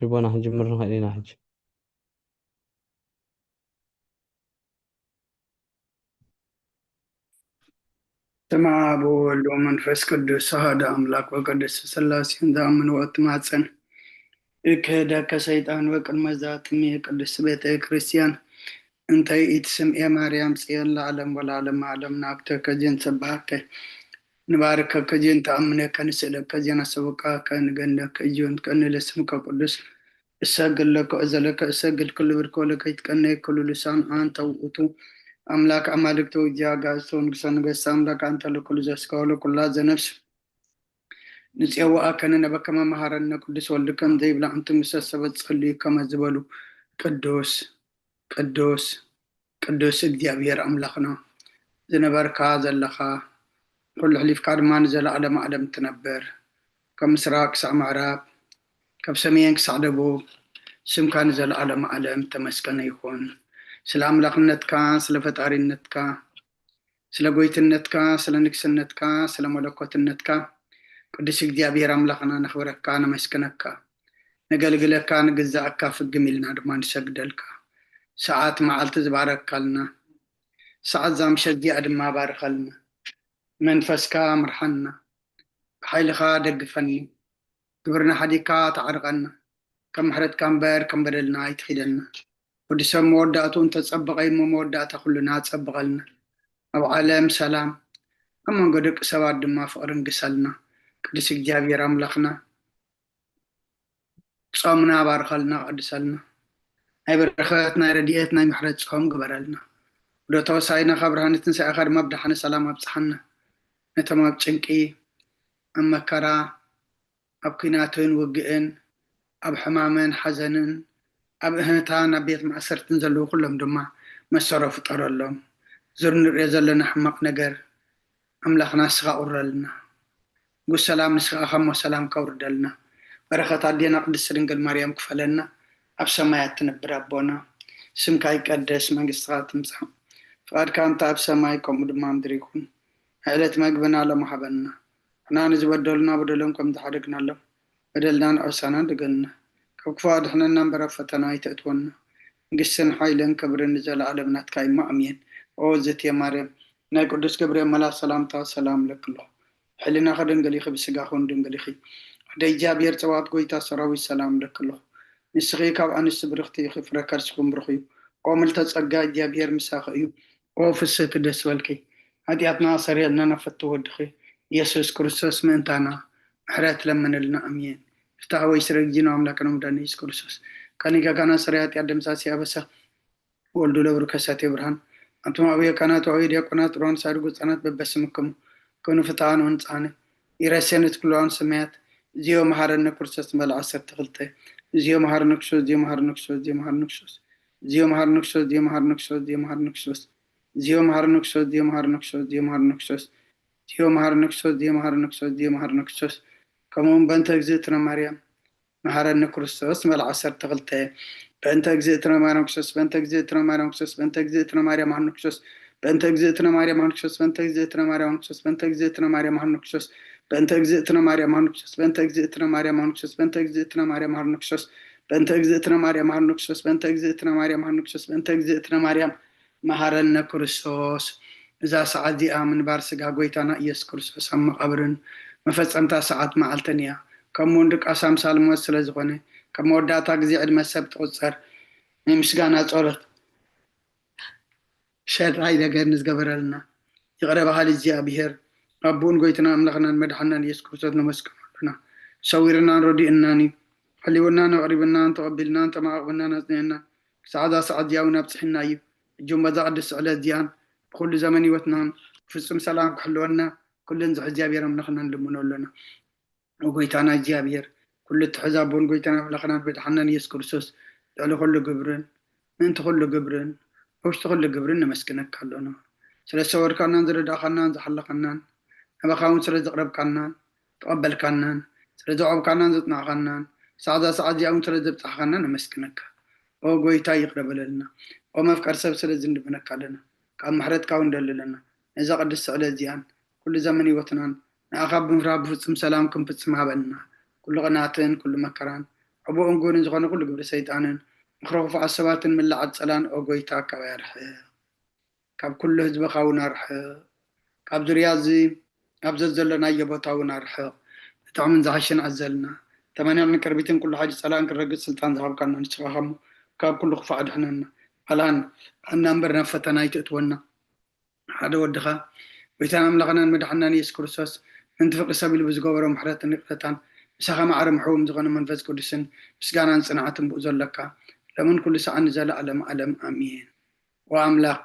يبغى نحن جمرنا هاي نحج. سمع أبو الومن فسك الدس هذا أملاك وقدس سلاسين ذا من وقت معسن إكهدا كسيطان وكل مزات مي قدس بيت كريستيان انت يتسم يا مريم سيان العالم والعالم عالم ناكتك جن سبحك نبارك كجن تأمنك كنسلك كجن سبقك كنغنك جون كن لسمك قدس اسجل لك ازلك اسجل كل بركولك يتكني كل لسان انت وتو أملاك أمالك تو جاغا سون سنغس أملاك أنت لكل زسكول كل نفس نسيوا أكن نبكى ما مهارنا قدس ولكم ذي بلا أنتم مسسبت خلي كما زبلوا قدوس قدوس قدوس እግዚአብሔር أملاكنا زنبرك هذا اللخا كل حليف كارما نزل على معلم تنبر كمسراك سع معراب كبسمين كسع دبوب سم كان نزل على معلم تمسكن يكون سلام لخنتك سلفتارينتك ስለ ጎይትነትካ ስለ ንግስነትካ ስለ መለኮትነትካ ቅዱስ እግዚአብሔር አምላክና ነኽብረካ ነመስክነካ ነገልግለካ ንግዛእካ ፍግም ኢልና ድማ ንሰግደልካ ሰዓት መዓልቲ ዝባረካልና ሰዓት ዛምሸት እዚኣ ድማ ባርከልና መንፈስካ ምርሐና ብሓይልኻ ደግፈኒ ግብርና ሓዲካ ተዓርቀና ከም ምሕረትካ እምበር ከም በደልና ኣይትኺደልና ወዲ ሰብ መወዳእቱ እንተፀበቀ እሞ መወዳእታ ኩሉና ፀብቀልና ኣብ ዓለም ሰላም ኣብ መንጎ ደቂ ሰባት ድማ ፍቅርን ግሰልና ቅዱስ እግዚአብሔር ኣምላኽና ጾምና ባርከልና ቀድሰልና ናይ በረኸት ናይ ረድኤት ናይ ምሕረት ጾም ግበረልና ወደ ተወሳይና ካብ ብርሃነ ትንሣኤኻ ድማ ብድሓነ ሰላም ኣብፅሓና ነቶም ኣብ ጭንቂ ኣብ መከራ ኣብ ኩናትን ውግእን ኣብ ሕማምን ሓዘንን ኣብ እህታን ኣብ ቤት ማእሰርትን ዘለዉ ኩሎም ድማ መሰሮ ፍጠረሎም زر نرى زلنا حمق نجر أملاخنا سخاء ورلنا قو سلام نسخاء خم وسلام كوردلنا بركة عدينا قدس رنجل مريم كفلنا أبسمايات تنبر أبونا سمكاي قدس مانجستغات مسح فقد كانت أبسمايكم ودمام دريكم عائلة مقبنا على محبنا احنا نزبدلنا بدلنكم تحرقنا له بدلنا عسانا دقلنا كوكفاد احنا نمبر فتنا يتأتونا قسن حيلن كبر نزل على بنات كايما أمين أوزت يا مريم ناي قدس جبريل ملا سلام تا سلام لك الله حلنا خدن قليخ بسجا خندن قليخي دي جابير توات قويتا سراوي سلام لك الله نسخي كاب عن السبرختي خفرة كرسكم برخيو قومل تسقى جابير مساخيو أو في السيت دس والكي هدي أتنا سريع لنا فتو ودخي يسوس كريستوس من تانا حرات لمن لنا أمين فتاوي سرق جينا عملكنا مداني يسوس كريستوس كان سريعت يدم ساسي أبسا ولدو لبرو كساتي برهان أنتم أبي كانت عيد يكونات رون سارقو سنات ببسمكم كونوا فتان ونصاني يرسينت كلون سميات زيو مهارن كورسس مال عصر تغلطي زيو مهار نكشوس زيو مهار نكشوس زيو مهار نكشوس زيو مهار نكشوس زيو مهار نكشوس زيو مهار نكشوس زيو مهار نكشوس زيو مهار نكشوس زيو مهار نكشوس زيو مهار نكشوس زيو مهار نكشوس زيو مهار نكشوس كمون بنت اجزيتنا مريم مهارن كورسس مال عصر تغلطي بأنت أجزئتنا مريم كشوس بأنت أجزئتنا مريم كشوس بأنت أجزئتنا مريم هنكشوس بأنت أجزئتنا مريم هنكشوس بأنت أجزئتنا مريم هنكشوس بأنت أجزئتنا مريم هنكشوس بأنت أجزئتنا مريم هنكشوس بأنت أجزئتنا مريم هنكشوس بأنت أجزئتنا مريم هنكشوس بأنت أجزئتنا مريم هنكشوس بأنت أجزئتنا مريم هنكشوس بأنت أجزئتنا مريم مهارنا كريستوس إذا سعدي آمن بارسقا قويتانا إيس كريستوس أم قبرن مفصمتا ساعات معلتنيا كمون دك أسام سالموس سلزغوني كموداتا غزي عد مسبت قصر مسغانا ጸሎት ሸራይ ነገር ንዝገበረልና ይቅረብ ሃል እግዚአብሔር አቡን ጎይትና አምላክናን መድኃናን ኢየሱስ ክርስቶስ ነመስክናልና ሰዊርና ረዲእናኒ حليونا نقربنا تقبلنا تماغبنا نزنينا سعادة سعد ياونا بصحنا يب جمع قدس على ديان كل زمن وتنان فسم سلام كحلونا كل نزح جابير ملخنا لمنو لنا وقويتانا جابير كل تحزابون قويتانا ملخنا بدحنا يسوع كريستوس تعالوا كل جبرن انت كل جبرن وش تقول جبرن نمسكنك كلنا سلا سور كنا نزر داخلنا نزحل كنا أبا خاون سلا زقرب كنا تقبل كنا سلا زعب كنا زتنا كنا سعادة سعد يوم سلا زبط كنا نمسكنك أو قويتا يقرب لنا أو ما فكر سب سلا زند بنك لنا كم محرت كون دللنا إذا قد السؤال زيان كل زمن وطنان أخاب مفراب بفصم سلامكم بتسمع بنا كل قناتين كل مكران أبو أنقون زغنا كل قبل سيطانا مخرف عصبات من لعد سلان أوغويتا كوارح كاب كل هزب خاونا رح كاب زريازي كاب زلنا يبوتاونا رح تعمل زعشن عزلنا تمانية من كربيتين كل حاجة سلان كرقص سلطان ذهب كان نشتغل كاب كل خفا أدحنا الآن أن أمبرنا فتنا يتأتونا هذا ودخا ويتنا ملغنا المدحنا نيس كرسوس انتفق سبيل بزقوبر ومحرات النقلتان مسخا معرم حوم زغنا منفذ قدسن مسقانا صناعة بؤزل لك لمن كل ساعة نزل ألم آمين وأملاك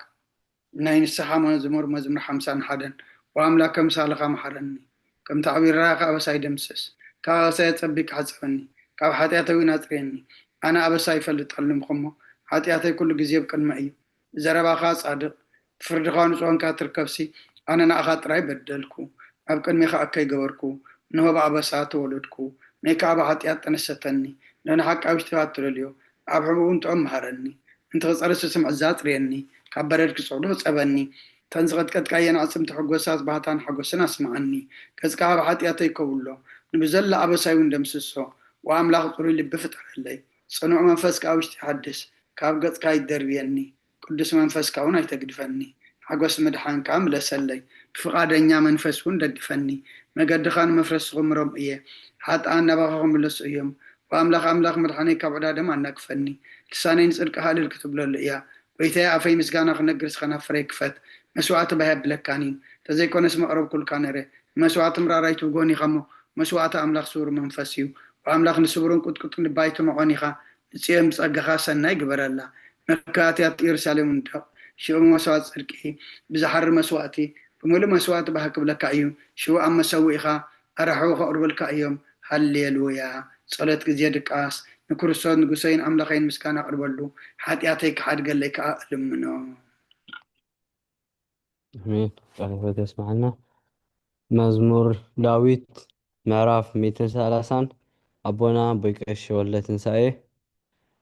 ناين السحامة زمور مزمر حمسان حدن وأملاك مسالقا محرني كم تعبير راقة أبساي دمسس كا سيتصبك حسبني كا حتياتي ويناتريني أنا أبساي فلتعلم خمو حتياتي كل جزيب كان معي زربا خاص صادق فرد خانس وان كاتر كبسي أنا نأخات راي بدلكو أبكن ميخا أكي قبركو نهو بأبسات ولدكو ميكا أبا حتيات تنستني لأن حق أبشتغات تلاليو أبحبون تعم محرني انت غصارس سمع الزات ريني كبرت كسعودو صبني تنزغت قد كاين عصم تحقوسات بهاتان حقوسنا اسمعني كزكا بحاتياتي كولو نبزل أبساي وندمسسو وأملاق قري اللي بفتح لي صنوع منفسك أوش تحدث كاب قد كاي دربيني قدس منفسك أونا يتقدفني حقوس مدحان كامل سلي بفقادنيا منفس وندقفني ما قد خان مفرس غمرم إيه حتى أنا بغاهم لسئيهم وأملاق مدحاني كابعدا ما نكفني لسانين صدق حال الكتب للإياه ويتاي أفاي مسقانا خنقرس خنا فريك فت مسوعات بهاب لكانين تزيكون اسم أقرب كل كانري مسوعات مرارايتو قوني خمو مسوعات أملاق سور منفسيو وأملاق نسورون كت نبايتو معوني خا نسيهم سأقخا سنة يقبر الله مكاتيات يرسالي من دق شو مسوعات سركي بزحر مسوعتي بمولو مسوعات بهاك بلكايو شو أما سوي خا أرحو خا أربل كايوم هللويا صلاة زيادة قاس نكرسون نقصين أملاقين مسكانا أربلو حاتياتيك حاد قال لك أقل منه أمين. أهلا تسمعنا مزمور داويت معراف 230 أبونا بيكش ولا تنسايه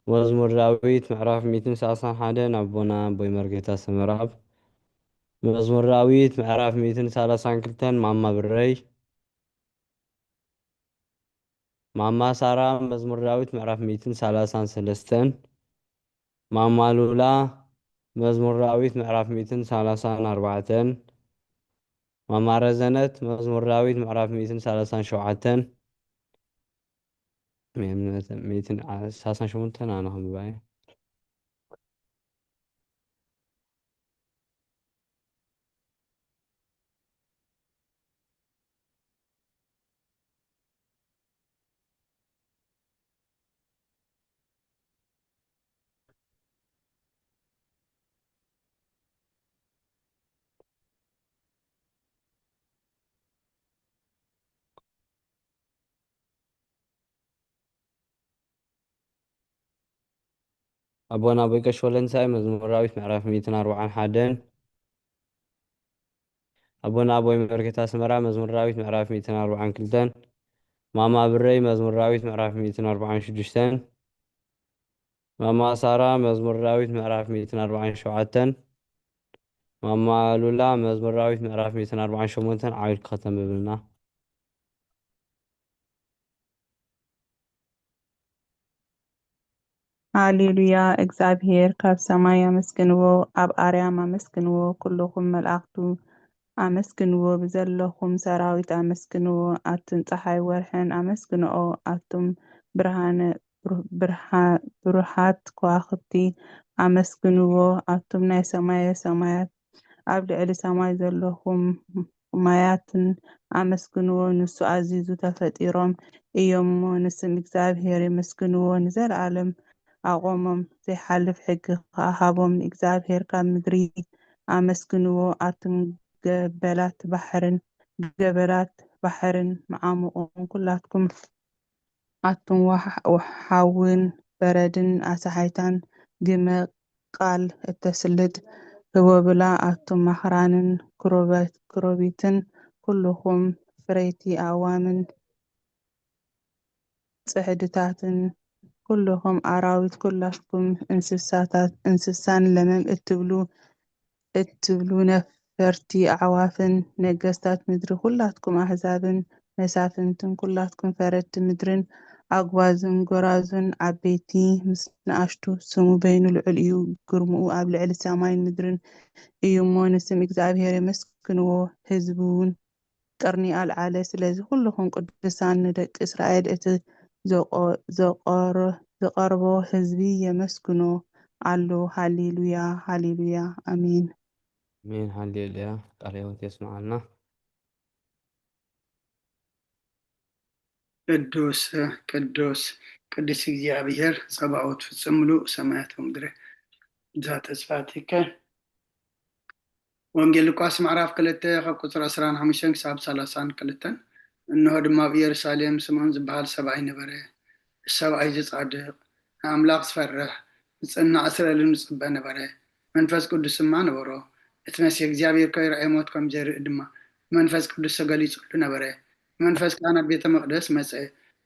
مزمور داويت معراف 231 أبونا بيمرقتا سمراب مزمور داويت معراف 232 ماما بري ماما سارة مزمور داويت معراف 233 ماما لولا مزمور داويت معراف 234 ماما رزنت مزمور داويت معراف 237 ميتين أساسا شو منتنا أنا هم باي أبونا بيكش ولنساي مزمور داويت معراف 241 أبونا أبوي مركتا سمرا مزمور داويت معراف 242 ماما بري مزمور داويت معراف 246 ماما سارة مزمور داويت معراف 247 ماما لولا مزمور داويت معراف 248 عايل ختم بلنا ሃሌሉያ እግዚአብሔር ካብ ሰማይ ኣመስግንዎ ኣብ ኣርያም ኣመስግንዎ ኩልኩም መላእክቱ ኣመስግንዎ ብዘለኹም ሰራዊት ኣመስግንዎ ኣቱም ፀሓይ ወርሕን ኣመስግንኦ ኣቱም ብሩሃት ከዋኽብቲ ኣመስግንዎ ኣቱም ናይ ሰማየ ሰማያት ኣብ ልዕሊ ሰማይ ዘለኹም ማያትን ኣመስግንዎ ንሱ ኣዚዙ ተፈጢሮም እዮም እሞ ንስም እግዚኣብሔር የመስግንዎ ንዘለዓለም ኣቆሞም ዘይሓልፍ ሕጊ ከሃቦም ንእግዚኣብሔር ካብ ምድሪ ኣመስግንዎ ኣቱም ገበላት ባሕርን መዓሙቆም ኩላትኩም ኣቱም ሓውን በረድን ኣሳሓይታን ግመ ቃል እተስልጥ ህቦብላ ኣቱም ማኽራንን ክሮቢትን ኩልኩም ፍረይቲ ኣእዋምን ጽሕድታትን ኩልኩም ኣራዊት ኩላትኩም እንስሳን ለመም እትብሉ ነፈርቲ ኣዕዋፍን ነገስታት ምድሪ ኩላትኩም ኣሕዛብን መሳፍንትን ኩላትኩም ፈረድቲ ምድርን ኣጓዝን ጎራዙን ዓበይቲ ምስ ንኣሽቱ ስሙ በይኑ ልዑል እዩ። ግርምኡ ኣብ ልዕሊ ሰማይን ምድርን እዩ እሞ ንስም እግዚኣብሔር የመስግንዎ። ህዝቡ እውን ቅርኒ ኣልዓለ። ስለዚ ኩልኩም ቅዱሳን ንደቂ እስራኤል እቲ ዘቆርቦ ህዝቢ የመስግኖ ኣሎ። ሃሌሉያ ሃሌሉያ ኣሜን። አሜን ሃሌሉያ። ቃለ ሕይወት የስማዓልና። ቅዱስ ቅዱስ ቅዱስ እግዚአብሔር ጸባኦት ፍጹም ምሉእ ሰማያት ወምድሪ እዛ ተስፋቲከ ወንጌል ሉቃስ ምዕራፍ 2 ካብ ቁፅሪ 25 ክሳብ 32 እንሆ ድማ ኣብ ኢየሩሳሌም ስምዖን ዝበሃል ሰብኣይ ነበረ። ሰብኣይ ዝጻድቕ ኣምላኽ ዝፈርሕ ዝጽናዕ እስራኤልን ዝጽበ ነበረ። መንፈስ ቅዱስ ድማ ነበሮ። እቲ መሲሕ እግዚኣብሔር ከይርአዮ ሞት ከም ዘርኢ ድማ መንፈስ ቅዱስ ተገሊጹሉ ነበረ። መንፈስ ካህን ኣብ ቤተ መቅደስ መጽ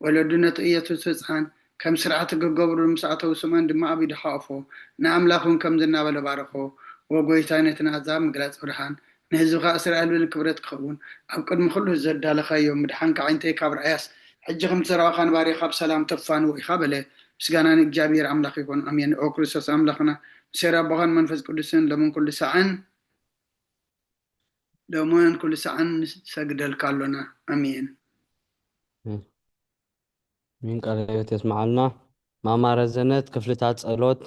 ወለዱ ነቲ ኢየሱስ ህፃን ከም ስርዓት ክገብሩ ምስ ኣተው ስምዖን ድማ ኣብ ኢዱ ሓቁፎ ንኣምላኹን ከም ዝናበለ ባረኾ። ወጎይታይ ነቲ ንኣሕዛብ ምግላፅ ብርሃን ንህዝብካ እስራኤል ብክብረት ክኸውን ኣብ ቅድሚ ኩሉ ዘዳለኻዮ ምድሓን ካዓይንተይ ካብ ረኣያስ ሕጂ ከም ዝረኣኻ ንባሪኻ ብሰላም ተፋንዎ ኢኻ በለ። ምስጋና ንእግዚአብሔር ኣምላኽ ይኹን ኣሜን። ኦ ክርስቶስ ኣምላኽና ምሴር ኣቦኻን መንፈስ ቅዱስን ሎምን ኩሉ ሰዓን ሰግደልካ ኣሎና ኣሜን። አሜን። ቃለ ሕይወት የስማዓልና። ማማረ ዘነት ክፍልታት ጸሎት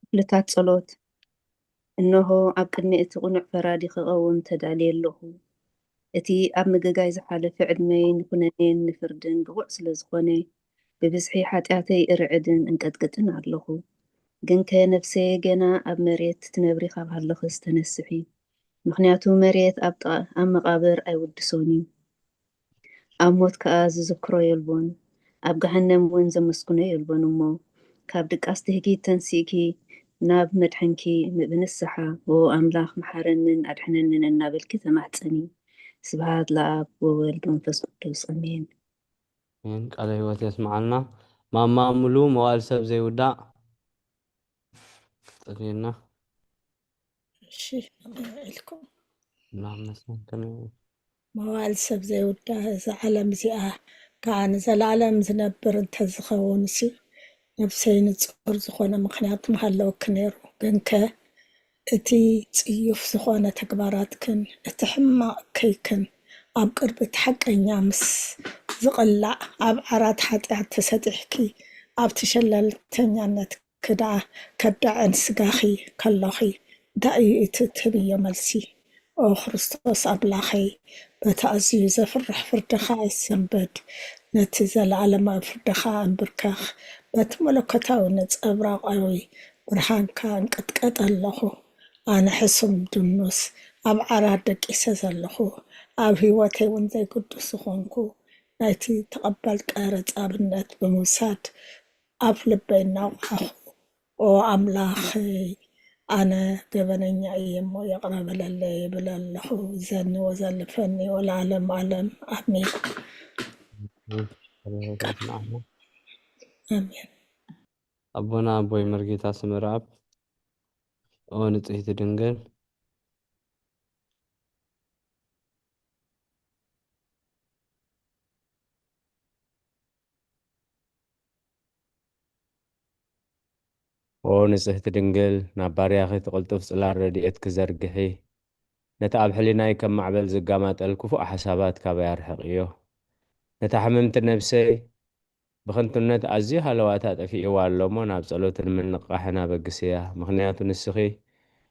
ክፍልታት ጸሎት እንሆ ኣብ ቅድሚ እቲ ቁኑዕ ፈራዲ ክቐውም ተዳልየ ኣለኹ። እቲ ኣብ ምግጋይ ዝሓለፈ ዕድመይ ንኩነኔን ንፍርድን ብቑዕ ስለ ዝኾነ ብብዝሒ ሓጢኣተይ እርዕድን እንቀጥቅጥን ኣለኹ። ግን ከነፍሰ ገና ኣብ መሬት ትነብሪ ካብ ሃለኸ ዝተነስሒ ምክንያቱ መሬት ኣብ መቃብር ኣይውድሶን እዩ። ኣብ ሞት ከዓ ዝዝክሮ የልቦን ኣብ ገሃነም እውን ዘመስግኖ የልቦን እሞ ካብ ድቃስ ትህጊ ተንሲእኪ ናብ መድሐንኪ ብንስሓ ኣምላኽ መሓረንን ኣድሕነንን እናበልኪ ተማሕፀኒ። ስብሃት ለኣብ ወወልድ መንፈስ ቅዱስ ኣሜን። ቃለ ሕይወት የስማዓልና። ማማ ሙሉ መዋል ሰብ ዘይውዳእ ጥሪና ኢልኩም ናመስከነ መዋል ሰብ ዘይውዳእ እዛ ዓለም እዚኣ ከዓ ንዘለዓለም ዝነብር እንተዝኸውን ሲ ነብሰይ ንፅር ዝኾነ ምክንያቱ ሃለወክ ነይሩ። ግን ከ እቲ ፅዩፍ ዝኾነ ተግባራትክን እቲ ሕማቕ ከይክን ኣብ ቅርቢ እቲ ሓቀኛ ምስ ዝቕላዕ ኣብ ዓራት ሓጢኣት ተሰጢሕኪ ኣብቲ ሸለልተኛነት ከዳዕን ስጋኺ ከለኺ እንታይ እዩ እቲ ትህብዮ መልሲ? ኦ ክርስቶስ ኣምላኸይ በቲ ኣዝዩ ዘፍርሕ ፍርድኻ ይሰንበድ ነቲ ዘለዓለማዊ ፍርድኻ እንብርከኽ በቲ መለኮታዊ ነፀብራቃዊ ብርሃንካ እንቅጥቀጥ ኣለኹ። ኣነ ሕሱም ድኑስ ኣብ ዓራት ደቂሰ ዘለኹ ኣብ ሂወተይ እውን ዘይቅዱስ ዝኾንኩ ናይቲ ተቐባል ቀረፃብነት ብምውሳድ ኣብ ልበይ እናውሓኹ ኦ ኣምላኸይ ኣነ ገበነኛ እየ እሞ የቕረበለለ ይብል ኣለኹ። ዘኒ ወዘልፈኒ ወለዓለም ዓለም ኣሜን ኣሜን። አቦና አቦይ መርጌታ ስምራብ ኦ ንጽሕቲ ድንግል ኦ ንጽሕቲ ድንግል ናብ ባርያኺ ትቕልጡፍ ጽላል ረድኤት ክዘርግሒ ነቲ ኣብ ሕሊናይ ከም ማዕበል ዝጋማጠል ክፉእ ሓሳባት ካበይ ኣርሕቕ እዮ። ነታ ሕምምቲ ነብሰይ ብኽንትነት ኣዝዩ ሃለዋታ ጠፊእዋ ኣሎ እሞ ናብ ጸሎትን ምንቕቃሕን ኣበግስያ። ምኽንያቱ ንስኺ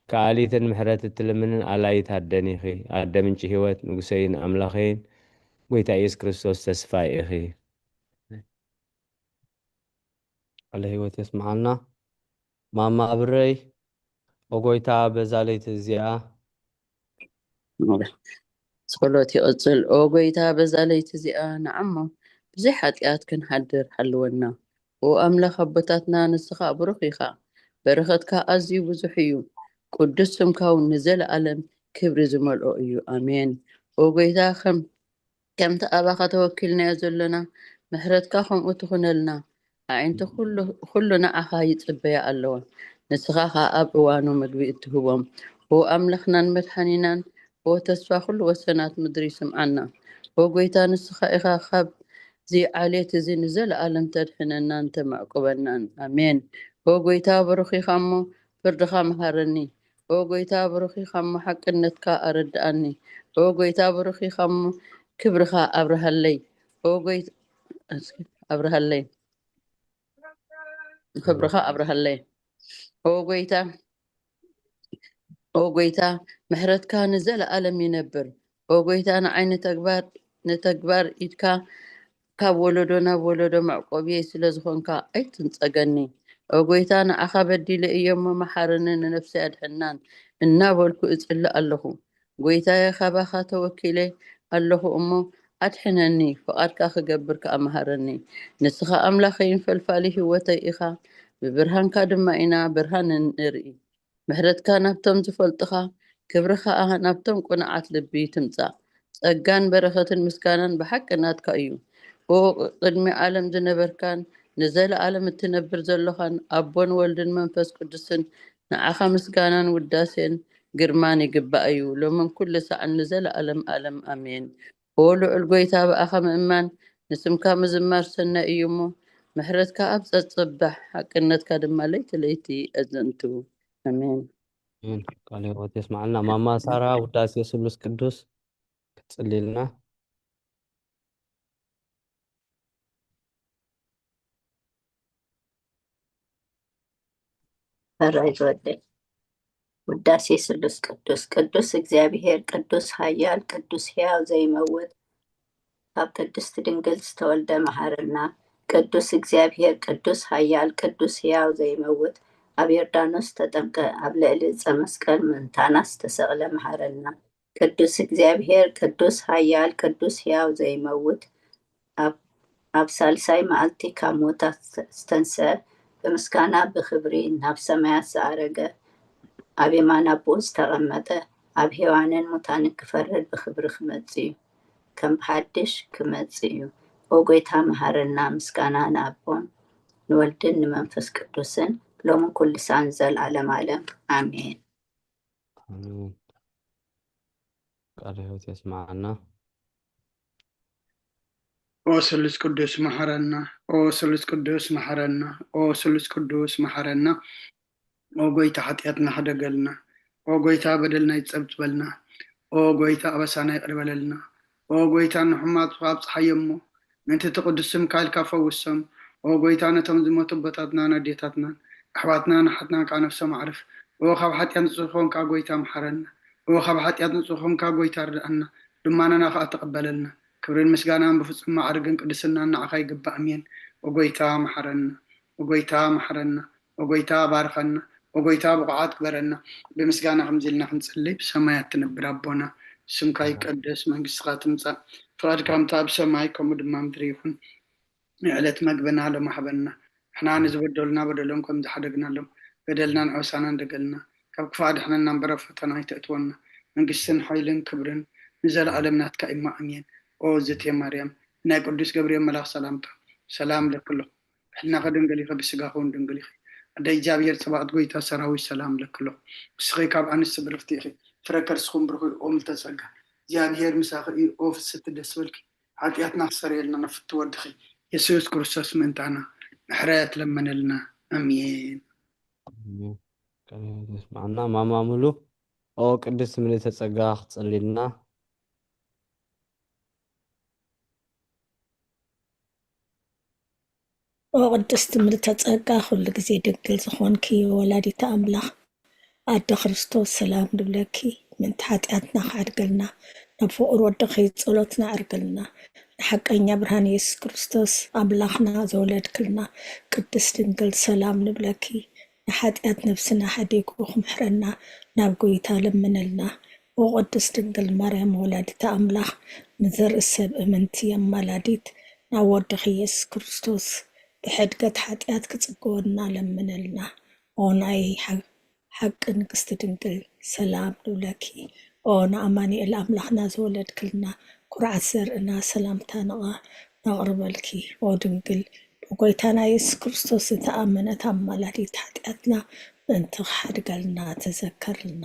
ከኣሊትን ምሕረት እትልምንን ኣላይት ኣደኒኺ ኣደ ምንጪ ህይወት ንጉሰይን ኣምላኸይን ጎይታ ኢየሱስ ክርስቶስ ተስፋይ ኢኺ። ቃለ ሕይወት የስምዓልና። ማማ ኣብረይ ወጎይታ በዛ ለይቲ እዚኣ ጸሎት ይቕጽል። ኦ ጎይታ በዛ ለይቲ እዚኣ ንዓሞ ብዙሕ ሓጢኣት ክንሓድር ሓልወና። ኦ ኣምላኽ ኣቦታትና ንስኻ ብሩኽ ኢኻ፣ በረኸትካ ኣዝዩ ብዙሕ እዩ። ቅዱስ ስምካ እውን ንዘለኣለም ክብሪ ዝመልኦ እዩ ኣሜን። ኦ ጎይታ ከምቲ ኣባኻ ተወኪልናዮ ዘለና ምሕረትካ ከምኡ ትኹነልና። ኣዒንቲ ኩሉ ንዓኻ ይጽበያ ኣለዋ፣ ንስኻ ኸ ኣብ እዋኑ ምግቢ እትህቦም። ኦ ኣምላኽናን መድሓኒናን وتسفى كل وسنات مدري سمعنا وقويتا نسخة إخا خب زي عليت زي نزل ألم تدحننا أنت معقبنا أمين وقويتا بروخي خمو فردخا مهرني وقويتا بروخي خمو حق النتكا أردأني وقويتا بروخي خمو كبرخا أبرهالي وقويت أبرهالي كبرخا أبرهالي وقويتا محرتك نزل ألم ينبر وقويتا أنا عين نتكبر إيدكا كاب ولدنا ولد معقوبي سلزخونكا أي تنصقني وقويتا أنا أخبدي لإيام محارنن نفسي أدحنان النابلكو إزئل ألهو قويتا يا خباخا توكيلي ألهو أمو أدحنني فأركا خقبرك أمهارني نسخة أملاخين فالفالي هوتي إخا ببرهانكا دمائنا برهان نرئي محرتك نبتم تفلتخا كبرخا أها نبتم قناعات لبي تمسا ጸጋን በረኸትን ምስጋናን በሐቅ ናትካ እዩ ቅድሚ ዓለም ዝነበርካን ንዘለዓለም እትነብር ዘለኻን ኣቦን ወልድን መንፈስ ቅዱስን ንዓኻ ምስጋናን ውዳሴን ግርማን ይግባእ እዩ ሎምን ኩሉ ሰዓት ንዘለዓለም ዓለም ኣሜን ኦ ልዑል ጎይታ ብኣኻ ምእማን ንስምካ ምዝማር ሰናይ እዩ እሞ ምሕረትካ ኣብ ፀፅባሕ ሓቅነትካ ድማ ለይቲ ለይቲ ኣዘንቱ ኣሜን ቃል ሕይወት የስማዕልና ማማ ሳራ ውዳሴ ስሉስ ቅዱስ ክትጽልይልና ፈራይ ዝወደይ ውዳሴ ስሉስ ቅዱስ ቅዱስ እግዚአብሔር ቅዱስ ኃያል ቅዱስ ሕያው ዘይመውት ኣብ ቅድስት ድንግል ዝተወልደ መሐረና ቅዱስ እግዚአብሔር ቅዱስ ኃያል ቅዱስ ሕያው ዘይመውት ኣብ ዮርዳኖስ ተጠምቀ ኣብ ልዕሊ ዕፀ መስቀል ምንታና ዝተሰቕለ መሐረና ቅዱስ እግዚአብሔር ቅዱስ ኃያል ቅዱስ ሕያው ዘይመውት ኣብ ሳልሳይ መዓልቲ ካብ ሞታት ዝተንስአ በምስጋና ብክብሪ ናብ ሰማያት ዝኣረገ ኣብ የማን ኣቦኡ ዝተቐመጠ ኣብ ሔዋንን ሙታንን ክፈርድ ብክብሪ ክመጽእ እዩ ከም ብሓድሽ ክመጽእ እዩ ኦ ጎይታ መሃረና ምስጋና ንኣቦን ንወልድን ንመንፈስ ቅዱስን ሎምን ኩሉ ሳን ዘለዓለም ዓለም ኣሜን ቃል ሕይወት የስማዕና ኦ ስሉስ ቅዱስ መሐረና ኦ ስሉስ ቅዱስ መሐረና ኦ ስሉስ ቅዱስ መሐረና ኦ ጎይታ ኃጢአትና ሓደገልና ኦ ጎይታ በደልና ይጸብጽበልና ኦ ጎይታ ኣበሳና ይቅርበለልና ኦ ጎይታ ንሕማት ካብ ፀሓየሞ ነቲ ትቅዱስ ስምካ ኢልካ ፈውሶም ኦ ጎይታ ነቶም ዝሞቱ ቦታትናን ኣዴታትናን ኣሕዋትና ንሓትና ካብ ነፍሶም ኣዕርፍ ኦ ካብ ሓጢአት ንጹኾንካ ጎይታ መሐረና ኦ ካብ ሓጢአት ንጹኾንካ ጎይታ ርዳእና ድማነና ከዓ ተቀበለልና ክብርን ምስጋናን ብፍጹም ማዕርግን ቅድስናን ንዓኻ ይግባእ እሜን ወጎይታ መሐረና ወጎይታ መሐረና ወጎይታ ባርከና ወጎይታ ብቕዓት ግበረና ብምስጋና ከምዚልና ክንጽልይ ብሰማያት ትነብር ኣቦና ስምካ ይቀደስ መንግስትካ ትምጻእ ፍቃድካ ከምታ ኣብ ሰማይ ከምኡ ድማ ምድሪ ይኹን ንዕለት መግብና ሎም ሃበና ንሕና ንዝበደሉና በደሎም ከም ዝሓደግናሎም በደልና ንዕወሳና እንደገልና ካብ ክፋእ ድሕነና እምበር ኣብ ፈተና ይተእትወና መንግስትን ሓይልን ክብርን ንዘለዓለም ናትካ ኢማ ኣሜን ኦ ዘትየ ማርያም ናይ ቅዱስ ገብርኤል መልአክ ሰላምታ ሰላም ለክሎ ሕና ከድንግል ኢኸ ብስጋኹን ድንግል ኢኸ ኣደ እግዚአብሔር ጽባቕት ጎይታ ሰራዊት ሰላም ለክሎ እስኺ ካብ ኣንስቲ ብርክቲ ኢኸ ፍረ ከርስኹም ብርኹ ኦ ምልተጸጋ እግዚአብሔር ምሳኺ ኦ ፍስቲ ደስ በልኪ ኃጢአትና ክሰረየልና ነፍቲ ወድኺ ኢየሱስ ክርስቶስ ምእንታና ምሕረት ለመነልና ኣሜን ስማዕና ማማ ሙሉ ኦ ቅድስት ምልዕተ ጸጋ ክትጸልይልና ኦ ቅድስት ምልዕተ ጸጋ ኩሉ ግዜ ድንግል ዝኾንኪ ወላዲተ ኣምላኽ ኣደ ክርስቶስ ሰላም ንብለኪ ምንቲ ሓጢአትና ክዓድገልና ናብ ፍቁር ወድኺ ጸሎትና ኣርግልና ንሓቀኛ ብርሃን ኢየሱስ ክርስቶስ ኣምላኽና ዘወለድክልና ቅድስት ድንግል ሰላም ንብለኪ ንሓጢአት ነፍስና ሓዲጉ ክምሕረና ናብ ጎይታ ለምነልና ኦ ቅድስት ድንግል ማርያም ወላዲተ ኣምላኽ ንዘርኢ ሰብ እምንቲ ኣማላዲት ናብ ወድኺ ኢየሱስ ክርስቶስ ብሕድገት ሓጢአት ክጽግወና ለምነልና ኦ ናይ ሓቂ ንግስቲ ድንግል ሰላም ንብለኪ ኦ ንኣማኒኤል ኣምላኽና ዘወለድክልና ኩርዓት ዘርእና ሰላምታ ነቕርበልኪ ኦ ድንግል ብጎይታና ኢየሱስ ክርስቶስ ዝተኣመነት ኣማላዲት ሓጢአትና ምእንቲ ክሓድገልና ተዘከርልና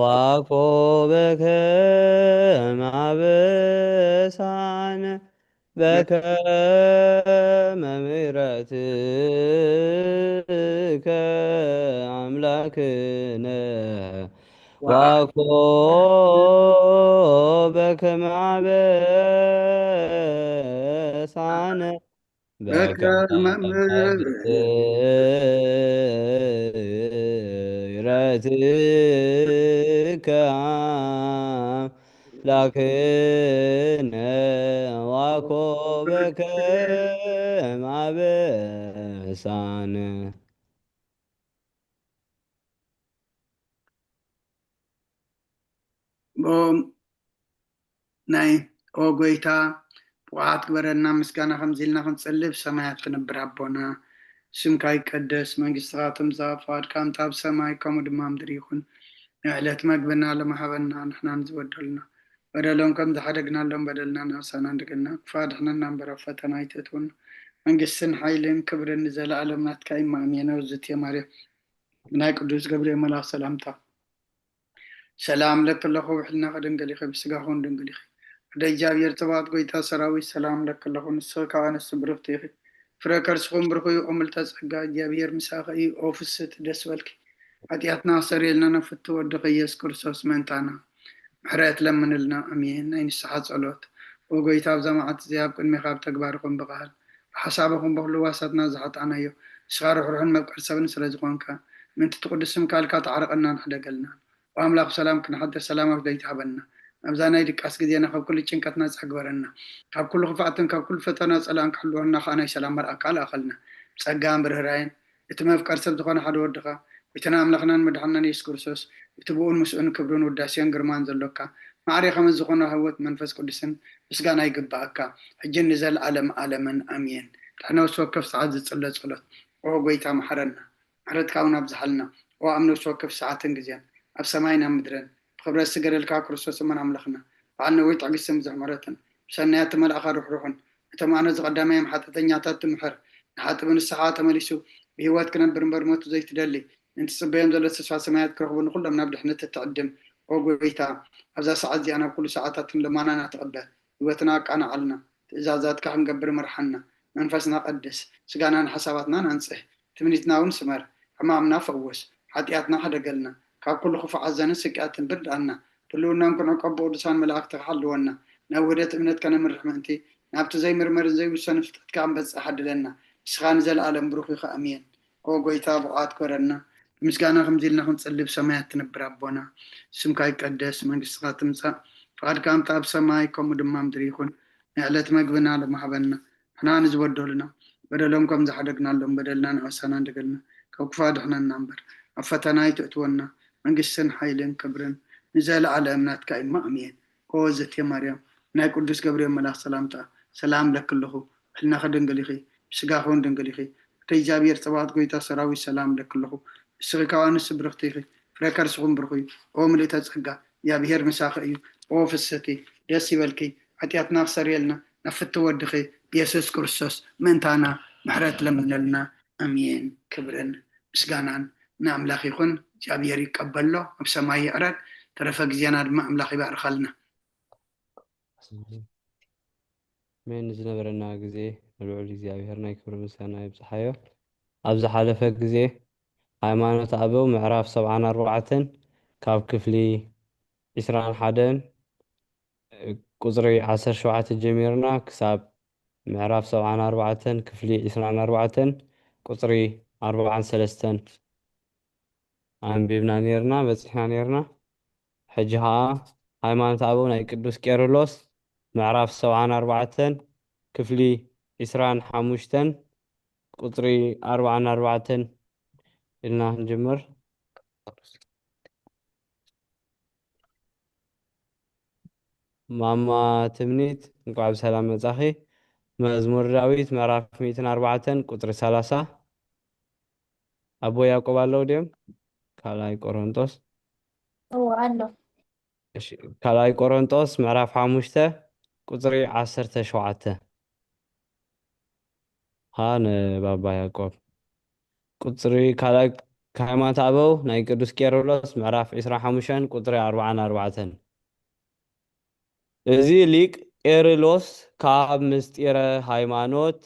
ዋኮበከ ማበሳነ በከመ ምሕረትከ አምላክነ وكوبك مع بسعنا بكرتك لكن وكوبك مع بسعنا ናይ ኦ ጎይታ ብቕዓት ግበረና ምስጋና ከምዚ ኢልና ክንፅልብ ሰማያት ክነብር ኣቦና ስምካ ይቀደስ መንግስትኻ ትምፃእ ፍቃድካ እንታ ኣብ ሰማይ ከምኡ ድማ ምድሪ ይኹን ንዕለት መግብና ለመሃበና ንሕና ንዝበደሉና በደሎም ከም ዝሓደግናሎም በደልና ንእሳና እንደገና ክፋድሕነና እምበር ኣብ ፈተና ኣይተእትውና መንግስትን ሓይልን ክብርን ንዘለኣለም ናትካ ይማእምየነ ውዝትየ ማርያም ብናይ ቅዱስ ገብርኤል መልኣክ ሰላምታ ሰላም ለክለኹ ውሕልና ከደንገሊኸ ብስጋኹን ደንገሊኸ ወደ እግዚአብሔር ጥባት ጎይታ ሰራዊት ሰላም ለክለኹ ንስኸ ካብ ኣነስ ብርኽቲ ኢኺ ፍረ ከርስኹም ብርኹዩ ኦምልተ ጸጋ እግዚአብሔር ምሳኸ እዩ ኦ ፍስት ደስ በልኪ ኃጢአትና ሰሪየልና ነፍቲ ወድኸ ኢየሱስ ክርስቶስ መንታና ምሕረት ለምንልና ኣሜን ናይ ንስሓ ጸሎት ኦ ጎይታ ኣብዛ መዓልቲ እዚኣ ኣብ ቅድሚኻ ኣብ ተግባርኹም ብቓል ብሓሳብኹም በኩሉ ዋሳትና ዝሓጣናዮ ንስኻ ርሕሩሕን መብቅዕ ሰብን ስለ ዝኾንካ ምንቲ ትቅድስም ካልካ ተዓረቐና ንሕደገልና وأملاك سلام كن حد سلامك ديت حبنا أبزانا يدقاس قدينا خب كل چنكتنا تسقبرنا خب كل خفاتن خب كل فتنا سلام كحلونا خانا سلام مرأك على أخلنا تسقام برهراين يتما فكر سبت خانا حد ودخا ويتنا أملاخنا مدحنا نيس كورسوس يتبقون مسؤون كبرون وداسيان قرمان زلوكا معري خمس زخونا هوت منفس قدسن بس قانا يقبعكا حجن نزل عالما أمين تحنا وسوكف ساعات زتصلت صلت وهو قويتا محرنا محرد كاونا بزحلنا وأمنو سوكف ساعتين قزيان ኣብ ሰማይና ምድረን ብክብረት ስገደልካ ክርስቶስ እመን ኣምለኽና በዓልነ ወይ ጥዕግስም ዘሕመረትን ብሰናያት መልኣኻ ርሕሩሕን እቶም ኣነ ዝቐዳማዮም ሓጢአተኛታት ትምሕር ንሓጥብ ንስሓ ተመሊሱ ብሂወት ክነብር እምበር ሞቱ ዘይትደሊ እንትፅበዮም ዘሎ ተስፋ ሰማያት ክረኽቡ ንኩሎም ናብ ድሕነት እትዕድም ኦ ጎይታ ኣብዛ ሰዓት እዚኣ ናብ ኩሉ ሰዓታትን ልማናና ትቕበል ሂወትና ኣቃናዓልና ትእዛዛትካ ክንገብር መርሓና መንፈስና ቀድስ ስጋናን ሓሳባትናን ኣንፅሕ ትምኒትና እውን ስመር ሕማምና ፈወስ ሓጢአትና ሓደገልና ካብ ኩሉ ክፉዓት ዘነ ስቅያትን ብርዳና ድልውና ክንዕቀብ ቅዱሳን መላእክቲ ክሓልወና ናብ ውህደት እምነት ከነምርሕ ምእንቲ ናብቲ ዘይምርመርን ዘይውሰን ፍልጠትካ እንበፅሕ ሓድለና ንስኻ ንዘለኣለም ብሩኽ ኢኸ ኣሜን ኦ ጎይታ ብቕዓት ክበረና ብምስጋና ከምዚ ኢልና ክንፅልብ ሰማያት ትነብር ኣቦና ስምካ ይቀደስ መንግስትኻ ትምፃእ ፍቃድካ እንታ ኣብ ሰማይ ከምኡ ድማ ምድሪ ይኹን ንዕለት መግብና ለመሃበና ንሕና ንዝበደሉና በደሎም ከም ዝሓደግናሎም በደልና ንዕሳና እንደገልና ካብ ክፋድሕነና እምበር ኣብ ፈተና ይትእትወና መንግስትን ሓይልን ክብርን ንዘለዓለም ናትካ ኢማ ኣሜን ኦ ዘትየ ማርያም ናይ ቅዱስ ገብርኤል መልኣክ ሰላምታ ሰላም ለክለኹ ሕልና ከደንገሊኺ ብስጋኹን ደንገሊኺ እቲ እግዚአብሔር ፀባኦት ጎይታ ሰራዊት ሰላም ለክለኹ ንስኺ ካብ ኣንስ ብርኽቲ ኢኺ ፍረ ከርስኹም ብርኹ እዩ ኦ ምልእተ ጸጋ እግዚአብሔር ምሳኺ እዩ ኦ ፍሰቲ ደስ ይበልኪ ኃጢአትና ክሰርየልና ነፍቲ ወድኺ ኢየሱስ ክርስቶስ ምእንታና ምሕረት ለምነልና ኣሜን ክብርን ምስጋናን ንኣምላኽ ይኹን እግዚአብሔር ይቀበሎ ኣብ ሰማይ ይዕረግ ተረፈ ጊዜና ድማ ኣምላኽ ይባርኸልና ምን ዝነበረና ግዜ ንልዑል እግዚአብሔር ናይ ክብሪ ምስጋና ይብፅሓዮ ኣብ ዝሓለፈ ግዜ ሃይማኖት ኣበው ምዕራፍ 74 ካብ ክፍሊ 21 ቁፅሪ 17 ጀሚርና ክሳብ ምዕራፍ 74 ክፍሊ 24 ቁፅሪ 43 ኣንቢብና ነርና በፂሕና ነርና ሕጂ ከዓ ሃይማኖት ኣበው ናይ ቅዱስ ቄርሎስ ምዕራፍ 74 ክፍሊ 25 ቁፅሪ 44 ኢልና ንጅምር ማማ ትምኒት እንኳዕ ብሰላም መጻኺ መዝሙር ዳዊት ምዕራፍ 104 ቁፅሪ 30 ኣቦ ያዕቆብ ኣለው ድዮም ካልኣይ ቆሮንጦስ ካልኣይ ቆሮንጦስ ምዕራፍ 5 ቁፅሪ 17 ሃነ ባባ ያዕቆብ ቁፅሪ ካልኣይ كهيمات أبو ناي قدوس كيرلس معرف 25 قطري 44 እዚ ሊቅ ቄርሎስ ካብ ምስጢረ ሃይማኖት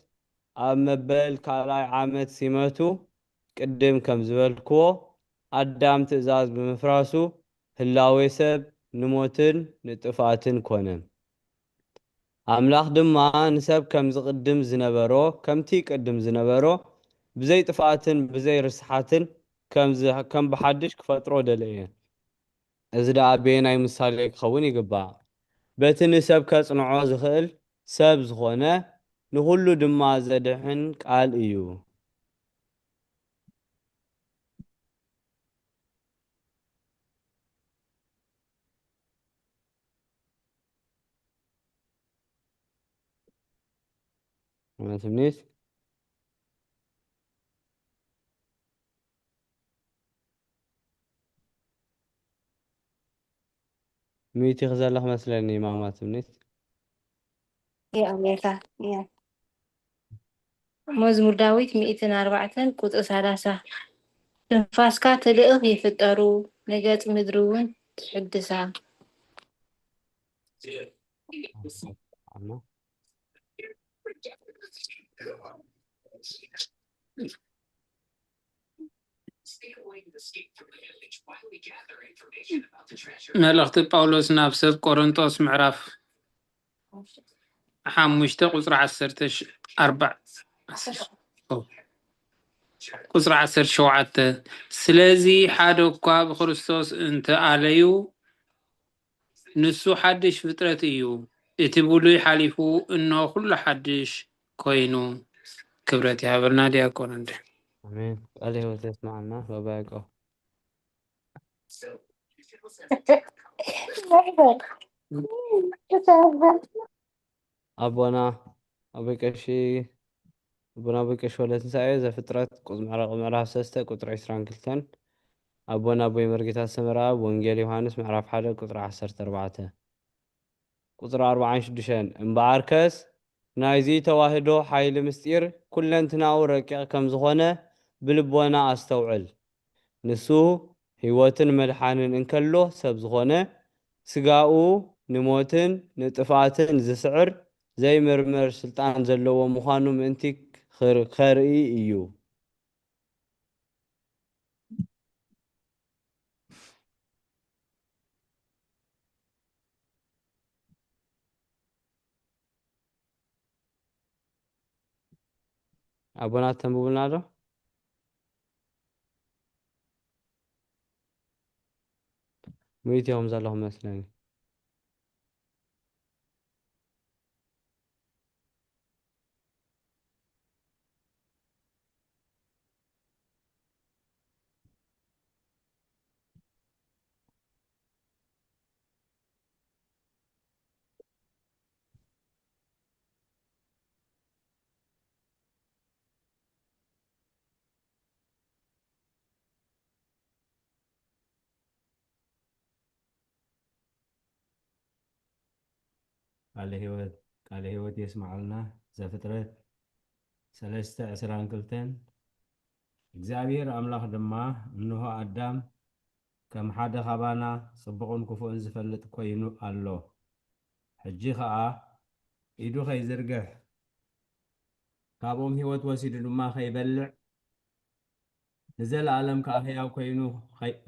ኣብ መበል ካልኣይ ዓመት ሲመቱ ቅድም ከም ዝበልክዎ ኣዳም ትእዛዝ ብምፍራሱ ህላዌ ሰብ ንሞትን ንጥፋትን ኮነ። ኣምላኽ ድማ ንሰብ ከምቲ ቅድም ዝነበሮ ብዘይ ጥፋትን ብዘይ ርስሓትን ከም ብሓድሽ ክፈጥሮ ደለየ። እዚ ደኣ ቤናይ ምሳሌ ክኸውን ይግባእ። በቲ ንሰብ ከጽንዖ ዝኽእል ሰብ ዝኾነ ንኹሉ ድማ ዘድሕን ቃል እዩ። ትምኒት ሚቲ ክዘለኽ መስለኒ ማማ ትምኒት يا أمريكا يا مزمور داويت 104 ቁጥሪ 30 ትንፋስካ ትልእኽ ይፍጠሩ ነገፅ ምድሪ እውን ትሕድሳ መልእኽቲ ጳውሎስ ናብ ሰብ ቆሮንቶስ ምዕራፍ 5 ቁፅሪ 17 ስለዚ ሓደ እኳ ብክርስቶስ እንተኣለዩ ንሱ ሓድሽ ፍጥረት እዩ እቲ ብሉይ ሓሊፉ እነሆ ኩሉ ሓድሽ ኮይኑ ክብረት ይሃበልና ዲያቆን እንደ አሜን ቃል ህይወት ይስማዓና ባባይቆ አቦና አበቀሺ አቦና በቀሺ ወለት ንሳኤ ዘፍጥረት ምዕራፍ 3 ቁጥሪ 22 አቦና ቦይ መርጌታ ሰመራ ወንጌል ዮሐንስ ምዕራፍ 1 ቁጥሪ 14 ቁጥሪ 46 እምበኣርከስ ናይዚ ተዋህዶ ሓይሊ ምስጢር ኩለንትናው ረቂቕ ከም ዝኾነ ብልቦና አስተውዕል ንሱ ህይወትን መድሓንን እንከሎ ሰብ ዝኾነ ስጋኡ ንሞትን ንጥፋትን ዝስዕር ዘይምርምር ስልጣን ዘለዎ ምዃኑ ምእንቲ ከርኢ እዩ አቦና ተንብብልና ዶ ሙይትዮም ዘለኹም መስለኒ ቃለ ህይወት የስማዓልና ዘፍጥረት 3:22 እግዚአብሔር አምላኽ ድማ እንሆ አዳም ከም ሓደ ኻባና ጽቡቕን ክፉእን ዝፈልጥ ኮይኑ ኣሎ ሕጂ ኸዓ ኢዱ ኸይዝርግሕ ካብኦም ህይወት ወሲዱ ድማ ኸይበልዕ ንዘለዓለም ከዓ ሕያው ኮይኑ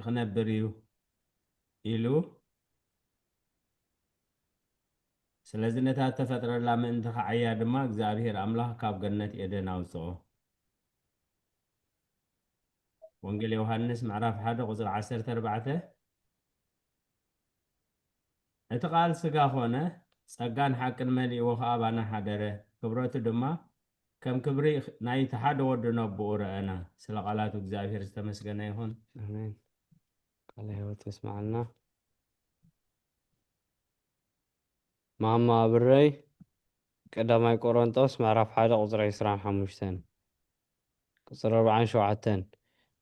ክነብር እዩ ኢሉ ስለዚ ነታ ተፈጥረላ ምእንቲ ኸዓያ ድማ እግዚአብሔር አምላኽ ካብ ገነት ኤደን ኣውፅኦ ወንጌል ዮሐንስ ምዕራፍ 1 ቁፅሪ 14 እቲ ቃል ስጋ ኾነ ጸጋን ሓቅን መሊእዎ ከዓ ባና ሓደረ ክብረቱ ድማ ከም ክብሪ ናይቲ ሓደ ወዲ ነብኡ ረአና ስለ ቃላቱ እግዚአብሔር ዝተመስገነ ይኹን አሜን ቃለ ህይወት ይስማዓልና ማማ ብረይ ቀዳማይ ቆሮንቶስ ምዕራፍ 1 ቁፅሪ 25 ቁፅሪ 47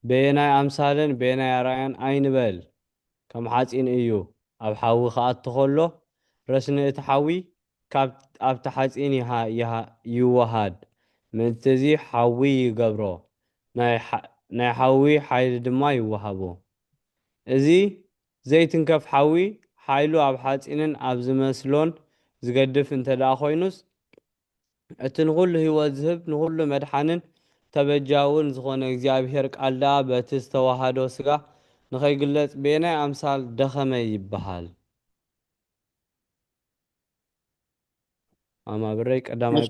በየናይ ኣምሳልን በየናይ ኣርኣያን ኣይንበል ከም ሓፂን እዩ ኣብ ሓዊ ከኣቱ ከሎ ረስኒ እቲ ሓዊ ኣብቲ ሓፂን ይወሃድ ምእንቲ እዚ ሓዊ ይገብሮ ናይ ሓዊ ሓይሊ ድማ ይወሃቦ። እዚ ዘይትንከፍ ሓዊ ሓይሉ ኣብ ሓፂንን ኣብ ዝመስሎን ዝገድፍ እንተደኣ ኮይኑስ እቲ ንኩሉ ህይወት ዝህብ ንኩሉ መድሓንን ተበጃውን ዝኾነ እግዚኣብሔር ቃል ደኣ በቲ ዝተዋሃዶ ስጋ ንኸይግለጽ ብናይ ኣምሳል ደኸመ ይበሃል። ማማብረይ ቀዳማይ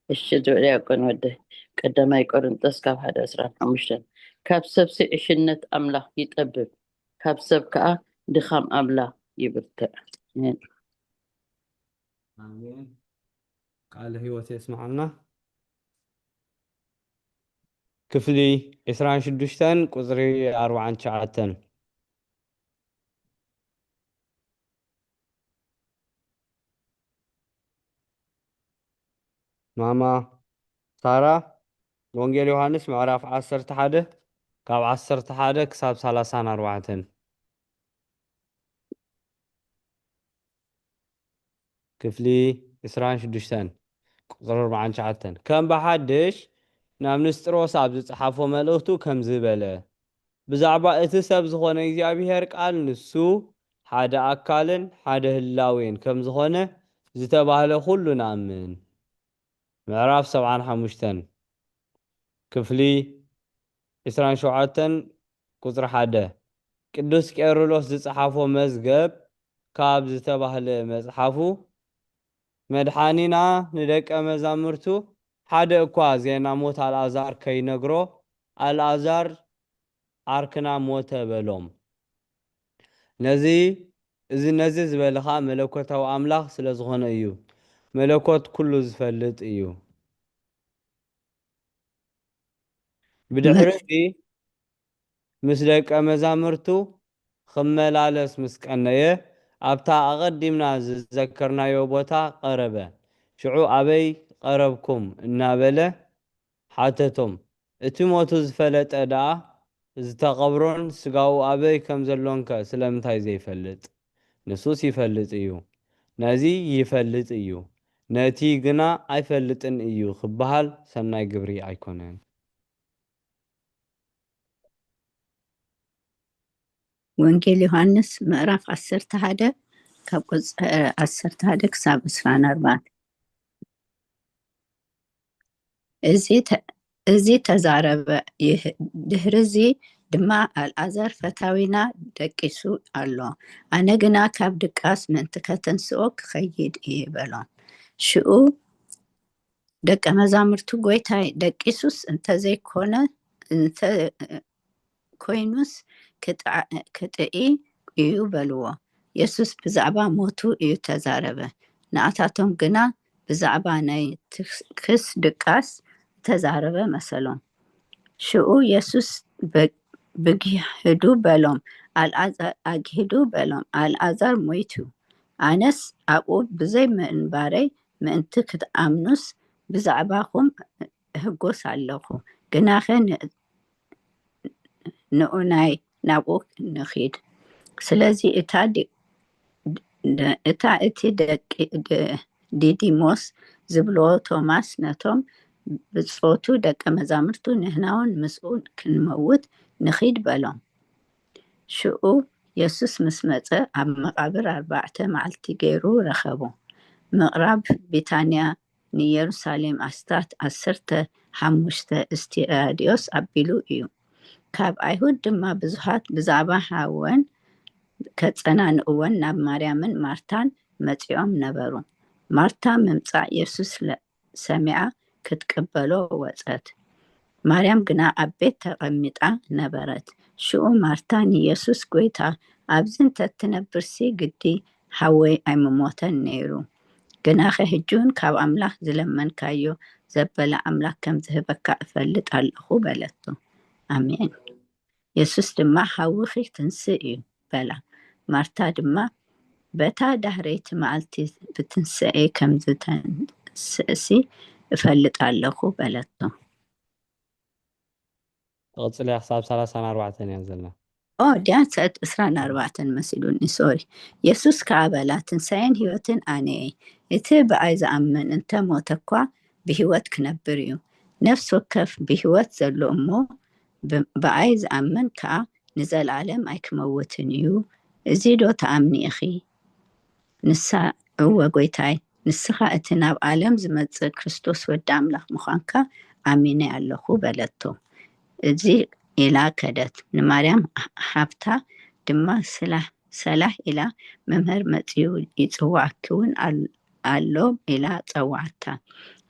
እሺ ዝብል ያቆን ወደ ቀዳማይ ቆሮንጦስ ካብ 1:15 ካብ ሰብ ስዕሽነት ኣምላኽ ይጠብብ ካብ ሰብ ከዓ ድኻም ኣምላኽ ይብርትዕ። አሜን። ቃል ህይወት የስማዓና። ክፍሊ 26 ቁፅሪ 49 ማማ ሳራ ወንጌል ዮሐንስ ምዕራፍ 11 ካብ 11 ክሳብ 34 ክፍሊ 26 ቁፅሪ 49 ከም ብሓድሽ ናብ ንስጥሮስ ኣብ ዝፀሓፎ መልእኽቱ ከም ዝበለ ብዛዕባ እቲ ሰብ ዝኾነ እግዚኣብሔር ቃል ንሱ ሓደ ኣካልን ሓደ ህላዌን ከም ዝኾነ ዝተባህለ ኩሉ ንኣምን። ምዕራፍ 75 ክፍሊ 27 ቁፅሪ 1 ቅዱስ ቄርሎስ ዝፀሓፎ መዝገብ ካብ ዝተባህለ መፅሓፉ መድሓኒና ንደቀ መዛሙርቱ ሓደ እኳ ዜና ሞት ኣልዓዛር ከይነግሮ ኣልዓዛር ዓርክና ሞተ በሎም። ነዚ ዝበልኻ መለኮታዊ ኣምላኽ ስለ ዝኾነ እዩ። መለኮት ኩሉ ዝፈልጥ እዩ። ብድሕሪ እዚ ምስ ደቀ መዛሙርቱ ክመላለስ ምስ ቀነየ ኣብታ ኣቐዲምና ዝዘከርናዮ ቦታ ቀረበ። ሽዑ ኣበይ ቀረብኩም እናበለ ሓተቶም። እቲ ሞቱ ዝፈለጠ ደኣ ዝተቐብሮን ስጋኡ ኣበይ ከም ዘሎንከ ስለምንታይ ዘይፈልጥ? ንሱስ ይፈልጥ እዩ። ነዚ ይፈልጥ እዩ ነቲ ግና ኣይፈልጥን እዩ ክበሃል ሰናይ ግብሪ ኣይኮነን። ወንጌል ዮሐንስ ምዕራፍ 11 ካብ ቁፅሪ 11 ክሳብ 24 እዚ ተዛረበ። ድሕሪዚ ድማ ኣልዓዛር ፈታዊና ደቂሱ ኣሎ። ኣነ ግና ካብ ድቃስ ምእንቲ ከተንስኦ ክኸይድ እየ በሎም። ሽኡ ደቀ መዛሙርቱ ጎይታይ ደቂሱስ እንተዘይኮነ ኮይኑስ ክጥኢ እዩ በልዎ። የሱስ ብዛዕባ ሞቱ እዩ ተዛረበ። ንኣታቶም ግና ብዛዕባ ናይ ክስ ድቃስ ተዛረበ መሰሎም። ሽኡ የሱስ ብግሂዱ በሎም ኣግሂዱ በሎም ኣልዓዛር ሞይቱ። ኣነስ ኣብኡ ብዘይ ምእንባረይ ምእንቲ ክትኣምኑስ ብዛዕባኹም ህጎስ ኣለኹ። ግናኸ ንኡናይ ናብኡ ንኺድ። ስለዚ እታ እቲ ዲዲሞስ ዝብልዎ ቶማስ ነቶም ብፆቱ ደቀ መዛሙርቱ ንሕናውን ምስኡ ክንመውት ንኺድ በሎም። ሽኡ የሱስ ምስ መፀ ኣብ መቃብር 4 መዓልቲ ገይሩ ረኸቦ። ምቕራብ ቢታንያ ንኢየሩሳሌም ኣስታት 15 እስቲራድዮስ ኣቢሉ እዩ። ካብ ኣይሁድ ድማ ብዙሓት ብዛዕባ ሓወን ከፀናንእወን ናብ ማርያምን ማርታን መፂኦም ነበሩ። ማርታ ምምፃእ የሱስ ሰሚዓ ክትቅበሎ ወፀት። ማርያም ግና ኣብ ቤት ተቐሚጣ ነበረት። ሽኡ ማርታ ንየሱስ ጎይታ ኣብዚ እንተትነብርሲ ግዲ ሓወይ ኣይምሞተን ነይሩ። ግናኸ ሕጂውን ካብ ኣምላኽ ዝለመንካዮ ዘበለ ኣምላኽ ከም ዝህበካ እፈልጥ ኣለኹ በለቶ። ኣሜን። የሱስ ድማ ሓዊኺ ትንስእ እዩ በላ። ማርታ ድማ በታ ዳህረይቲ መዓልቲ ብትንስኤ ከም ዝተንስእሲ እፈልጥ ኣለኹ በለቶ። ተቕፅል ክሳብ 34 እያ ዘለና። ዲያ 24 መሲሉኒ ሶሪ። የሱስ ከዓ በላ ትንሳኤን ህይወትን ኣነ እየ። እቲ ብኣይ ዝኣምን እንተሞተ እኳ ብህይወት ክነብር እዩ። ነፍስ ወከፍ ብሂወት ዘሎ እሞ ብኣይ ዝኣምን ከዓ ንዘለዓለም ኣይክመውትን እዩ። እዚ ዶ ተኣምኒ ኢኺ? ንሳ እወ ጎይታይ፣ ንስኻ እቲ ናብ ዓለም ዝመጽእ ክርስቶስ ወዲ ኣምላኽ ምዃንካ ኣሚነ ኣለኹ በለቶ። እዚ ኢላ ከደት። ንማርያም ሃብታ ድማ ሰላህ ኢላ መምህር መጽኡ ይጽዋዕኪ እውን ኣሎ ኢላ ፀዋዕታ።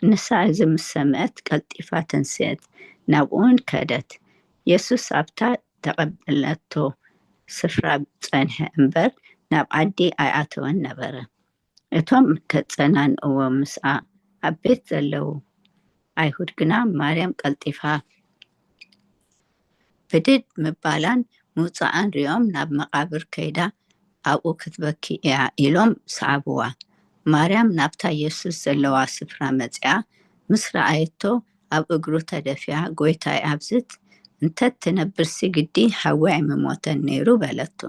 ንሳ እዚ ምስ ሰምዐት ቀልጢፋ ተንስአት፣ ናብኡን ከደት። የሱስ ኣብታ ተቐበለቶ ስፍራ ፀንሐ እምበር ናብ ዓዲ ኣይኣተወን ነበረ። እቶም ከጸናንእዎ ምስኣ ኣብ ቤት ዘለዉ ኣይሁድ ግና ማርያም ቀልጢፋ ብድድ ምባላን ምውፃኣን ሪኦም ናብ መቃብር ከይዳ ኣብኡ ክትበኪ እያ ኢሎም ሰዓብዋ። ማርያም ናብታ ኢየሱስ ዘለዋ ስፍራ መፅያ ምስ ረኣየቶ ኣብ እግሩ ተደፊያ ጎይታይ ኣብዝት እንተትነብርሲ ግዲ ሓዋይ ምሞተን ነይሩ በለቶ።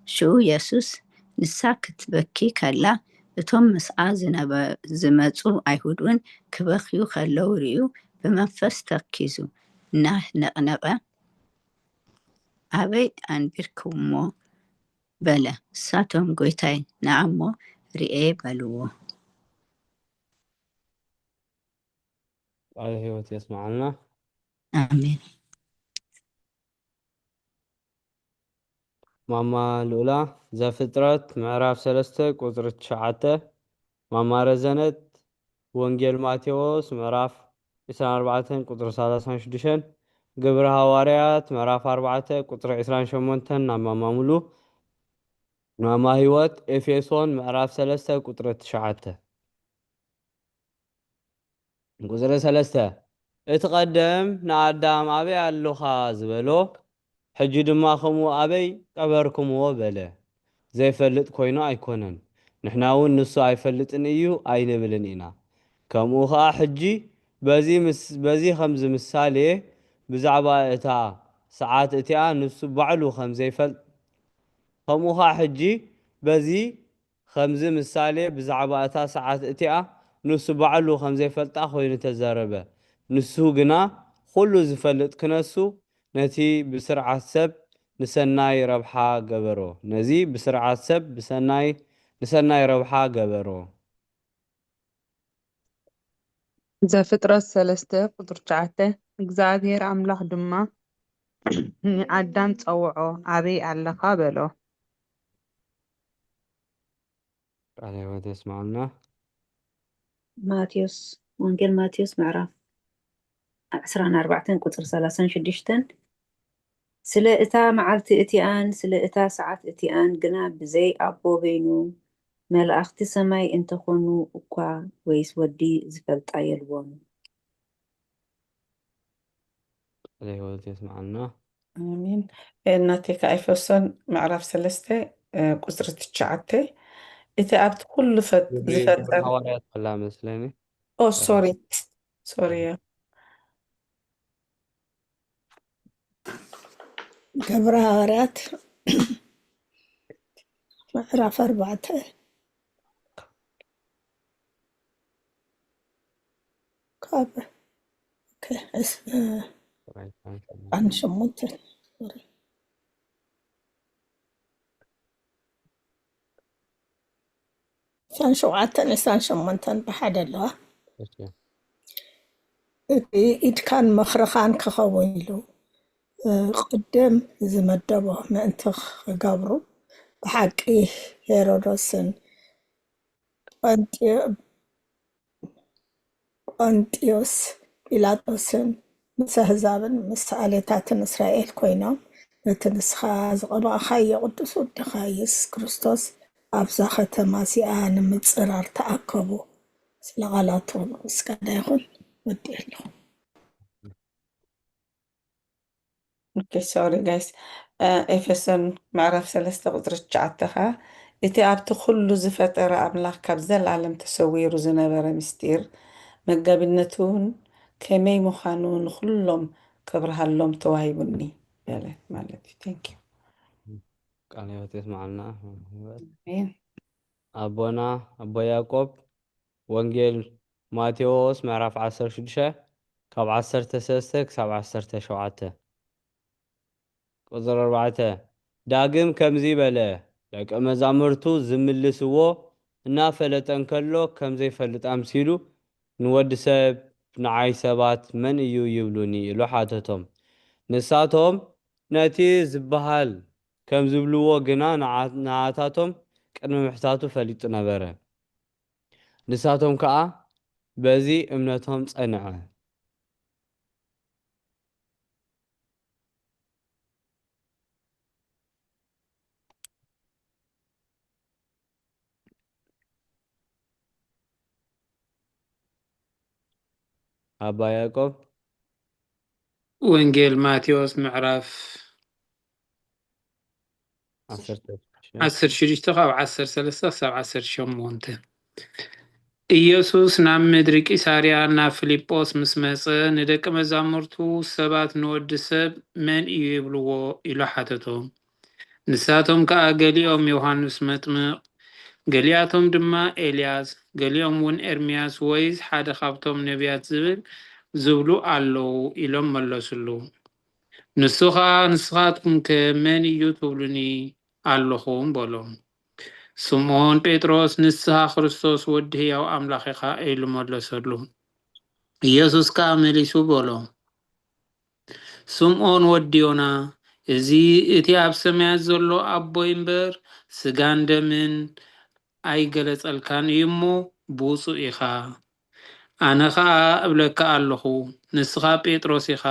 ሽኡ ኢየሱስ ንሳ ክትበኪ ከላ እቶም ምስኣ ዝመፁ ኣይሁድ እውን ክበኽዩ ከለው ርዩ ብመንፈስ ተኪዙ እናነቕነቐ ኣበይ ኣንቢርክሞ በለ። እሳቶም ጎይታይ ንዓሞ ርኤ በልዎ። ቃል ሕይወት የስማዓልና ኣሜን። ማማ ልኡላ ዘፍጥረት ምዕራፍ 3 ቁፅሪ 9 ማማ ረዘነት ወንጌል ማቴዎስ ምዕራፍ 24 ቁፅሪ 36 ግብረ ሃዋርያት ምዕራፍ 4 ቁፅሪ 28 ናብ ማማ ሙሉ ማማ ህይወት ኤፌሶን ምዕራፍ 3 ቁፅሪ 9 ቁፅሪ 3 እቲ ቀደም ንኣዳም ኣበይ ኣለኻ ዝበሎ ሕጂ ድማ ከምኡ ኣበይ ቀበርኩምዎ በለ። ዘይፈልጥ ኮይኑ ኣይኮነን፣ ንሕና እውን ንሱ ኣይፈልጥን እዩ ኣይንብልን ኢና። ከምኡ ከዓ ሕጂ በዚ ከምዚ ምሳሌ ብዛዕባ እታ ሰዓት እቲኣ ንሱ ባዕሉ ከምዘይፈልጥ ከምኡ ከዓ ሕጂ በዚ ከምዚ ምሳሌ ብዛዕባ እታ ሰዓት እቲኣ ንሱ ባዕሉ ከምዘይፈልጣ ኮይኑ ተዛረበ። ንሱ ግና ኩሉ ዝፈልጥ ክነሱ ነቲ ብስርዓት ሰብ ንሰናይ ረብሓ ገበሮ። ነዚ ብስርዓት ሰብ ንሰናይ ረብሓ ገበሮ። ዘፍጥረት 3 ቁጥሪ 9 እግዚአብሔር ኣምላኽ ድማ ንኣዳም ፀውዖ ኣበይ ኣለኻ በሎ። ቃል ሕይወት የስማዓልና ማቴዎስ ወንጌል ማቴዎስ ምዕራፍ 24 ቁፅሪ 36 ስለ እታ መዓልቲ እቲኣን ስለ እታ ሰዓት እቲኣን ግና ብዘይ ኣቦ በይኑ መላእኽቲ ሰማይ እንተኾኑ እኳ ወይስ ወዲ ዝፈልጣ የልዎም። ቃል ሕይወት የስማዓልና አሜን። እናቴካ ኤፌሶን ምዕራፍ 3 ቁፅሪ 9 እቲ ኣብቲ ኩሉ ዝፈጠር ሃዋርያት ከላ መስለኒ ሶሪ ግብረ ሃዋርያት ምዕራፍ 4 ካብ አንሽሙት ሸውዓተን ዕስራን ሸሞንተን ብሓደ ኣለዋ። እቲ ኢድካን መኽረኻን ክኸውን ኢሉ ቅድም ዝመደቦ ምእንቲ ክገብሩ ብሓቂ ሄሮዶስን ጶንጢዮስ ጲላጦስን ምስ ኣሕዛብን ምስ ኣሌታትን እስራኤል ኮይኖም ነቲ ንስኻ ዝቐባእኻዮ ቅዱስ ወድኻ ኢየሱስ ክርስቶስ ኣብዛ ከተማ እዚኣ ንምፅራር ተኣከቡ። ስለቓላቶም ምስጋና ይኹን። ወዲ ኣለኹ። ሶሪ ጋይስ ኤፌሶን ምዕራፍ 3 ቁፅሪ 9 ከዓ እቲ ኣብቲ ኩሉ ዝፈጠረ ኣምላኽ ካብ ዘለዓለም ተሰዊሩ ዝነበረ ምስጢር መጋቢነቱን ከመይ ምዃኑ ንኩሎም ክብርሃሎም ተዋሂቡኒ በለ ማለት እዩ። ቴንክ ዩ ቃል ሕይወት የስማዓልና አሜን። ኣቦና ኣቦ ያዕቆብ ወንጌል ማቴዎስ ምዕራፍ 16 ካብ 13 ክሳብ 17 ቁፅሪ 4 ዳግም ከምዚ በለ ደቀ መዛሙርቱ ዝምልስዎ እናፈለጠ እንከሎ ከምዘይፈልጥ ኣምሲሉ ንወዲ ሰብ ንዓይ ሰባት መን እዩ ይብሉኒ ኢሉ ሓተቶም። ንሳቶም ነቲ ዝበሃል ከም ዝብልዎ ግና ንዓታቶም ቅድሚ ምሕታቱ ፈሊጡ ነበረ። ንሳቶም ከዓ በዚ እምነቶም ጸንዐ። ኣባ ያዕቆብ ወንጌል ማቴዎስ ምዕራፍ 16 ካብ 13 ክሳብ 18 ኢየሱስ ናብ ምድሪ ቂሳርያ ናብ ፊልጶስ ምስ መጸ ንደቂ መዛሙርቱ ሰባት ንወዲ ሰብ መን እዩ ይብልዎ ኢሉ ሓተቶም። ንሳቶም ከዓ ገሊኦም ዮሃንስ መጥምቕ፣ ገሊኣቶም ድማ ኤልያስ፣ ገሊኦም እውን ኤርምያስ ወይስ ሓደ ካብቶም ነቢያት ዝብሉ ኣለዉ ኢሎም መለሱሉ። ንሱ ከዓ ንስኻትኩም ከ መን እዩ ትብሉኒ ኣለኹም በሎም። ስምዖን ጴጥሮስ ንስኻ ክርስቶስ ወዲ ሕያው ኣምላኽ ኢኻ ኢሉ መለሰሉ። ኢየሱስ ከዓ መሊሱ በሎ፣ ስምዖን ወዲ ዮና እዚ እቲ ኣብ ሰማያት ዘሎ ኣቦይ እምበር ስጋን ደምን ኣይገለጸልካን እዩ እሞ ብውፁእ ኢኻ። ኣነ ከዓ እብለካ ኣለኹ ንስኻ ጴጥሮስ ኢኻ፣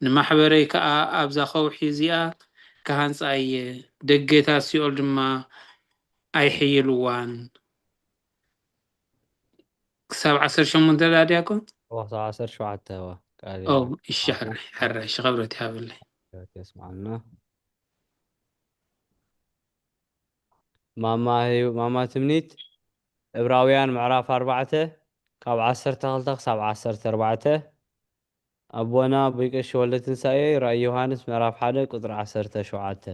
ንማሕበረይ ከዓ ኣብዛ ኸውሒ እዚኣ ካሃንፃ እየ፣ ደገታት ሲኦል ድማ ኣይሕይልዋን። ክሳብ 18 ዳድያኮን 17 حرش خبرتي هابلي يسمعنا. ماما تمنيت ዕብራውያን ምዕራፍ 4 ካብ 12 ክሳብ 14 ኣቦና ብቀሺ ወልደ ትንሳኤ ራእይ ዮሃንስ ምዕራፍ 1 ቁጥሪ 17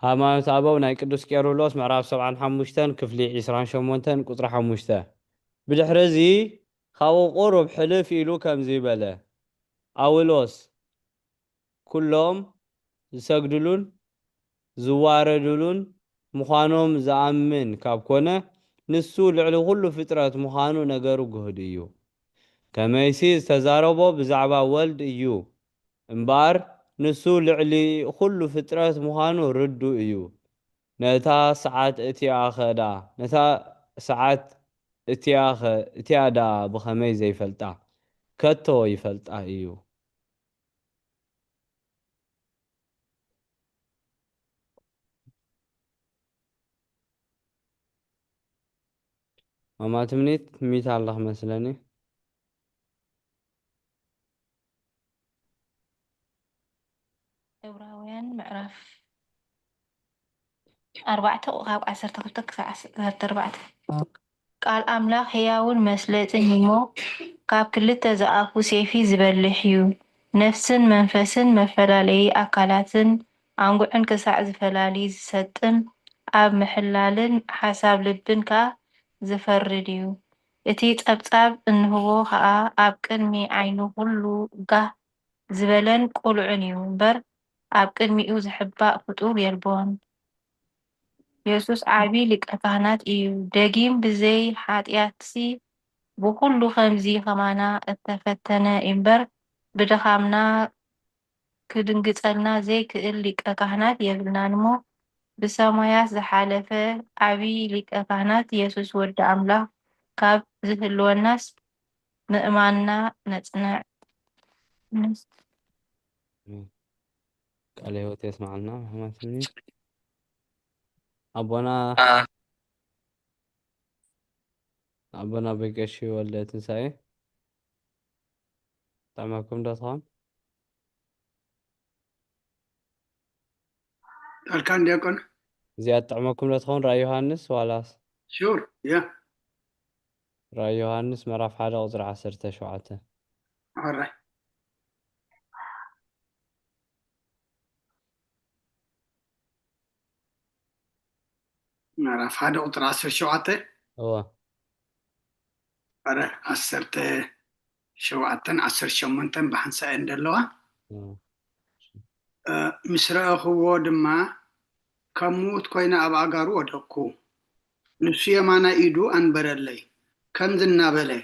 ሃይማኖት ኣበው ናይ ቅዱስ ቄርሎስ ምዕራፍ 75 ክፍሊ 28 ቁጥሪ 5 ብድሕሪዚ ካብኡ ቁሩብ ሕልፍ ኢሉ ከምዚ በለ ኣውሎስ ኩሎም ዝሰግድሉን ዝዋረድሉን ምዃኖም ዝኣምን ካብ ኮነ ንሱ ልዕሊ ኩሉ ፍጥረት ምዃኑ ነገሩ ግህድ እዩ። ከመይሲ ዝተዛረቦ ብዛዕባ ወልድ እዩ እምበር ንሱ ልዕሊ ኩሉ ፍጥረት ምዃኑ ርዱ እዩ። ነታ ሰዓት እቲያ ዳ ብኸመይ ዘይፈልጣ ከቶ ይፈልጣ እዩ። ማማ ትምኒት ሚት ኣለኽ መስለኒ ዕብራውያን ምዕራፍ 4 ካብ 12 ክሳብ 14 ቃል ኣምላኽ ሕያውን መስለጥን እሞ ካብ ክልተ ዝኣፉ ሰይፊ ዝበልሕ እዩ፣ ነፍስን መንፈስን መፈላለዪ ኣካላትን ኣንጉዕን ክሳዕ ዝፈላሊ ዝሰጥን ኣብ ምሕላልን ሓሳብ ልብን ከዓ ዝፈርድ እዩ። እቲ ጸብጻብ እንህቦ ከዓ ኣብ ቅድሚ ዓይኑ ኩሉ ጋህ ዝበለን ቁልዑን እዩ እምበር ኣብ ቅድሚኡ ዝሕባእ ፍጡር የልቦን። ኢየሱስ ዓቢ ሊቀ ካህናት እዩ፣ ደጊም ብዘይ ሓጢኣትሲ ብኩሉ ከምዚ ከማና እተፈተነ እምበር ብድኻምና ክድንግጸልና ዘይክእል ሊቀ ካህናት የብልናን እሞ ብሰማያት ዝሓለፈ ዓቢ ሊቀ ካህናት ኢየሱስ ወዲ ኣምላኽ ካብ ዝህልወናስ ምእማንና ነጽንዕ። ቃለ ሕይወት የስማዓልና ማማ ትምኒት ኣቦና ብቀሺ ወልደ ትንሳኤ ጥዕመኩም ዶ ትኾን? ቃልካን ዲያቆን እዚኣ ጥዕመኩም ዶ ትኾን? ራእይ ዮሃንስ ዋላስ ሹር ያ ራእይ ዮሃንስ ምዕራፍ 1 ቁፅሪ 17 alright ምዕራፍ 1 ቁጥሪ 17 እዋ أرى عسرت شوعتن عسر شمنتن بحنسا اندلوا مسرا هو دما كموت كوينا أبا أغارو ودقو نسيا مانا إيدو أنبرلي كم ذنا بلي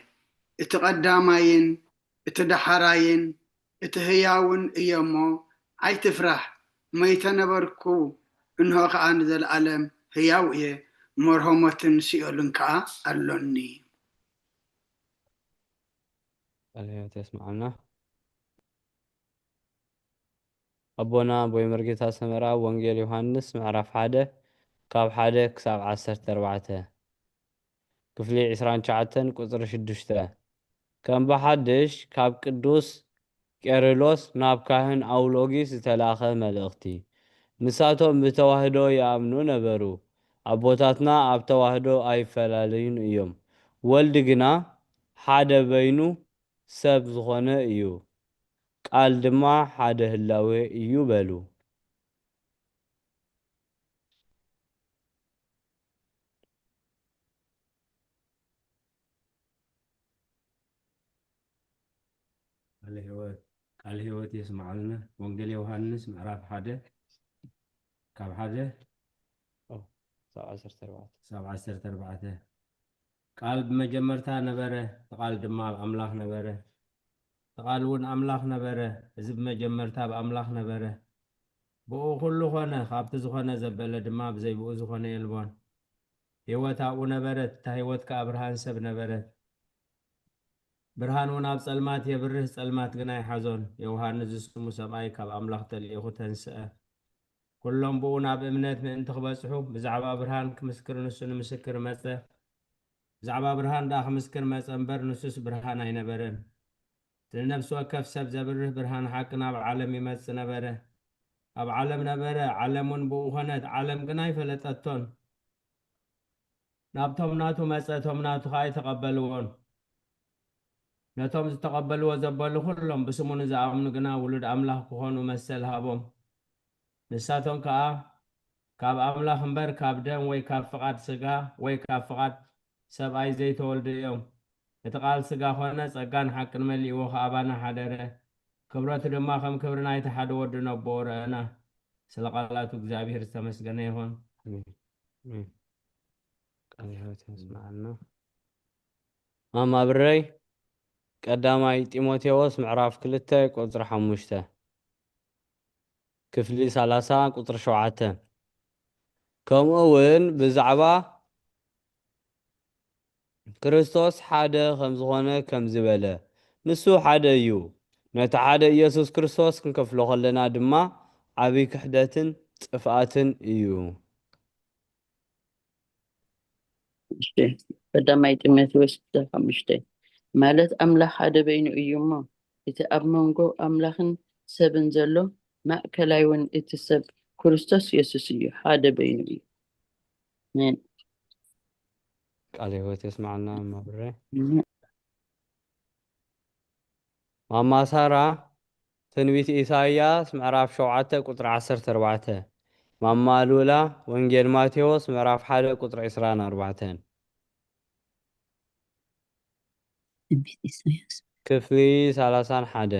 اتقداماين اتدحراين اتهياون إيامو عي تفرح ما يتنبركو إنه قان ذا العالم هياو إيه مرهمة سيولن كا ألوني هل تسمعنا أبونا بوي مرقيتا سمرا وانجيل يوحنس معرف حادة كاب حادة كساب 14 كفلي 29 قطر 6 كم بحدش كاب قدوس كيرلس ناب كاهن أولوغيس تلاخذ ملغتي نساتهم بتواهدو يأمنو نبرو أبوتاتنا أب تواهدو أي فلالين إيوم والدقنا حادة بينو سب زغنة إيو قال دما حادة هلاوي إيو بلو ቃል ሕይወት የስማዓልና ወንጌል ዮሐንስ ምዕራፍ 1 ካብ 1 ሳብ 14 ቃል ብመጀመርታ ነበረ ቃል ድማ አምላክ ነበረ ቃል እውን አምላክ ነበረ እዚ ብመጀመርታ በአምላክ ነበረ ብኡ ኩሉ ኾነ ካብቲ ዝኾነ ዘበለ ድማ ብዘይብኡ ዝኾነ የልቦን ሕይወት ኣብኡ ነበረት እታ ሕይወት ከዓ ብርሃን ሰብ ነበረት ብርሃን እውን ኣብ ጸልማት የብርህ ጸልማት ግን ኣይሓዞን ዮሃንስ ዝስሙ ሰብኣይ ካብ ኣምላኽ ተልኢኹ ተንስአ ኩሎም ብኡ ናብ እምነት ምእንቲ ክበጽሑ ብዛዕባ ብርሃን ክምስክር ንሱ ንምስክር መጸ ብዛዕባ ብርሃን ዳ ክምስክር መጸ እምበር ንሱስ ብርሃን ኣይነበረን ትንነፍሲ ወከፍ ሰብ ዘብርህ ብርሃን ሓቂ ናብ ዓለም ይመጽእ ነበረ ኣብ ዓለም ነበረ ዓለም እውን ብኡ ኾነት ዓለም ግን ኣይፈለጠቶን ናብቶም ናቱ መጸ እቶም ናቱ ከዓ ኣይተቐበልዎን ነቶም ዝተቐበልዎ ዘበሉ ኩሎም ብስሙ ንዝኣምኑ ግና ውሉድ ኣምላኽ ክኾኑ መሰል ሃቦም ንሳቶም ከዓ ካብ ኣምላኽ እምበር ካብ ደም ወይ ካብ ፍቓድ ስጋ ወይ ካብ ፍቓድ ሰብኣይ ዘይተወልዱ እዮም እቲ ቃል ስጋ ኾነ ጸጋን ሓቅን መሊእዎ ከኣባና ሓደረ ክብረቱ ድማ ከም ክብሪ ናይቲ ሓደ ወዲ ነቦ ረአና ስለ ቃላቱ እግዚአብሔር ዝተመስገነ ይኹን ቃል ሕይወት ይስማዓልና ማማ ብረይ ቀዳማይ ጢሞቴዎስ ምዕራፍ 2 ቁጥሪ 5 ክፍሊ 30 ቁጥሪ 7 ከምኡ እውን ብዛዕባ ክርስቶስ ሓደ ከም ዝኾነ ከም ዝበለ ንሱ ሓደ እዩ ነቲ ሓደ ኢየሱስ ክርስቶስ ክንከፍሎ ከለና ድማ ዓብይ ክሕደትን ጥፍኣትን እዩ ቀዳማይ ጢሞቴዎስ 5 ማለት ኣምላኽ ሓደ በይኑ እዩ እሞ እቲ ኣብ መንጎ ኣምላኽን ሰብን ዘሎ ማእከላይ እውን እቲ ሰብ ክርስቶስ ኢየሱስ እዩ ሓደ በይኑ እዩ አሜን ቃል ሕይወት ይስማዓልና ማብረ ማማ ሳራ ትንቢት ኢሳይያስ ምዕራፍ 7 ቁጥሪ 14 ማማ ሉላ ወንጌል ማቴዎስ ምዕራፍ 1 ቁጥሪ 24 ክፍሊ 31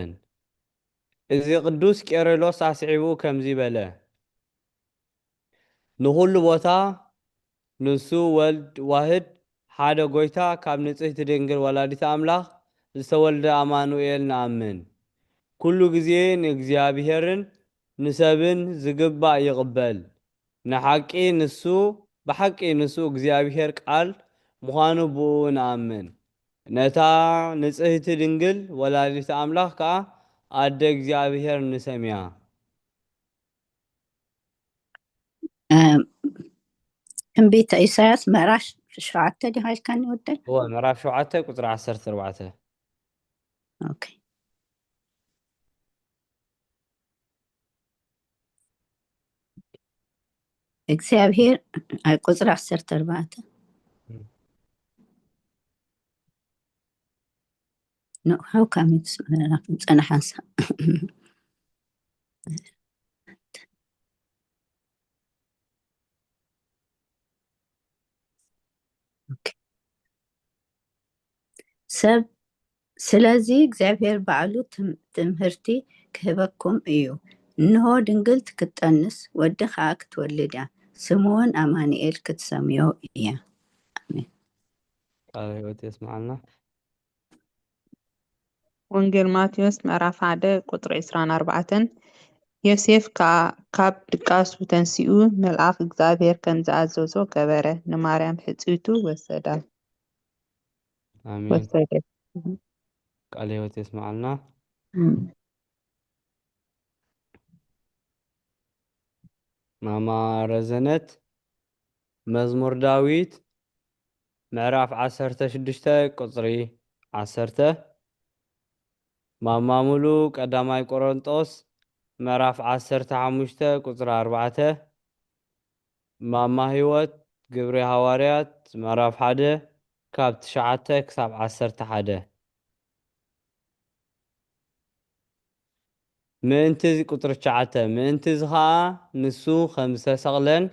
እዚ ቅዱስ ቄርሎስ ኣስዒቡ ከምዚ በለ ንኹሉ ቦታ ንሱ ወልድ ዋህድ ሓደ ጎይታ ካብ ንጽሕቲ ድንግል ወላዲት ኣምላኽ ዝተወልደ ኣማኑኤል ንኣምን ኩሉ ግዜ ንእግዚአብሔርን ንሰብን ዝግባእ ይቕበል ንሓቂ ንሱ ብሓቂ ንሱ እግዚአብሔር ቃል ምዃኑ ብኡ ንኣምን ነታ ንጽሕቲ ድንግል ወላዲት ኣምላኽ ከዓ ኣደ እግዚአብሔር ንሰምያ ትንቢተ ኢሳያስ ምዕራፍ 7 ዲኻ ኢልካኒ ወደይ هو ምዕራፍ 7 ቁጥሪ 14 ኦኬ እግዚአብሔር ቁጥሪ 14 No, how come it's Hansa? Okay. ሰብ ስለዚ እግዚኣብሔር ባዕሉ ትምህርቲ ክህበኩም እዩ። እንሆ ድንግልቲ ክትጠንስ ወዲ ከዓ ክትወልድ እያ፣ ስምዎን ኣማኒኤል ክትሰምዮ እያ። ኣሜን። ቃል ሕይወት የስማዓልና። ወንጌል ማቴዎስ ምዕራፍ 1 ቁጥሪ 24 ዮሴፍ ካብ ድቃሱ ተንሲኡ መልአክ እግዚአብሔር ከም ዝኣዘዞ ገበረ፣ ንማርያም ሕፅይቱ ወሰዳ። አሜን። ቃል ሕይወት የስማዓልና። ማማ ረዘነት መዝሙር ዳዊት ምዕራፍ 16 ቁፅሪ 10 ማማ ሙሉ ቀዳማይ ቆሮንጦስ ምዕራፍ 15 ቁፅሪ 4 ማማ ህይወት ግብሪ ሃዋርያት ምዕራፍ 1 ካብ 9 ክሳብ 11 ምእንቲ ቁጥሪ 9 ምእንቲ እዚ ከዓ ንሱ ከም ዝተሰቕለን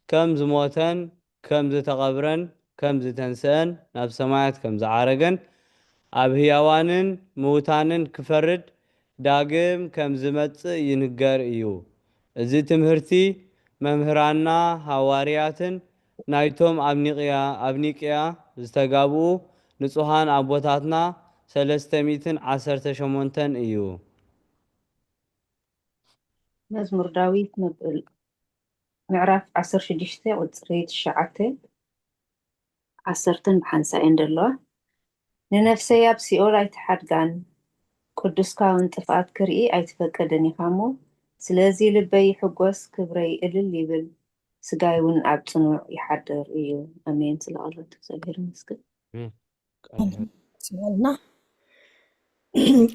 ከም ዝሞተን ከም ዝተቐብረን ከም ዝተንስአን ናብ ሰማያት ከም ዝዓረገን ኣብ ህያዋንን ምዉታንን ክፈርድ ዳግም ከም ዝመጽእ ይንገር እዩ። እዚ ትምህርቲ መምህራንና ሃዋርያትን ናይቶም ኣብ ኒቅያ ዝተጋብኡ ንጹሃን ኣቦታትና 318 እዩ። መዝሙር ዳዊት መበል ምዕራፍ 16 ቁፅሪ 9 10 ብሓንሳኤን ደለዋ ንነፍሰይ ኣብ ሲኦል ኣይትሓድጋን ቅዱስካ ጥፍኣት ክርኢ ኣይትፈቀደን ኢኻ እሞ ስለዚ ልበይ ይሕጎስ ክብረይ እልል ይብል ስጋይ እውን ኣብ ጽኑዕ ይሓድር እዩ። ኣሜን። ስለቐረቱ እግዚአብሔር ይመስገን። ስመልና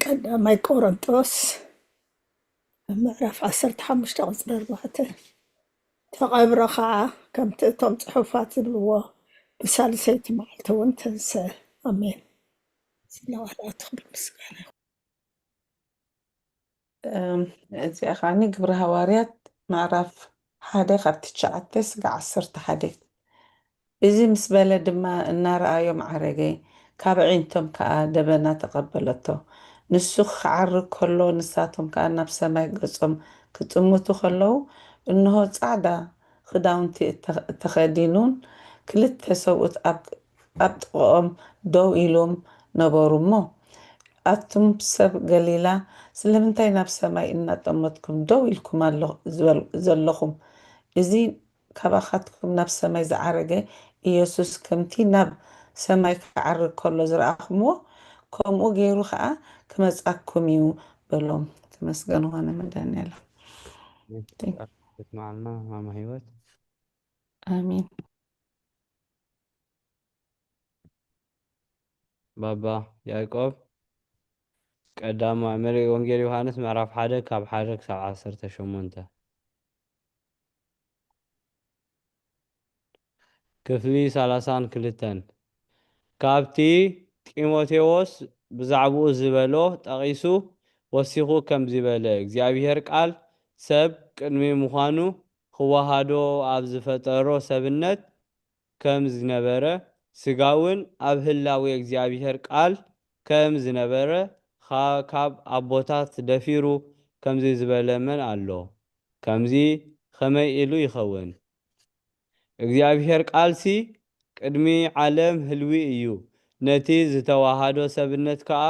ቀዳማይ ቆሮንጦስ ምዕራፍ 15 ቁፅሪ 4 ተቐብረ ከዓ ከምቲ እቶም ጽሑፋት ዝብልዎ ብሳልሰይቲ መዓልቲ እውን ተንሰ። ኣሜን። ስለቐረቱ ምስጋና እዚኣ ከዓኒ ግብሪ ሃዋርያት ምዕራፍ 1 ካብቲ 9 ስጋዕ 11 እዚ ምስ በለ ድማ እናረኣዮም ዓረገ ካብ ዒንቶም ከዓ ደበና ተቐበለቶ ንሱ ክዓርግ ከሎ ንሳቶም ከዓ ናብ ሰማይ ገጾም ክጥምቱ ከለዉ እንሆ ጻዕዳ ክዳውንቲ ተኸዲኑን ክልተ ሰብኡት ኣብ ጥቕኦም ደው ኢሎም ነበሩ እሞ ኣቱም ሰብ ገሊላ ስለምንታይ ናብ ሰማይ እናጠመትኩም ደው ኢልኩም ዘለኹም? እዚ ካባኻትኩም ናብ ሰማይ ዝዓረገ ኢየሱስ ከምቲ ናብ ሰማይ ክዓርግ ከሎ ዝረኣኹምዎ ከምኡ ገይሩ ከዓ ክመጻኩም እዩ በሎም። ተመስገን ኾነ መድኃኒዓለም። ትስማዓልና ማማ ህይወት። አሜን። ባባ ያዕቆብ ቀዳማይ መሪ ወንጌል ዮሐንስ ምዕራፍ 1 ካብ 1 ክሳብ 18 ክፍሊ 32 ካብቲ ጢሞቴዎስ ብዛዕባኡ ዝበሎ ጠቒሱ ወሲኹ ከም ዝበለ እግዚኣብሔር ቃል ሰብ ቅድሚ ምዃኑ ክወሃዶ ኣብ ዝፈጠሮ ሰብነት ከም ዝነበረ ስጋውን ኣብ ህላዊ እግዚኣብሔር ቃል ከም ዝነበረ ካብ ኣቦታት ደፊሩ ከምዚ ዝበለ መን ኣሎ? ከምዚ ከመይ ኢሉ ይኸውን? እግዚኣብሔር ቃልሲ ቅድሚ ዓለም ህልዊ እዩ። ነቲ ዝተዋሃዶ ሰብነት ከዓ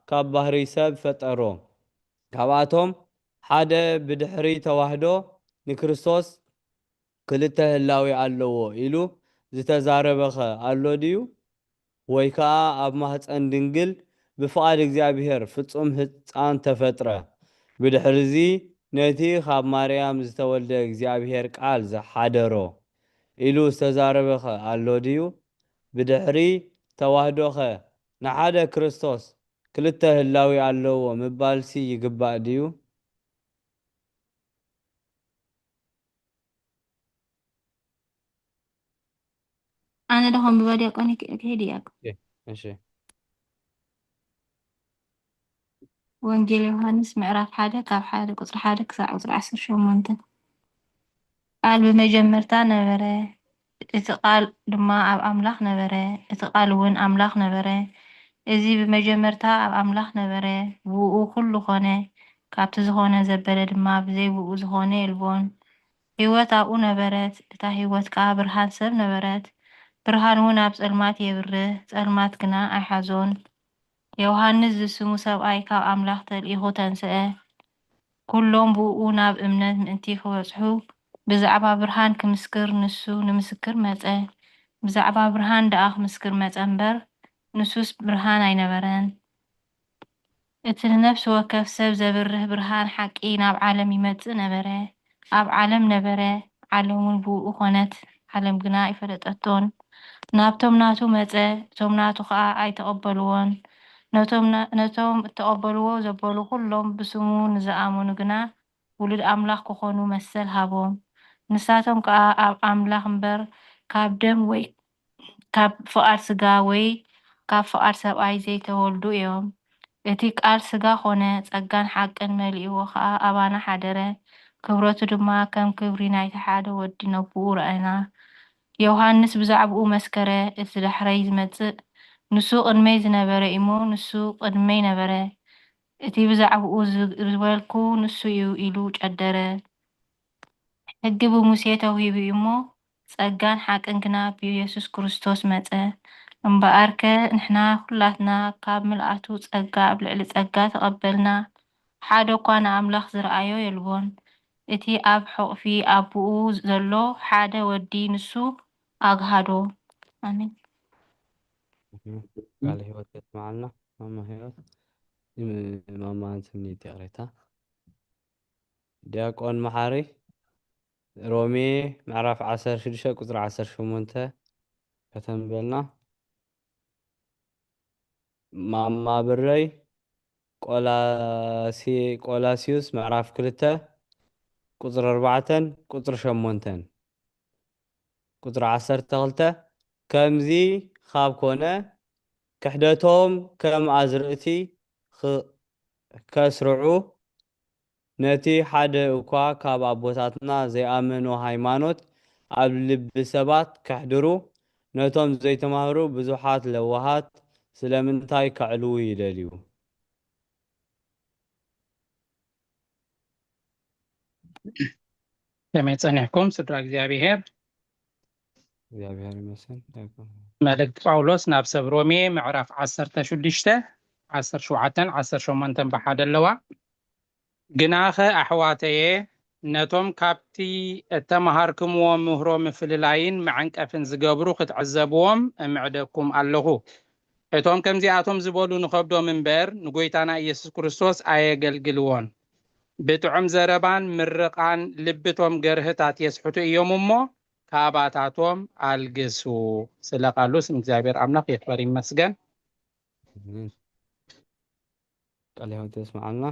ካብ ባህሪ ሰብ ፈጠሮ። ካብኣቶም ሓደ ብድሕሪ ተዋህዶ ንክርስቶስ ክልተ ህላዊ ኣለዎ ኢሉ ዝተዛረበኸ ኣሎ ድዩ? ወይ ከዓ ኣብ ማህፀን ድንግል ብፍቓድ እግዚአብሔር ፍጹም ህፃን ተፈጥረ? ብድሕሪዚ ነቲ ካብ ማርያም ዝተወልደ እግዚአብሔር ቃል ዝሓደሮ ኢሉ ዝተዛረበኸ ኣሎ ድዩ? ብድሕሪ ተዋህዶኸ ንሓደ ክርስቶስ ክልተ ህላዊ ኣለዎ ምባልሲ ይግባእ ድዩ? ኣነ ደኹም ብባዲያቆኒ ክሄድ እያለሁ። እሺ ወንጌል ዮሐንስ ምዕራፍ 1 ካብ 1 ቁፅሪ 1 ክሳብ ቁፅሪ 18 ቃል ብመጀመርታ ነበረ፣ እቲ ቃል ድማ ኣብ ኣምላኽ ነበረ፣ እቲ ቃል እውን ኣምላኽ ነበረ። እዚ ብመጀመርታ ኣብ ኣምላኽ ነበረ፣ ብኡ ኩሉ ኾነ፣ ካብቲ ዝኾነ ዘበለ ድማ ብዘይ ብኡ ዝኾነ የልቦን። ህይወት ኣብኡ ነበረት፣ እታ ህይወት ከዓ ብርሃን ሰብ ነበረት። ብርሃን እውን ኣብ ጸልማት የብርህ፣ ጸልማት ግና ኣይሓዞን። ዮሃንስ ዝስሙ ሰብኣይ ካብ ኣምላኽ ተልኢኹ ተንስአ። ኩሎም ብኡ ናብ እምነት ምእንቲ ክበጽሑ ብዛዕባ ብርሃን ክምስክር ንሱ ንምስክር መጸ። ብዛዕባ ብርሃን ደኣ ክምስክር መጸ እምበር ንሱስ ብርሃን ኣይነበረን። እቲ ንነፍሲ ወከፍ ሰብ ዘብርህ ብርሃን ሓቂ ናብ ዓለም ይመጽእ ነበረ። ኣብ ዓለም ነበረ፣ ዓለም እውን ብኡ ኾነት፣ ዓለም ግና ኣይፈለጠቶን። ናብቶም ናቱ መጸ፣ እቶም ናቱ ከዓ ኣይተቐበልዎን። ነቶም እተቐበልዎ ዘበሉ ኩሎም ብስሙ ንዝኣመኑ ግና ውሉድ ኣምላኽ ክኾኑ መሰል ሃቦም። ንሳቶም ከዓ ኣብ ኣምላኽ እምበር ካብ ደም ወይ ካብ ፍቓድ ስጋ ወይ ካብ ፍቓድ ሰብኣይ ዘይተወልዱ እዮም። እቲ ቃል ስጋ ኾነ፣ ጸጋን ሓቅን መሊእዎ ከዓ ኣባና ሓደረ። ክብረቱ ድማ ከም ክብሪ ናይቲ ሓደ ወዲ ነብኡ ረአና። ዮሃንስ ብዛዕባኡ መስከረ፣ እቲ ዳሕረይ ዝመጽእ ንሱ ቅድመይ ዝነበረ እሞ ንሱ ቅድመይ ነበረ። እቲ ብዛዕባኡ ዝበልኩ ንሱ እዩ ኢሉ ጨደረ። ሕጊ ብሙሴ ተውሂቡ እሞ ጸጋን ሓቅን ግና ብኢየሱስ ክርስቶስ መጸ። እምበኣርከ ንሕና ኩላትና ካብ ምልኣቱ ጸጋ ኣብ ልዕሊ ጸጋ ተቐበልና። ሓደ እኳ ንኣምላኽ ዝረኣዮ የልቦን። እቲ ኣብ ሕቑፊ ኣቦኡ ዘሎ ሓደ ወዲ ንሱ ኣግሃዶ። ኣሜን። ቃል ህይወት የስማዓልና ማማ ህይወት ማማ ትምኒት የቕሬታ ዲያቆን መሓሪ ሮሜ ምዕራፍ 16 ቁጥሪ 18 ከተንበልና ማማ ብረይ ቆላሲዩስ ምዕራፍ 2 ቁጥሪ 4 ቁጥሪ 8 ቁጥሪ 12 ከምዚ ካብ ኮነ ክሕደቶም ከም ኣዝርእቲ ከስርዑ ነቲ ሓደ እኳ ካብ ኣቦታትና ዘይኣመኖ ሃይማኖት ኣብ ልቢ ሰባት ከሕድሩ ነቶም ዘይተማህሩ ብዙሓት ለዋሃት ስለምንታይ ከዕልዉ ይደልዩ? ከመይ ጸኒሕኩም ስድራ እግዚኣብሔር? እግዚአብሔር ይመስገን። መልእክቲ ጳውሎስ ናብ ሰብ ሮሜ ምዕራፍ 16 17 18 ብሓደ ኣለዋ። ግናኸ ኣሕዋተየ ነቶም ካብቲ እተመሃርክምዎ ምህሮ ምፍልላይን መዐንቀፍን ዝገብሩ ክትዕዘብዎም እምዕደኩም ኣለኹ። እቶም ከምዚኣቶም ዝበሉ ንከብዶም እምበር ንጎይታና ኢየሱስ ክርስቶስ ኣየገልግልዎን። ብጥዑም ዘረባን ምርቃን ልብቶም ገርህታት የስሕቱ እዮም እሞ ካባታቶም አልግሱ። ስለ ቃሉ ስም እግዚአብሔር አምላክ ይክበር ይመስገን። ቃል ህይወት ይስማዓልና።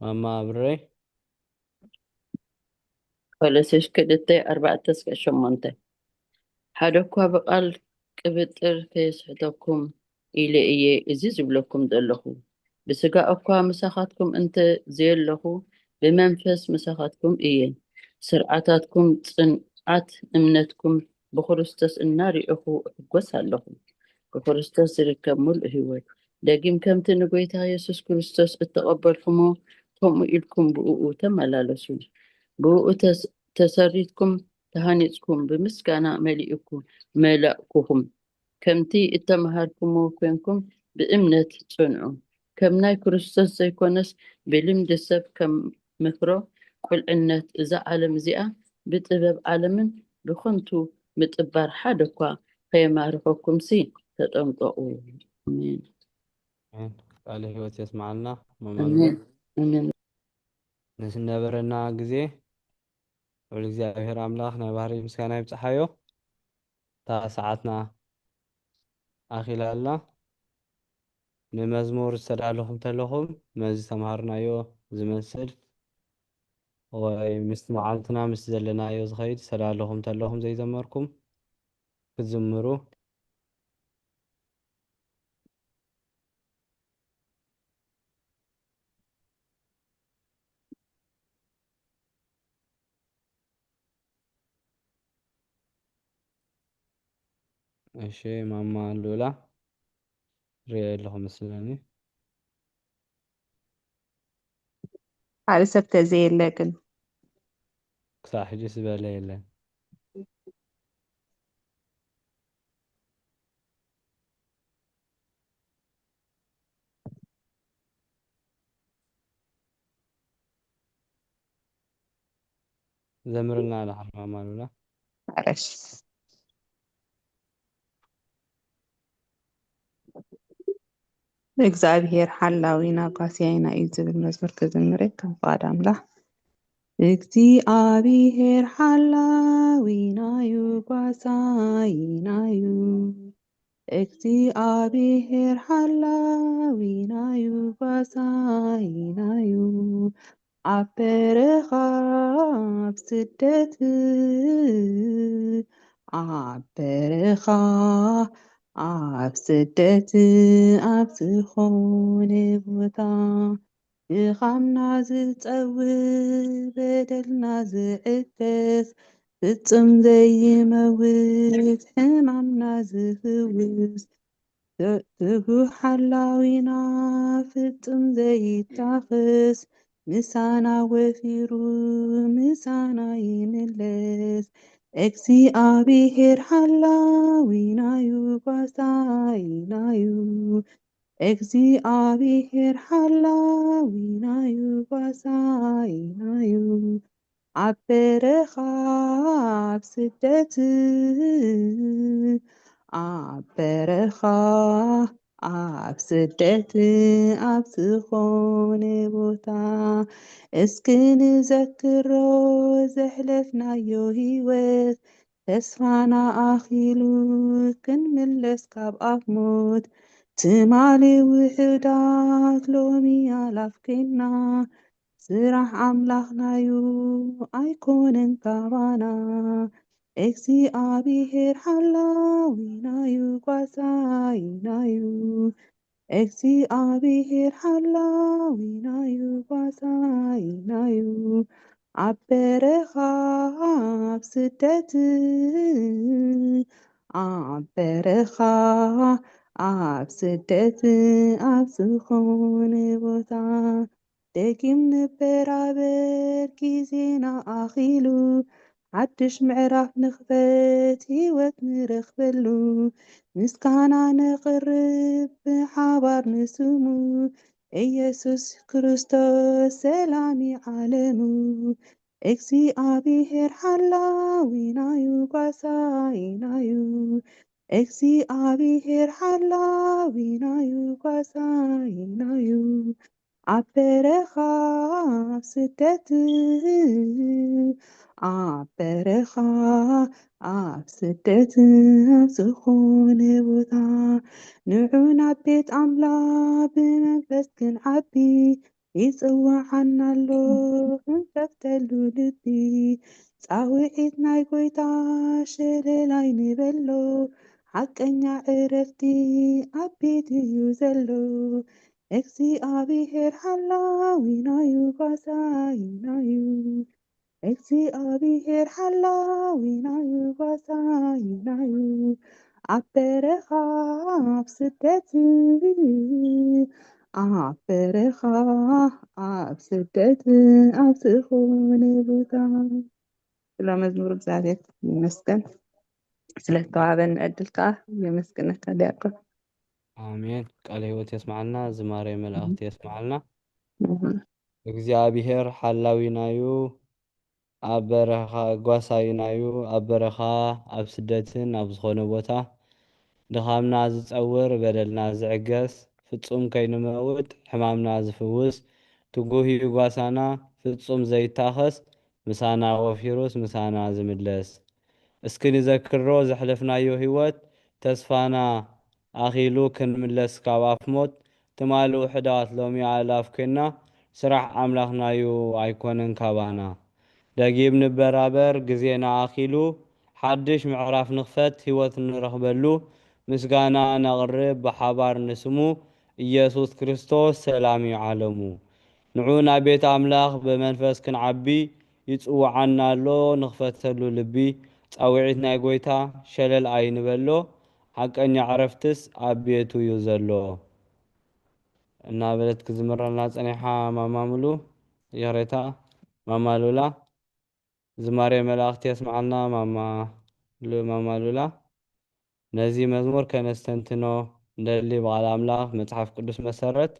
ማማ ብረይ ቆሎስይስ 2:4-8 ሓደ እኳ ብቃል ቅብጥር ከየስሕተኩም ኢለ እየ እዚ ዝብለኩም ዘለኹ። ብስጋ እኳ ምሳኻትኩም እንተ ዘየለኹ ብመንፈስ ምሳኻትኩም እየን። ስርዓታትኩም ጽንዓት እምነትኩም ብክርስቶስ እናሪእኹ እሕጐስ ኣለኹ። ብክርስቶስ ዝርከብ ሙሉእ ህይወት ደጊም ከምቲ ንጎይታ ኢየሱስ ክርስቶስ እተቐበልኩሞ ከምኡ ኢልኩም ብእኡ ተመላለሱ። ብእኡ ተሰሪትኩም ተሃኒጽኩም ብምስጋና መሊእኩም መላእኩኹም ከምቲ እተመሃርኩሞ ኮንኩም ብእምነት ጽንዑ። ከም ናይ ክርስቶስ ዘይኮነስ ብልምዲ ሰብ ከም ምክሮ ቁልዕነት እዛ ዓለም እዚኣ ብጥበብ ዓለምን ብኸንቱ ምጥባር ሓደ እኳ ከየማርኸኩም ተጠንቀቁ። አሜን። ቃል ህይወት የስማዓልና። አሜን። ንዝነበረና ግዜ ወደ እግዚአብሔር አምላክ ናይ ባህሪ ምስጋና ይብፅሓዮ። እታ ሰዓትና ኣኺላልና ንመዝሙር ዝተዳለኹም ተለኹም ነዚ ተምሃርናዮ ዝመስል ወይ ምስ መዓልትና ምስ ዘለናዮ ዝኸይድ ዝተዳለኹም ተለኹም ዘይዘመርኩም ክትዝምሩ እሺ ማማ ሉላ ريا لهم مسلاني على سبت زي لكن كساح حجي سبالي يلا زمرنا على حرام مالولا معلش እግዚአብሔር ሓላዊና ጓስያይና እዩ ዝብል መዝሙር ክዝምር ከም ፍቃድ ኣምላኽ እግዚአብሔር ሓላዊና እዩ ጓሳይና እዩ እግዚአብሔር ሓላዊና እዩ ጓሳይና እዩ ኣብ በረኻ ኣብ ስደት ኣብ በረኻ ኣብ ስደት ኣብ ዝኾነ ቦታ ድኻምና ዝፀውር በደልና ዝዕገስ ፍጹም ዘይመውት ሕማምና ዝፍውስ ትጉህ ሓላዊና ፍጹም ዘይታኽስ ምሳና ወፊሩ ምሳና ይምለስ እግዚአብሔር ሓላዊና እዩ ጓሳይና እዩ እግዚአብሔር ሓላዊና እዩ ጓሳይና እዩ ኣብ በረኻ ኣብ ስደት ኣብ በረኻ ኣብ ስደት ኣብ ዝኾነ ቦታ እስኪ ንዘክሮ ዘሕለፍናዮ ህይወት ተስፋና ኣኺሉ ክንምለስ ካብ ኣፍ ሞት ትማሊ ውሕዳት ሎሚ ኣላፍኬና ስራሕ ኣምላኽናዩ ኣይኮነን ካባና እግዚአብሔር ሓላዊና እዩ ጓሳይና እዩ እግዚአብሔር ሓላዊና እዩ ጓሳይና እዩ ኣብ በረኻ ኣብ ስደት ኣብ በረኻ ኣብ ስደት ኣብ ዝኾነ ቦታ ደጊም ንበራበር ጊዜና ኣኺሉ ሓድሽ ምዕራፍ ንኽፈት ህይወት ንረኽበሉ ምስጋና ነቕርብ ብሓባር ንስሙ ኢየሱስ ክርስቶስ ሰላሚ ዓለሙ እግዚአብሔር ሓላዊና እዩ ጓሳይና እዩ እግዚአብሔር ሓላዊና እዩ ጓሳይና እዩ ኣብ በረኻ ኣብ ስደት ኣብ በረኻ ኣብ ስደት ኣብ ዝኾነ ቦታ ንዑና ቤት ኣምላኽ ብመንፈስ ክንዓቢ ይፅዋዓና ኣሎ ክንከፍተሉ ልቢ ፃውዒት ናይ ጎይታ ሸለላይ ንበሎ ሓቀኛ ዕረፍቲ ኣብ ቤት እዩ ዘሎ እግዚአብሔር ሓላዊና እዩ ጓሳይና እዩ እግዚአብሔር ሓላዊና እዩ ጓሳይና እዩ ኣብ በረኻ ኣብ ስደት ኣብ በረኻ ኣብ ስደት ኣብ ዝኾነ ቦታ ስለ መዝሙር እግዚአብሔር ይመስገን ስለተዋሃበን ዕድል ከዓ የመስግነካ ዲያቆን አሜን ቃለ ሕይወት የስማዓልና ዝማሬ መላእክት የስማዓልና እግዚአብሔር ሓላዊናዩ ኣብ በረኻ ጓሳይናዩ ኣብ በረኻ ኣብ ስደትን ኣብ ዝኾነ ቦታ ድኻምና ዝፀውር በደልና ዝዕገስ ፍጹም ከይንመውት ሕማምና ዝፍውስ ትጉህ እዩ ጓሳና ፍጹም ዘይታኸስ ምሳና ወፊሩስ ምሳና ዝምለስ እስኪ ንዘክሮ ዘሕለፍናዮ ህይወት ተስፋና ኣኺሉ ክንምለስ ካብ ኣፍ ሞት ትማሊ ውሕዳት ሎሚ ኣላፍኬና ስራሕ ኣምላኽናዩ ኣይኮነን ካባና ደጊም ንበራበር ግዜና ኣኺሉ ሓድሽ ምዕራፍ ንኽፈት ህይወት ንረኽበሉ ምስጋና ነቕርብ ብሓባር ንስሙ ኢየሱስ ክርስቶስ ሰላም እዩ ዓለሙ ንዑ ናብ ቤት ኣምላኽ ብመንፈስ ክንዓቢ ይፅውዓና ኣሎ ንኽፈተሉ ልቢ ፃውዒት ናይ ጎይታ ሸለል ኣይንበሎ ሓቀኛ ዕረፍትስ ኣብ ቤቱ እዩ ዘሎ እናበለት ክዝምረልና ፀኒሓ ማማሙሉ የሬታ ማማሉላ ዝማሬ መላእክቲ የስማዓልና ማማሉላ ነዚ መዝሙር ከነስተንትኖ እንደሊ በቃል ኣምላኽ መፅሓፍ ቅዱስ መሰረት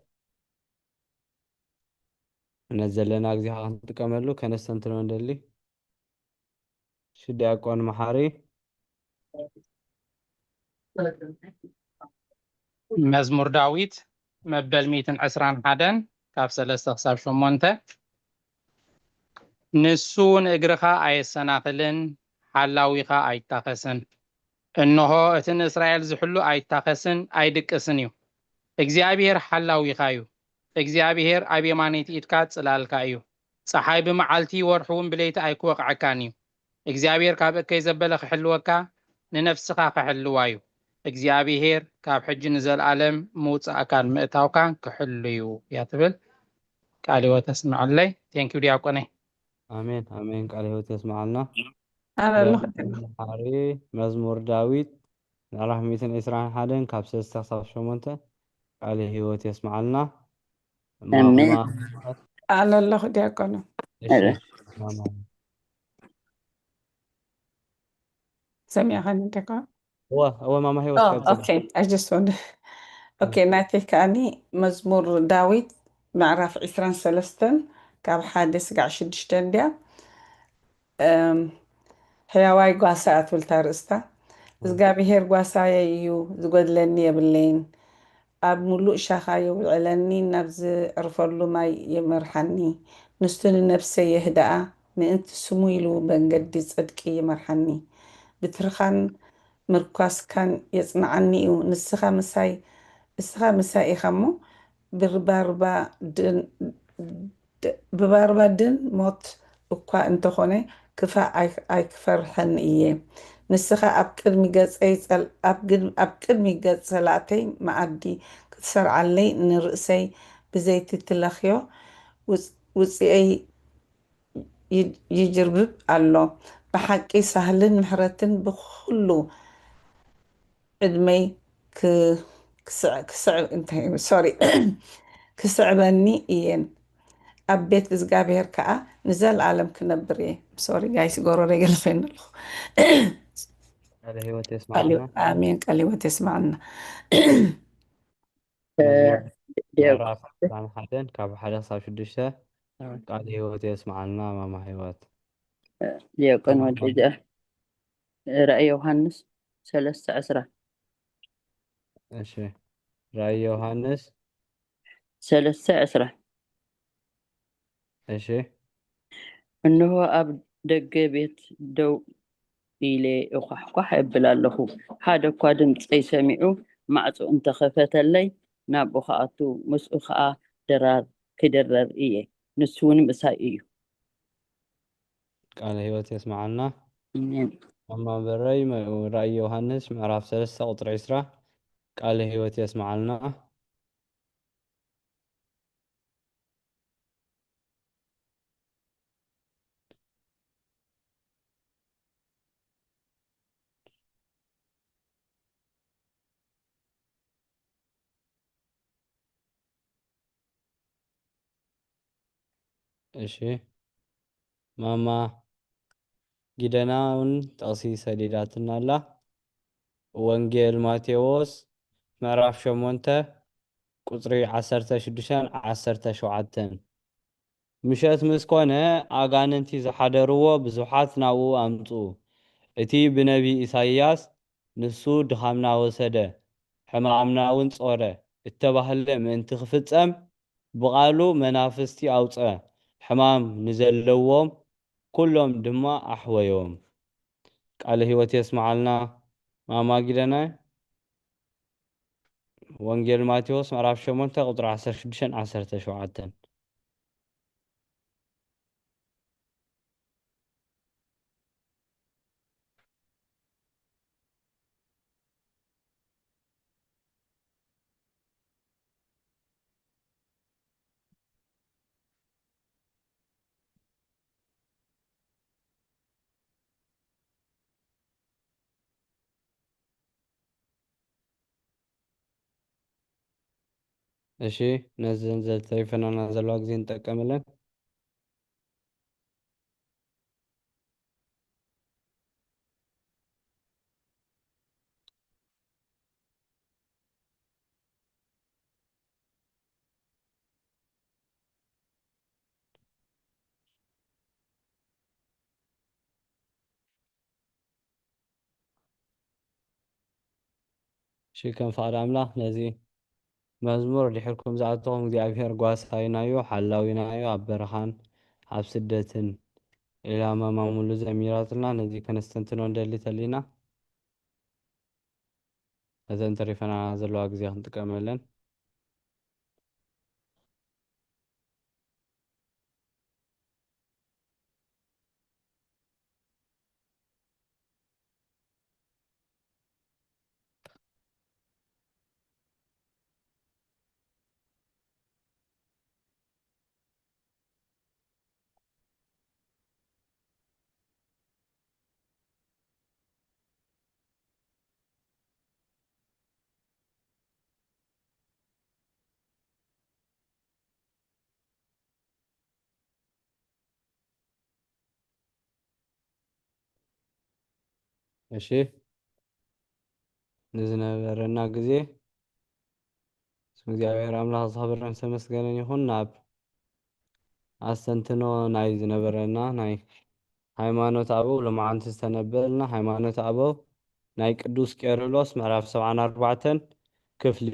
ነዚ ዘለና ግዜ ክንጥቀመሉ ከነስተንትኖ እንደሊ ዲያቆን መሓሪ መዝሙር ዳዊት መበል 121 ካብ 3 ክሳብ 8 ንሱ ንእግርኻ ኣየሰናኽልን ሓላዊኻ ኣይታኸስን እንሆ እቲ ንእስራኤል ዝሕሉ ኣይታኸስን ኣይድቅስን እዩ እግዚኣብሔር ሓላዊኻ እዩ እግዚኣብሔር ኣብ የማነይቲ ኢድካ ጽላልካ እዩ ፀሓይ ብመዓልቲ ወርሒ እውን ብለይቲ ኣይክወቅዐካን እዩ እግዚኣብሔር ካብ እከይ ዘበለ ክሕልወካ ንነፍስኻ ክሕልዋ እዩ እግዚኣብሔር ካብ ሕጂ ንዘለኣለም ምውፃእካን ምእታውካን ክሕሉ እዩ እያ ትብል ቃል ህይወት ተስምዐለይ ቴንኪው ዲያቆነይ ኣሜን ኣሜን ቃል ህይወት የስማዓልና ኣለኹ መሓሪ መዝሙር ዳዊት ምዕራፍ 121 ካብ 3 ክሳብ 8 ቃል ህይወት የስማዓልና ኣሜን ኣለኹ ዲያቆን ሰሚዕኸኒ ዲያቆን هو ماما هي وتكتب اوكي I just want اوكي ناتي كاني مزمور داويد معرف 23 ካብ 1 ስጋዕ 6 ድያ ሕያዋይ ጓሳ እትብል ታርእስታ እግዚኣብሔር ጓሳየ እዩ ዝጎድለኒ የብለይን ኣብ ሙሉእ ሻኻ የውዕለኒ ናብ ዝዕርፈሉ ማይ ይመርሓኒ ንስቱ ንነፍሰይ የህድኣ ምእንቲ ስሙ ኢሉ መንገዲ ጽድቂ ይመርሓኒ ብትርኻን ምርኳስካን የጽንዓኒ እዩ ንስኻ ምሳይ ኢኻ እሞ ብባርባ ድን ሞት እኳ እንተኾነ ክፋእ ኣይክፈርሐኒ እየ ንስኻ ኣብ ቅድሚ ገጽ ጸላእተይ መዓዲ ክትሰርዓለይ ንርእሰይ ብዘይቲ ትለኽዮ ውፅአይ ይጅርብብ ኣሎ ብሓቂ ሳህልን ምሕረትን ብኩሉ ዕድመይ ክስዕበኒ እየን ኣብ ቤት እግዚኣብሔር ከዓ ንዘለዓለም ክነብር እየ ሶሪ ጋይስ ጎረሮ ይገልፈኒ ኣለኹ ቃል ህይወት የስማዓልና ኣሜን ቃል ህይወት የስማዓልና ምዕራፍ 21 ካብ 1 ክሳብ 6 ቃል ህይወት የስማዓልና ማማ ህይወት ዲያቆን ወዲዳ ራእይ ዮሐንስ 3:10 እሺ ራእይ ዮሐንስ 3:10 እሺ እንሆ ኣብ ደገ ቤት ደው ኢለ እኳሕኳሕ የብል ኣለኹ ሓደ እኳ ድምፀይ ሰሚዑ ማዕፆ እንተኸፈተለይ ናብኡ ከኣቱ ምስኡ ከዓ ክድረር እየ ንሱ እውን ምሳይ እዩ ቃል ህይወት የስማዓልና ማማ በረይ ራእይ ዮሐንስ ምዕራፍ 3 ቁጥሪ 20 ቃል ህይወት የስማዓልና እሺ ማማ ጊደናውን ጠቕሲ ሰዲዳትና ኣላ ወንጌል ማቴዎስ ምዕራፍ 8 ቁፅሪ 16-17 ምሸት ምስ ኮነ ኣጋንንቲ ዝሓደርዎ ብዙሓት ናብኡ ኣምፁ እቲ ብነቢ ኢሳይያስ ንሱ ድኻምና ወሰደ ሕማምና እውን ጾረ እተባህለ ምእንቲ ክፍጸም ብቓሉ መናፍስቲ ኣውፅአ ሕማም ንዘለዎም ኩሎም ድማ ኣሕወዮም ቃል ህይወት የስማዓልና ማማ ጊደና ወንጌል ማቴዎስ ምዕራፍ 8 ቁጥሪ 16-17 እሺ ነዘን ዘተሪፈናና ዘለዋ ጊዜ እንጠቀምለን። እሺ ከም ፈቃድ ኣምላኽ ነዚ መዝሙር ድሕርኩም ዝኣተኹም እግዚኣብሔር ጓሳይናዮ ሓላዊናዮ ኣብ በረኻን ኣብ ስደትን ኢላማ ማሙሉ ዘሚራትና ነዚ ከነስተንትኖ እንደሊ ተሊና እዘን ተሪፈና ዘለዋ ግዜ ክንጥቀመለን። እሺ ንዝነበረና ግዜ ስም እግዚኣብሔር ኣምላኽ ዝኸበረን ዝተመስገነን ይኹን። ናብ ኣስተንትኖ ናይ ዝነበረና ናይ ሃይማኖት ኣበው ሎማዓንቲ ዝተነበልና ሃይማኖት ኣበው ናይ ቅዱስ ቄርሎስ ምዕራፍ 74 ክፍሊ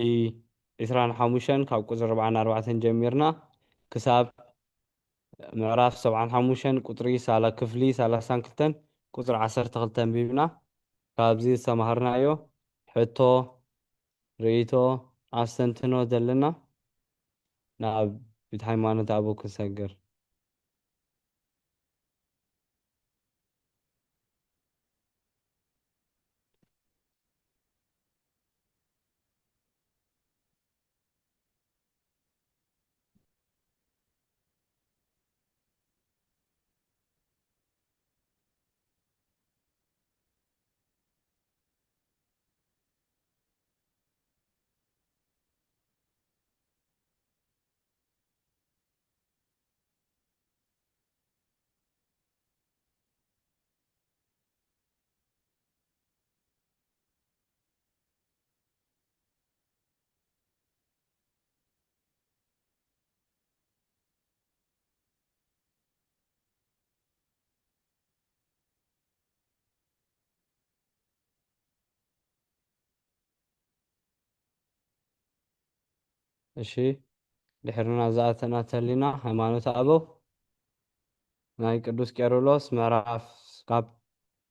25 ካብ ቁፅሪ 44 ጀሚርና ክሳብ ምዕራፍ 75 ቁጥሪ ክፍሊ 32 ቁፅሪ 12 አንቢብና ካብዚ ዝተማሃርናዮ ሕቶ ርእቶ ኣስተንትኖ ዘለና ናብ ቤተ ሃይማኖት ኣበው ክንሰግር። እሺ ድሕርና ዝኣተና ተሊና ሃይማኖት ኣበው ናይ ቅዱስ ቄርሎስ ካብ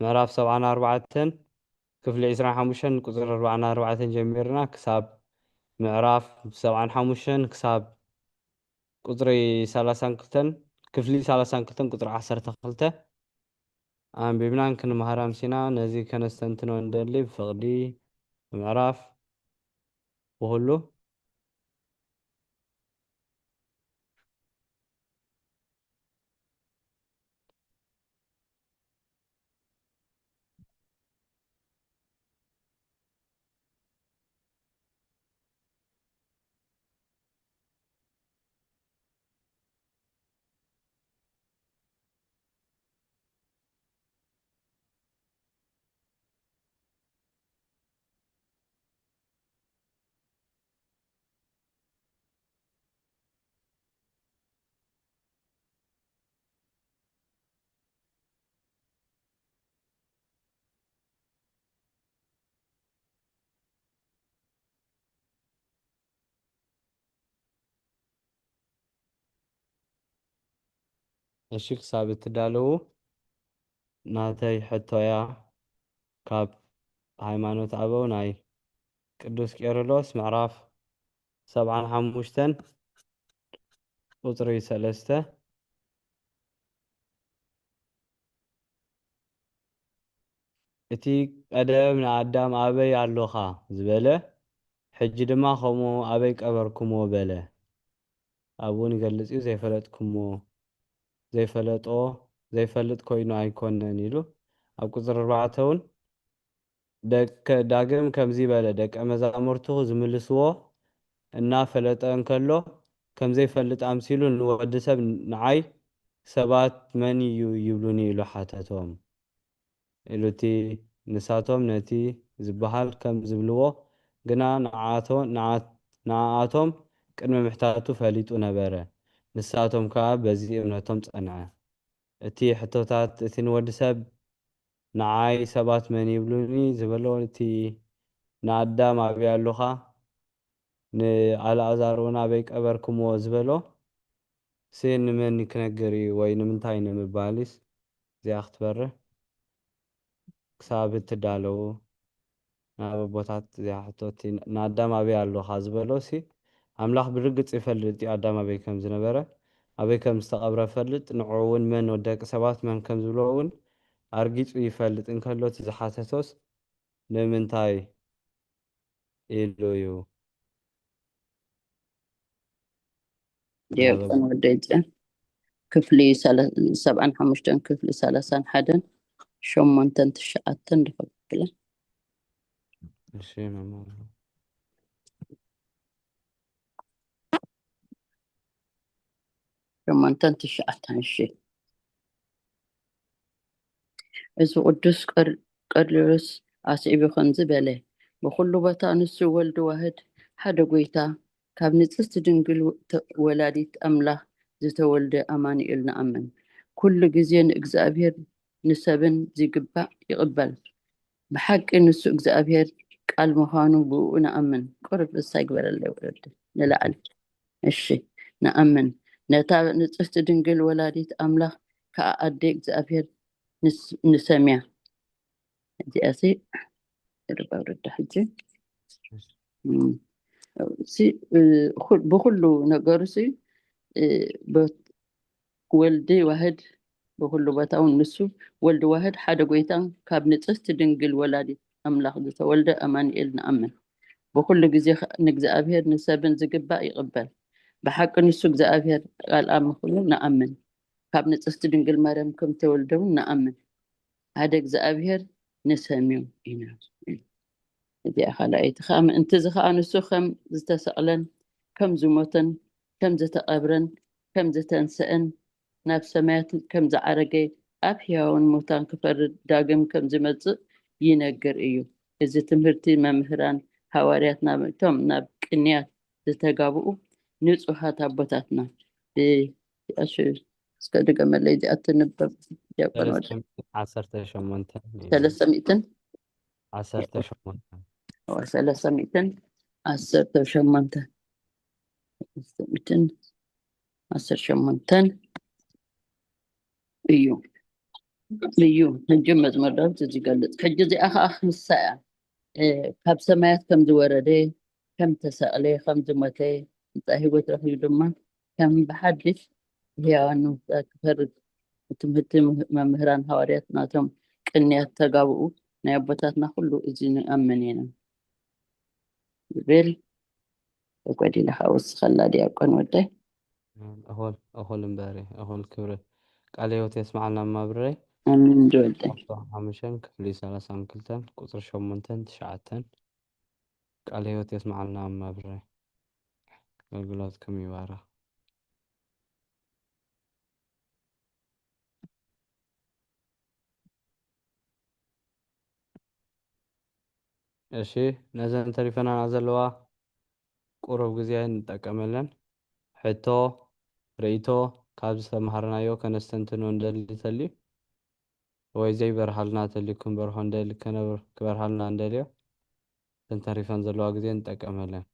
ምዕራፍ 74 ክፍሊ 25 ቁፅሪ 44 ጀሚርና ክሳብ ምዕራፍ 75 ክሳብ ቁፅሪ 32 ክፍሊ 32 ቁፅሪ 12 ኣንቢብናን ክንመሃር ኣምሲና ነዚ ከነስተንትኖ እንደሊ ብፍቕዲ ምዕራፍ ብኩሉ እሺ ክሳብ እትዳለዉ ናተይ ሕቶያ ካብ ሃይማኖት ኣበው ናይ ቅዱስ ቄርሎስ ምዕራፍ 75 ቁፅሪ 3 እቲ ቀደም ንኣዳም ኣበይ ኣለኻ ዝበለ ሕጂ ድማ ከምኡ ኣበይ ቀበርኩሞ በለ። ኣብኡን ይገልጽ እዩ ዘይፈለጥኩሞ ዘይፈልጥ ኮይኑ ኣይኮነን ኢሉ ኣብ ቁፅሪ 4 እውን ዳግም ከምዚ በለ ደቀ መዛሙርቱ ዝምልስዎ እናፈለጠ እንከሎ ከም ዘይፈልጥ ኣምሲሉ ንወዲ ሰብ ንዓይ ሰባት መን እዩ ይብሉኒ ኢሉ ሓተቶም ኢሉ እቲ ንሳቶም ነቲ ዝበሃል ከም ዝብልዎ ግና ንዓኣቶም ቅድሚ ምሕታቱ ፈሊጡ ነበረ። ንሳቶም ከዓ በዚ እምነቶም ጸንዐ። እቲ ሕቶታት እቲ ንወዲ ሰብ ንዓይ ሰባት መን ይብሉኒ ዝበሎ እቲ ንኣዳም ኣብያ ኣለኻ ንኣልዓዛር እውን ኣበይ ቀበርክምዎ ዝበሎ ንመን ክነግር እዩ ወይ ንምንታይ ንምባልስ እዚኣ ክትበርህ ክሳብ እትዳለዉ ናብ ቦታት እዚኣ ሕቶቲ ንኣዳም ኣበይ ኣለኻ ዝበሎ ኣምላኽ ብርግጽ ይፈልጥ እዩ ኣዳም ኣበይ ከም ዝነበረ ኣበይ ከም ዝተቐብረ ፈልጥ ንዑ እውን መን ደቂ ሰባት መን ከም ዝብሎ እውን ኣርጊጹ ይፈልጥ እንከሎ እቲ ዝሓተቶስ ንምንታይ ኢሉ እዩ የቆን ወደጀ ክፍሊ 75 ክፍሊ 31 8 9 ድፈክለ እሺ መማር ሸሞንተን ትሽዓተን እሺ እዚ ቅዱስ ቀርሜሎስ ኣስዒቡ ከምዚ በለ ብኩሉ ቦታ ንሱ ወልዲ ዋህድ ሓደ ጎይታ ካብ ንጽሕቲ ድንግል ወላዲት ኣምላኽ ዝተወልደ ኣማኑኤል ንኣምን ኩሉ ግዜ ንእግዚአብሔር ንሰብን ዝግባእ ይቕበል ብሓቂ ንሱ እግዚአብሔር ቃል ምዃኑ ብኡ ንኣምን ቁርብ እሳይ ግበረለ ወለድ ንላዕሊ እሺ ንኣምን ነታ ንጽሕቲ ድንግል ወላዲት ኣምላኽ ከዓ ኣዴ እግዚአብሔር ንሰምያ እዚኣሲ ርባውርዳ ሕጂ ብኩሉ ነገሩ ወልዲ ዋህድ ብኩሉ ቦታ እውን ንሱ ወልዲ ዋህድ ሓደ ጎይታን ካብ ንጽሕቲ ድንግል ወላዲት ኣምላኽ ዝተወልደ ኣማኑኤል ንኣምን ብኩሉ ግዜ ንእግዚአብሔር ንሰብን ዝግባእ ይቕበል ብሓቂ ንሱ እግዚአብሔር ቃል ምዃኑ ንኣምን ካብ ንጽሕቲ ድንግል ማርያም ከም ተወልደ ንኣምን ሓደ እግዚአብሔር ንሰምዩ ኢና እዚኣ ካልኣይቲ ከዓ ምእንቲ እዚ ከዓ ንሱ ከም ዝተሰቕለን ከም ዝሞተን ከም ዝተቐብረን ከም ዝተንስአን ናብ ሰማያት ከም ዝዓረገ ኣብ ሕያውን ሙታን ክፈርድ ዳግም ከም ዝመጽእ ይነግር እዩ እዚ ትምህርቲ መምህራን ሐዋርያት ናብቶም ናብ ቅንያት ዝተጋብኡ ንጹሃት ኣቦታትና ብኣሽ እስከ ድገመለይ እዚኣ ትንበብ ዲያቆን ወደ 18 318 እዩ እዩ ሕጂ መዝሙር ዳዊት ዝገልጽ ሕጂ እዚኣ ከዓ ክሳያ ካብ ሰማያት ከም ዝወረደ ከም ተሰቕለ ከም ዝሞተ እንታይ ህይወት ረኺቡ ድማ ከም ብሓድሽ ሕያዋን ክፈርድ ትምህርቲ መምህራን ሐዋርያት ናቶም ቅንያት ተጋብኡ ናይ ኣቦታትና ኩሉ እዚ ንኣምን ኢና ዝብል ወዲና ካውስኸላ ዲያቆን ወደይ أهول مباري أهول كبر قال يوت يسمعنا ما بري ኣሚን ዝወደይ عمشان كفلي 32 قطر 8 9 قال يوت يسمعنا ما بري القلات كم يبارا እሺ ነዘን ተሪፈና ዘለዋ ቁሩብ ግዜ እንጠቀመለን ሕቶ ርእይቶ ካብ ዝተምሃርናዮ ከነስተንትኖ እንደሊ ተልዩ ወይ ዘይበርሃልና ተልይኩም በርሆ እንደሊ ከነብር ክበርሃልና እንደልዮ ተንተሪፈን ዘለዋ ግዜ እንጠቀመለን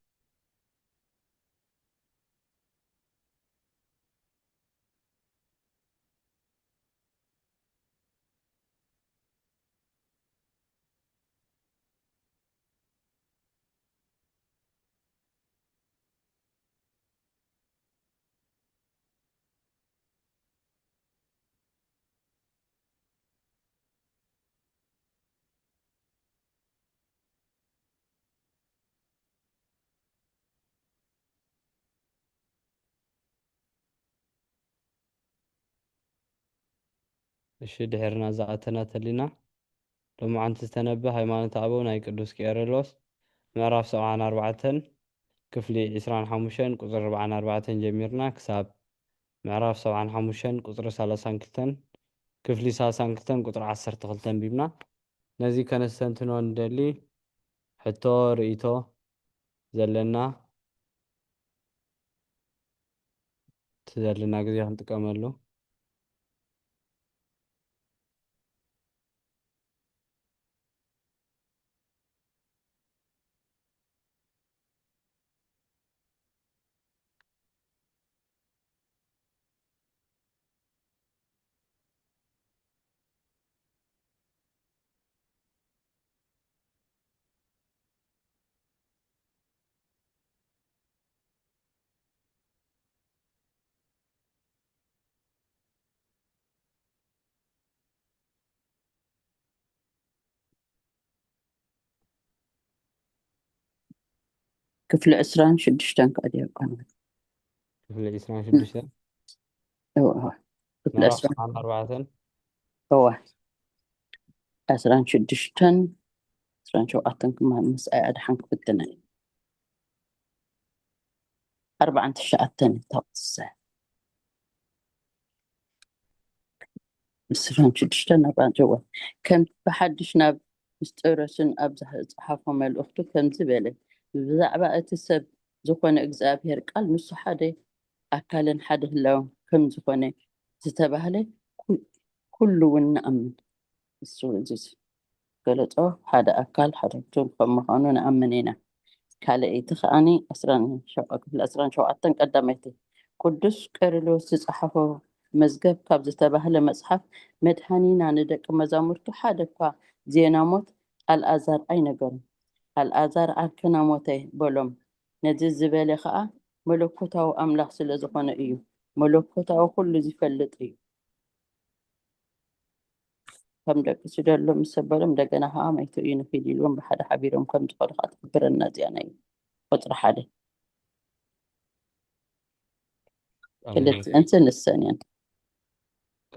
እሺ ድሕርና ዝኣተና ተሊና ሎማዓንቲ ዝተነበ ሃይማኖት ኣበው ናይ ቅዱስ ቄርሎስ ምዕራፍ 74 ክፍሊ 25 ቁፅሪ 44 ጀሚርና ክሳብ ምዕራፍ 75 ቁፅሪ 32 ክፍሊ 32 ቁፅሪ 12 ቢብና ነዚ ከነስተንትኖ እንደሊ ሕቶ ርእቶ ዘለና ትዘለና ግዜ ክንጥቀመሉ ክፍሊ 26 ከዲያቆናት ክፍሊ 26 ክፍሊ ምዕራፍ 74 16 27 كما مساء أدحن كفتنا 4 تقص مسران شدشتنا بان جوا كم بحدشنا مستورسن أبزح صحافهم الأخت كم زبالة بزعبة أتسب زخون إجزابير قال نص حدا أكلن حدا لو كم زخون زتبهله كل ونأمن السورة زيز قالت هذا أكل حدا توم فمخانون أمنينا كالي تخاني أسران شو قبل أسران شو أتن قدمتي قدس كارلوس صحفه مزجب كابز تبهله مصحف مدحنينا ندك مزامرتو حدك زينا موت الأزار أين قرن الأزار أكنا موتي بولم نزل زبالة خاء ملوكوتا وأملاح سلزقون إيو ملوكوتا وكل زي فلت إيو كم دك سيدلو مسبلم دقنا ها ما يتوين في ديلون بحد حبيرهم كم تقرقات برنا زياني قطر حالي كلت أنت الثانية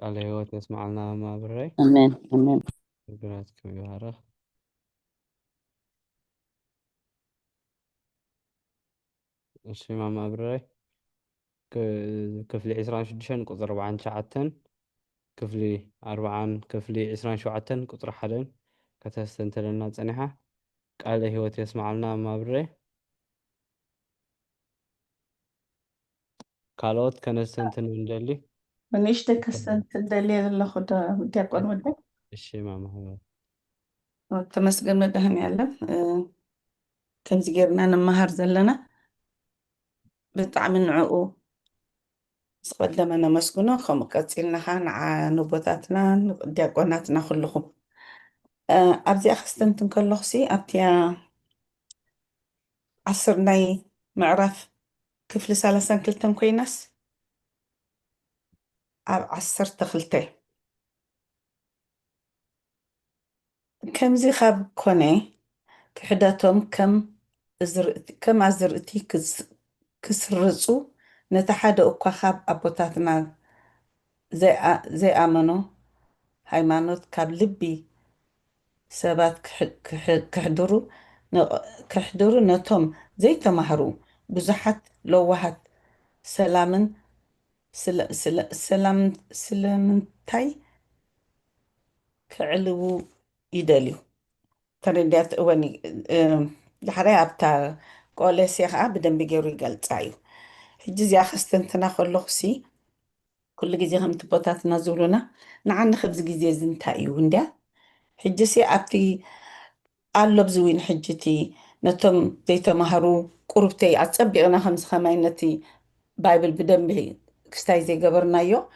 قال هو تسمع لنا ما بري أمين أمين براتكم يبارك እሺ ማማ ብራይ ክፍሊ 26 ቁፅሪ 49 ክፍሊ 40 ክፍሊ 27 ቁፅሪ 1 ከተስተንተለና ፀኒሓ ቃለ ህይወት የስማዓልና ማማ ብራይ ካልኦት ከነስተንትን እንደሊ منيش تكسنت الدليل اللي خده ديكون وده እሺ ማማ تمسجن مدهن يعلم كم زجرنا نمهر زلنا بطعم نعقو قدمنا مسكونا خم كاتسيلنا خان نبوتاتنا ديكوناتنا كلهم أبدي أخستنتن كل خسي أبتيا عصرناي معرف كيف لسالسان كلتن كوينس عصر تخلتي كم زي خاب كوني كحداتهم كم عزرتي كسرصو نتحدى أكوا خاب أبوتاتنا زي آمنو هايمانوت كاب لبي سبات كحدرو نتهم زي تمهرو بزحت لوهت سلامن سلامنتاي كعلو يداليو ترديات واني لحري أبتا قولي سيخا بدن بيجيرو يقلتايو حجز يا خستنتنا خلوخسي كل جزي هم تبوتاتنا زولونا نعن خبز جزي زنتايو وندا حجسي أبتي قالب زوين حجتي نتم زي تمهرو قربتي أتصبقنا خمس خماينتي بايبل بدن به كستاي زي قبرنايو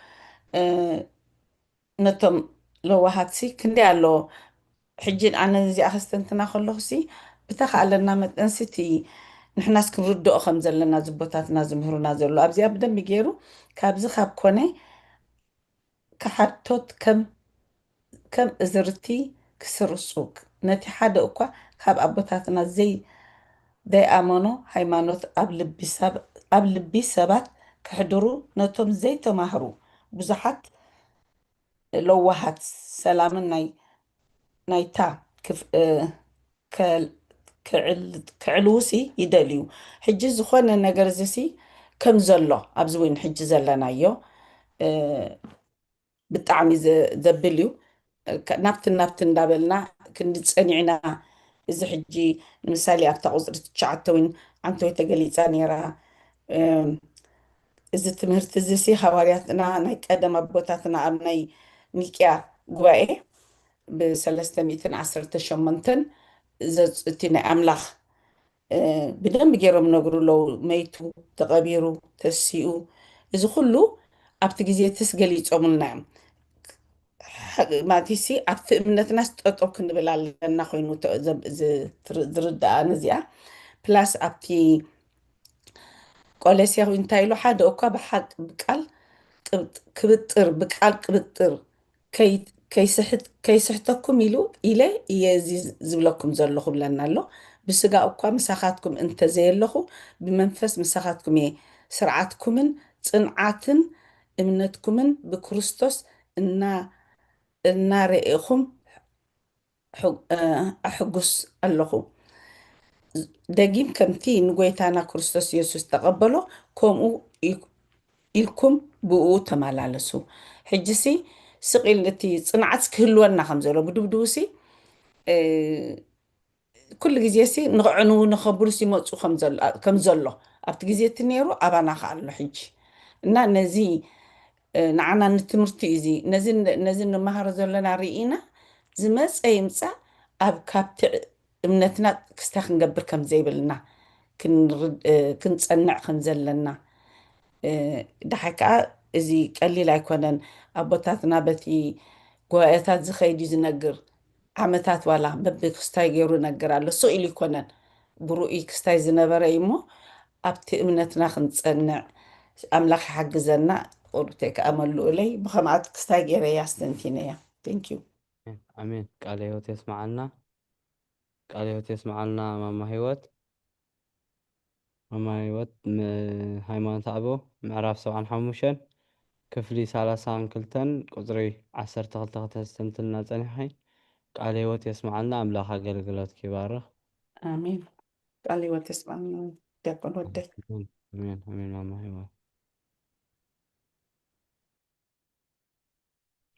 نتم لو هاتسي كندي على حجين أنا زي أخستنتنا خلوخسي بتخيلنا متنسيتي نحناس كنردو أخم زلنا زبطاتنا زمهرونا زلو أبزي أبدا بيجيرو كابز خاب كوني كحطوت كم إزرتي كسر السوق نتي حدا أكوا خاب أبوتاتنا زي دي آمانو هايمانوت قبل بسبات كحضرو نتم زي تمهرو بزحت لوهات سلام نايتا كف ክዕልውሲ ይደልዩ ሕጂ ዝኾነ ነገር እዚሲ ከም ዘሎ ኣብዚ ወይን ሕጂ ዘለናዮ ብጣዕሚ ዘብል እዩ ናብቲ እንዳበልና ክንፀኒዕና እዚ ሕጂ ንምሳሌ ኣብታ ቁፅሪ 9 ወይን ዓንተ ወይ ተገሊፃ ነይራ እዚ ትምህርቲ እዚ ሲ ሃዋርያትና ናይ ቀደም ኣቦታትና ኣብ ናይ ኒቅያ ጉባኤ ብ318 እቲ ናይ ኣምላኽ ብደንብ ገይሮም ነግሩ ኣለው መይቱ ተቐቢሩ ተሲኡ እዚ ኩሉ ኣብቲ ግዜ ትስ ገሊፆምልና እዮም ማለት ሲ ኣብቲ እምነትና ጠጠው ክንብል ኣለና ኮይኑ ዝርዳእን እዚኣ ፕላስ ኣብቲ ቆለስያ እንታይ ኢሉ ሓደ እኳ ብሓቅ ብቃል ክብጥር ብቃል ቅብጥር ከይስሕተኩም ኢሉ ኢለ እየ እዚ ዝብለኩም ዘለኹ ብለና ኣሎ ብስጋ እኳ ምሳኻትኩም እንተዘየለኹ ብመንፈስ ምሳኻትኩም እየ ስርዓትኩምን ፅንዓትን እምነትኩምን ብክርስቶስ እናርኢኹም ኣሕጉስ ኣለኹ ደጊም ከምቲ ንጎይታና ክርስቶስ ኢየሱስ ተቐበሎ ከምኡ ኢልኩም ብኡ ተመላለሱ ሕጂሲ ስቂል እቲ ፅንዓት ክህልወና ከም ዘሎ ብድብድቡሲ ኩሉ ግዜ ሲ ንኽዕንው ንኸብሉስ ይመፁ ከም ዘሎ ኣብቲ ግዜ እቲ ነይሩ ኣባና ከዓ ኣሎ ሕጂ እና ነዚ ንዓና ንትምህርቲ እዚ ነዚ ንመሃሮ ዘለና ርኢና ዝመፀ ይምፃእ ኣብ ካብቲ እምነትና ክስታይ ክንገብር ከም ዘይብልና ክንፀንዕ ከም ዘለና ድሓይ ከዓ እዚ ቀሊል ኣይኮነን ኣቦታትና በቲ ጉባኤታት ዝኸይድ እዩ ዝነግር ዓመታት ዋላ በቢ ክስታይ ገይሩ ነግር ኣሎ ስቕ ኢሉ ይኮነን ብሩኢ ክስታይ ዝነበረ እዩ እሞ ኣብቲ እምነትና ክንፀንዕ ኣምላኽ ይሓግዘና ቁርቴ ከዓ መልኡለይ ብኸምዓት ክስታይ ገይረ እያ ስተንቲነ እያ ቴንኪዩ አሜን። ቃለ ሕይወት የስማዓልና፣ ቃለ ሕይወት የስማዓልና። ማማ ህይወት ሃይማኖት ኣቦ ምዕራፍ 75 ክፍሊ 32 ቁፅሪ 12 ከተስተንትና ፀኒሐይ ቃለ ሕይወት የስማዓልና። ኣምላኽ ኣገልግሎት ይባርኽ። ኣሜን። ቃለ ሕይወት የስማዓልና ዲያቆን ወደይ አሜን አሜን። ማማ ህይወት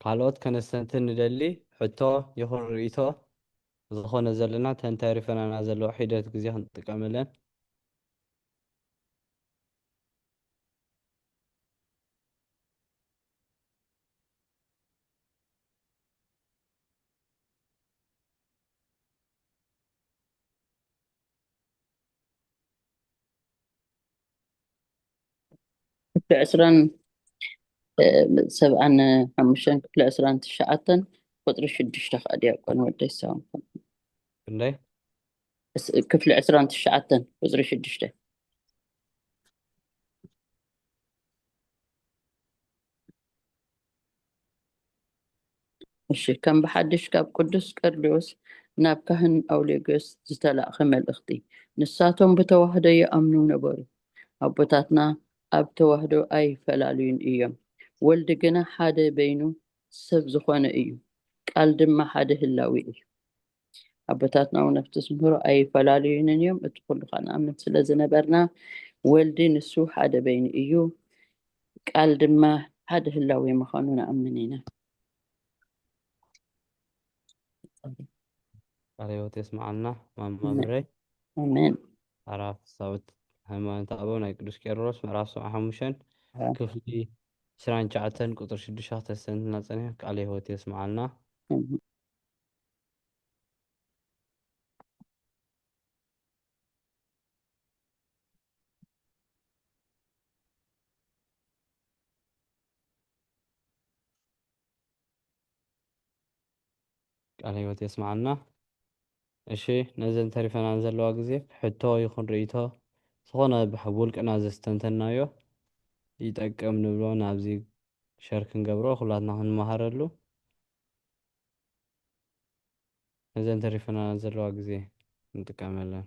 ካልኦት ከነስተንትን ንደሊ ሕቶ ይኹን ርእቶ ዝኾነ ዘለና ተንተሪፈናና ዘለዎ ሒደት ግዜ ክንጥቀመለን ክፍሊ 75 ክፍሊ 29 ቁጥሪ 6 ከዓ ዲያቆን ወደይ ሳውንኩም ክንደይ ክፍሊ 29 ቁፅሪ 6 እሺ ከም ብሓድሽ ካብ ቅዱስ ቀርዶስ ናብ ካህን ኣውሌጎስ ዝተላእኸ መልእኽቲ ንሳቶም ብተዋህዶ ይኣምኑ ነበሩ ኣቦታትና ኣብ ተዋህዶ ኣይፈላለዩን እዮም ወልዲ ግና ሓደ በይኑ ሰብ ዝኾነ እዩ ቃል ድማ ሓደ ህላዊ እዩ ኣቦታትና እውን ኣብቲ ዝምህሮ ኣይፈላለዩን እዮም እቲ ኩሉ ከዓ ንኣምን ስለ ዝነበርና ወልዲ ንሱ ሓደ በይኑ እዩ ቃል ድማ ሓደ ህላዊ ምዃኑ ንኣምን ኢና ቃለ ሕይወት የስማዓልና። ማማ ብረይ ኣሜን። ምዕራፍ ሳውት ሃይማኖት ኣቦ ናይ ቅዱስ ቄርሎስ ምዕራፍ 75 ክፍሊ 29 ቁጥሪ 6 ከተስተንትና ፀኒሐ ቃለ ሕይወት የስማዓልና። ቃለ ሕይወት የስማዓልና። እሺ ነዘን ተሪፈናን ዘለዋ ግዜ ሕቶ ይኹን ርእቶ ዝኾነ ብውልቅና ዘስተንተናዮ ይጠቅም ንብሎ ናብዚ ሸር ክንገብሮ ኩላትና ክንመሃረሉ ነዘን ተሪፈናን ዘለዋ ግዜ ንጥቀመለን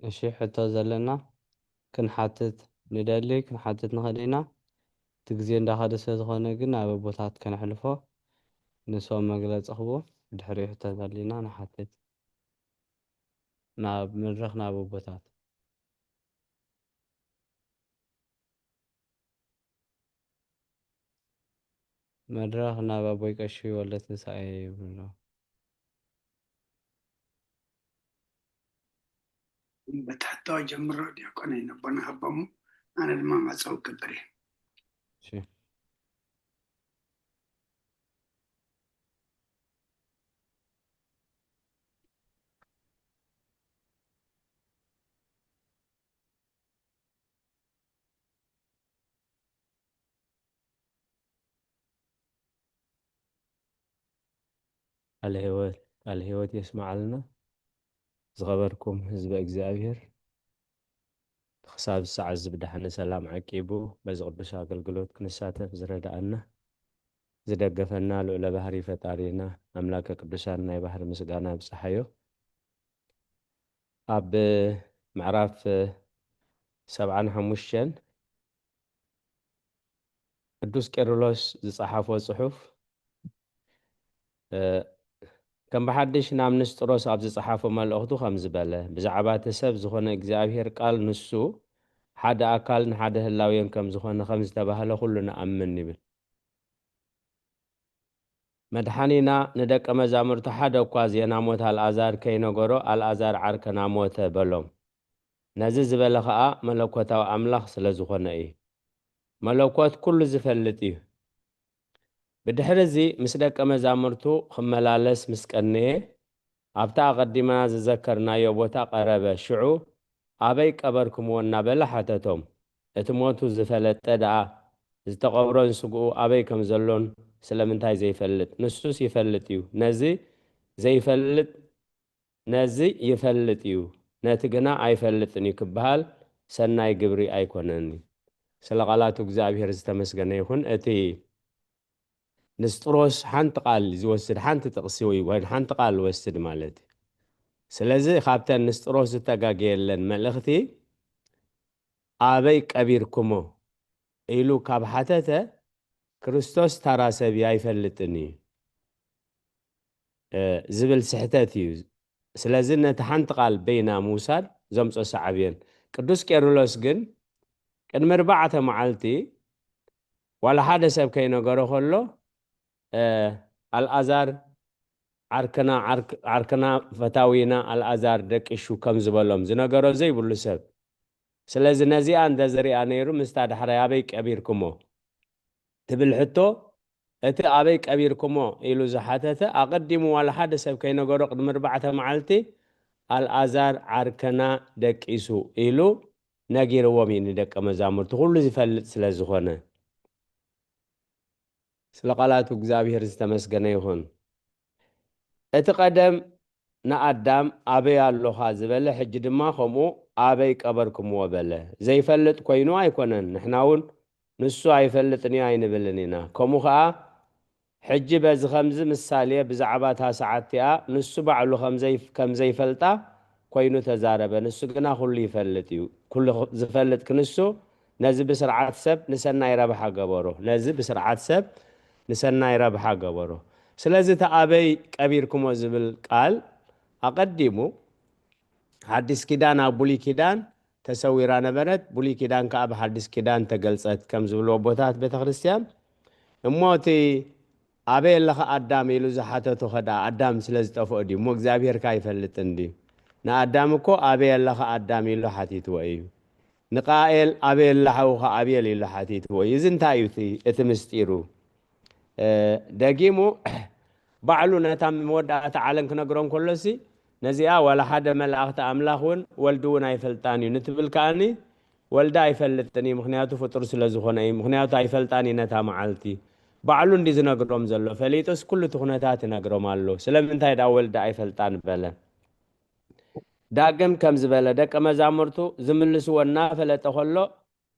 እሺ ሕቶ ዘለና ክንሓትት ንደሊ ክንሓትት ንኽእል ኢና እቲ ግዜ እንዳኸደ ስለ ዝኾነ ግን ኣብ ቦታት ከነሕልፎ ንሶም መግለፂ ክህቡ ድሕሪ ሕቶ ዘለና ንሓትት ናብ መድረኽ ናብ ቦታት መድረኽ ናብ ኣቦይ ቀሺ ወልደ ትንሳኤ ይብሎ በታሕታዊ ጀምሮ ዲያቆን ይነበና ሃቦሙ ኣነ ድማ ማፀው ክብር እየ እሺ الهوت يسمع لنا زغبركم حزب እግዚአብሔር ክሳብ ሰዓት ዝብዳሕነ ሰላም ዓቂቡ በዚ ቅዱስ ኣገልግሎት ክንሳተፍ ዝረዳእና ዝደገፈና ልዑለ ባህሪ ፈጣሪና ኣምላከ ቅዱሳን ናይ ባህሪ ምስጋና ብፅሓዮ ኣብ ምዕራፍ 75 ቅዱስ ቄርሎስ ዝፀሓፎ ፅሑፍ ከም ብሓድሽ ናብ ንስጥሮስ ኣብ ዝፀሓፎ መልእኽቱ ከም ዝበለ ብዛዕባ እቲ ሰብ ዝኾነ እግዚኣብሔር ቃል ንሱ ሓደ ኣካል ንሓደ ህላውያን ከም ዝኾነ ከም ዝተባህለ ኩሉ ንኣምን ይብል መድሓኒና ንደቀ መዛሙርቱ ሓደ እኳ ዜና ሞት ኣልኣዛር ከይነገሮ ኣልኣዛር ዓርከና ሞተ በሎም ነዚ ዝበለ ከዓ መለኮታዊ ኣምላኽ ስለ ዝኾነ እዩ መለኮት ኩሉ ዝፈልጥ እዩ ብድሕሪ እዚ ምስ ደቀ መዛሙርቱ ክመላለስ ምስ ቀነየ ኣብታ ኣቐዲምና ዝዘከርናዮ ቦታ ቀረበ ሽዑ ኣበይ ቀበርክምዎ እናበለ ሓተቶም እቲ ሞቱ ዝፈለጠ ደኣ ዝተቐብሮን ስግኡ ኣበይ ከም ዘሎን ስለምንታይ ዘይፈልጥ ንሱስ ይፈልጥ እዩ ነዚ ይፈልጥ እዩ ነቲ ግና ኣይፈልጥን እዩ ክበሃል ሰናይ ግብሪ ኣይኮነኒ ስለ ቃላቱ እግዚአብሔር ዝተመስገነ ይኹን እቲ ንስጥሮስ ሓንቲ ቃል ዝወስድ ሓንቲ ጥቕሲ ወይ ሓንቲ ቃል ወስድ ማለት እዩ ስለዚ ካብተን ንስጥሮስ ዝተጋገየለን መልእኽቲ ኣበይ ቀቢርኩሞ ኢሉ ካብ ሓተተ ክርስቶስ ታራ ሰብ ኣይፈልጥን እዩ ዝብል ስሕተት እዩ ስለዚ ነቲ ሓንቲ ቃል በይና ምውሳድ ዘምፆ ሰዓብየን ቅዱስ ቄርሎስ ግን ቅድሚ 4 መዓልቲ ዋላ ሓደ ሰብ ከይነገሮ ከሎ ኣልኣዛር ዓርክና ፈታዊና ኣልኣዛር ደቂሹ ከም ዝበሎም ዝነገሮ ዘይብሉ ሰብ ስለዚ ነዚኣ እንተዘሪኣ ነይሩ ምስታ ዳሕራይ ኣበይ ቀቢርኩሞ ትብል ሕቶ እቲ ኣበይ ቀቢርኩሞ ኢሉ ዝሓተተ ኣቐዲሙ ዋላ ሓደ ሰብ ከይነገሮ ቅድሚ 4 መዓልቲ ኣልኣዛር ዓርከና ደቂሱ ኢሉ ነጊርዎም እዩ ንደቀ መዛሙርቱ ኩሉ ዝፈልጥ ስለ ዝኾነ ስለ ቃላቱ እግዚአብሔር ዝተመስገነ ይኹን እቲ ቀደም ንኣዳም ኣበይ ኣለኻ ዝበለ ሕጂ ድማ ከምኡ ኣበይ ቀበርኩምዎ በለ ዘይፈልጥ ኮይኑ ኣይኮነን ንሕና እውን ንሱ ኣይፈልጥን እዩ ኣይንብልን ኢና ከምኡ ከዓ ሕጂ በዚ ከምዚ ምሳሌ ብዛዕባ እታ ሰዓት እቲኣ ንሱ ባዕሉ ከም ዘይፈልጣ ኮይኑ ተዛረበ ንሱ ግና ኩሉ ይፈልጥ እዩ ኩሉ ዝፈልጥ ክንሱ ነዚ ብስርዓት ሰብ ንሰናይ ረብሓ ገበሮ ንሰናይ ረብሓ ገበሮ ስለዚ ተኣበይ ቀቢርኩሞ ዝብል ቃል ኣቐዲሙ ሓዲስ ኪዳን ኣብ ብሉይ ኪዳን ተሰዊራ ነበረት ብሉይ ኪዳን ከዓ ብሓዲስ ኪዳን ተገልፀት ከም ዝብልዎ ቦታት ቤተክርስትያን እሞ እቲ ኣበይ ኣለኻ ኣዳም ኢሉ ዝሓተቱ ኸዳ ኣዳም ስለ ዝጠፍኦ ድዩ እሞ እግዚኣብሔርካ ይፈልጥን ድዩ ንኣዳም እኮ ኣበይ ኣለኻ ኣዳም ኢሉ ሓቲትዎ እዩ ንቃኤል ኣበይ ኣለሓውኻ ኣቤል ኢሉ ሓቲትዎ እዩ እዚ እንታይ እዩ እቲ ምስጢሩ ደጊሙ ባዕሉ ነታ መወዳእታ ዓለም ክነግሮም ከሎሲ ነዚኣ ዋላ ሓደ መላእኽቲ ኣምላኽ እውን ወልዲ እውን ኣይፈልጣን እዩ ንትብል ከዓኒ ወልዳ ኣይፈልጥን እዩ ምክንያቱ ፍጡር ስለ ዝኾነ እዩ ምክንያቱ ኣይፈልጣን እዩ ነታ መዓልቲ ባዕሉ እንዲ ዝነግሮም ዘሎ ፈሊጦስ ኩሉ እቲ ኩነታት ይነግሮም ኣሎ ስለምንታይ ዳ ወልዳ ኣይፈልጣን በለ ዳግም ከም ዝበለ ደቀ መዛሙርቱ ዝምልስዎ እናፈለጠ ከሎ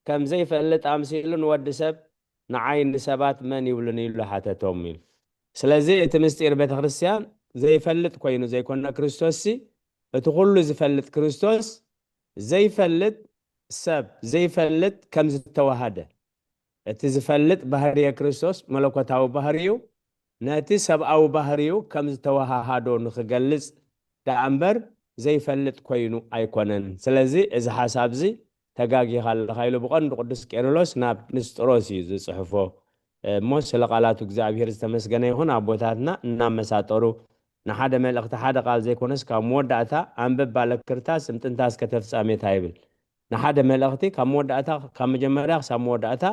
ከም ዘይፈልጥ ኣምሲሉ ንወዲ ሰብ ንዓይኒ ሰባት መን ይብሉን ኢሉ ሓተቶም ኢሉ ስለዚ እቲ ምስጢር ቤተክርስትያን ዘይፈልጥ ኮይኑ ዘይኮነ ክርስቶስ እቲ ኩሉ ዝፈልጥ ክርስቶስ ዘይፈልጥ ሰብ ዘይፈልጥ ከም ዝተዋሃደ እቲ ዝፈልጥ ባህርየ ክርስቶስ መለኮታዊ ባህርዩ ነቲ ሰብኣዊ ባህርዩ ከም ዝተዋሃሃዶ ንክገልጽ ዳኣ እምበር ዘይፈልጥ ኮይኑ ኣይኮነን። ስለዚ እዚ ሓሳብ እዚ ተጋጊኻ ኣለካ ኢሉ ብቐንዲ ቅዱስ ቄርሎስ ናብ ንስጥሮስ እዩ ዝፅሕፎ እሞ ስለ ቃላቱ እግዚኣብሔር ዝተመስገነ ይኹን። ኣቦታትና እናመሳጠሩ ንሓደ መልእኽቲ ሓደ ቃል ዘይኮነስ ካብ መወዳእታ ኣንብብ ባለክርታስ እምጥንታስ ከተፍጻሜታ ይብል። ንሓደ መልእኽቲ ካብ መወዳእታ ካብ መጀመርያ ክሳብ መወዳእታ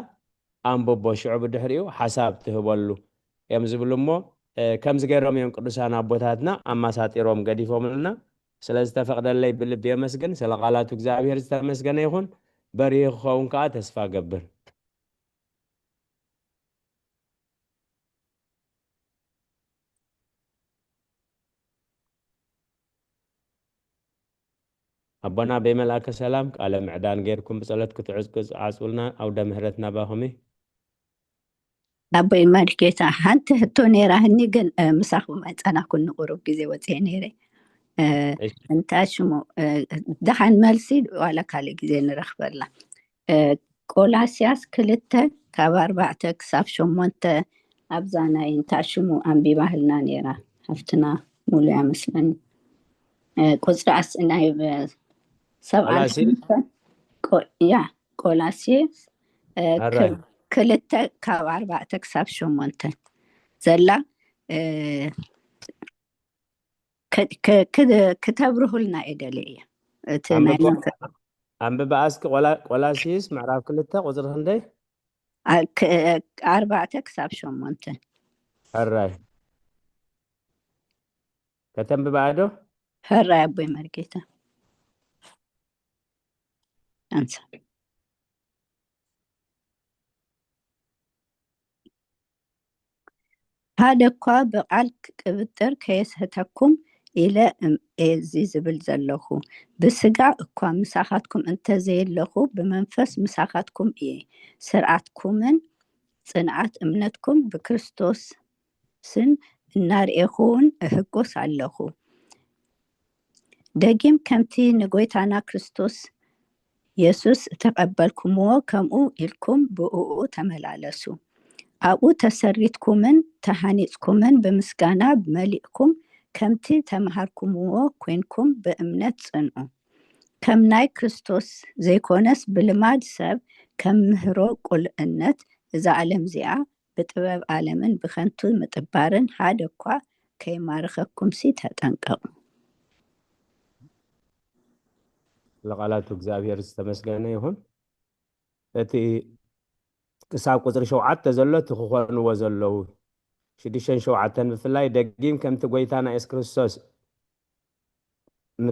ኣንብቦ ሽዑ ብድሕሪኡ ሓሳብ ትህበሉ እዮም ዝብሉ እሞ ከምዚ ገይሮም እዮም ቅዱሳን ኣቦታትና ኣማሳጢሮም ገዲፎምልና። ስለ ዝተፈቅደለይ ብልቢ የመስግን። ስለ ቃላቱ እግዚኣብሔር ዝተመስገነ ይኹን። በሪኽ ክኸውን ከዓ ተስፋ ገብር። ኣቦና በመልአከ ሰላም ቃለ ምዕዳን ገይርኩም ብጸሎት ክትዕዝቁ ዓጽውልና ኣውደ ምህረት ናባኹም ኣቦይ ማድኬታ ሓንቲ ህቶ ነይራህኒ ግን ምሳኹም ፀናኩን ንቁሩብ ግዜ ወፅአ ነይረ እንታይ ሽሙ ደሓን መልሲ ዋላ ካልእ ግዜ ንረኽበላ ቆላስያስ 2 ካብ 4 ክሳብ 8 ኣብዛ ናይ እንታይ ሽሙ ኣንቢባህልና ነይራ ሓፍትና ሙሉእ ይመስለኒ ቁፅሪ ናይ ቆላስያስ 2 ካብ 4 ክሳብ 8 ዘላ ከተብርሁልና እደለ እያ እቲ ናይ ኣንብባ ኣስኪ ቆላስይስ ምዕራፍ 2 ቁፅሪ ክንደይ 4 ክሳብ 8 ሕራይ ከተንብባ ዶ ሕራይ ኣቦይ መርጌታ አንሳ هذا እኳ በቃል ቅብጥር ከየስህተኩም ኢለ እዚ ዝብል ዘለኹ ብስጋ እኳ ምሳኻትኩም እንተዘየለኹ ብመንፈስ ምሳኻትኩም እየ ስርዓትኩምን ጽንዓት እምነትኩም ብክርስቶስን እናርኤኹን እህጎስ ኣለኹ ደጊም ከምቲ ንጎይታና ክርስቶስ ኢየሱስ ተቀበልኩምዎ ከምኡ ኢልኩም ብኡኡ ተመላለሱ ኣብኡ ተሰሪትኩምን ተሃኒጽኩምን ብምስጋና መሊእኩም ከምቲ ተመሃርኩምዎ ኮይንኩም በእምነት ጽንዑ ከም ናይ ክርስቶስ ዘይኮነስ ብልማድ ሰብ ከም ምህሮ ቁልዕነት እዛ ዓለም እዚኣ ብጥበብ ዓለምን ብኸንቱ ምጥባርን ሓደ እኳ ከይማርኸኩም ሲ ተጠንቀቁ ለቃላቱ እግዚአብሔር ዝተመስገነ ይሁን እቲ ክሳብ ቁፅሪ 7 ዘሎ ትኽኾንዎ ዘለዉ 6-7 ብፍላይ ደጊም ከምቲ ጎይታና ኢየሱስ ክርስቶስ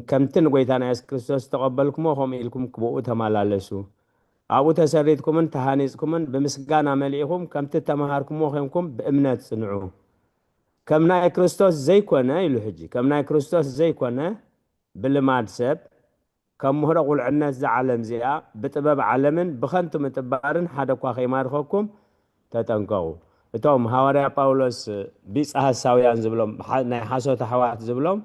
ከምቲ ንጎይታና ኢየሱስ ክርስቶስ ተቀበልኩሞ ከምኡ ኢልኩም ክብኡ ተመላለሱ ኣብኡ ተሰሪትኩምን ተሃኒጽኩምን ብምስጋና መሊእኹም ከምቲ ተመሃርኩምዎ ኮይንኩም ብእምነት ጽንዑ ከም ናይ ክርስቶስ ዘይኮነ ኢሉ ሕጂ ከም ናይ ክርስቶስ ዘይኮነ ብልማድ ሰብ ከም ምህሮ ቁልዕነት ዝዓለም እዚኣ ብጥበብ ዓለምን ብኸንቱ ምጥባርን ሓደ እኳ ከይማርኸኩም ተጠንቀቁ እቶም ሐዋርያ ጳውሎስ ቢጸ ሐሳውያን ዝብሎም ናይ ሓሶት ኣሕዋት ዝብሎም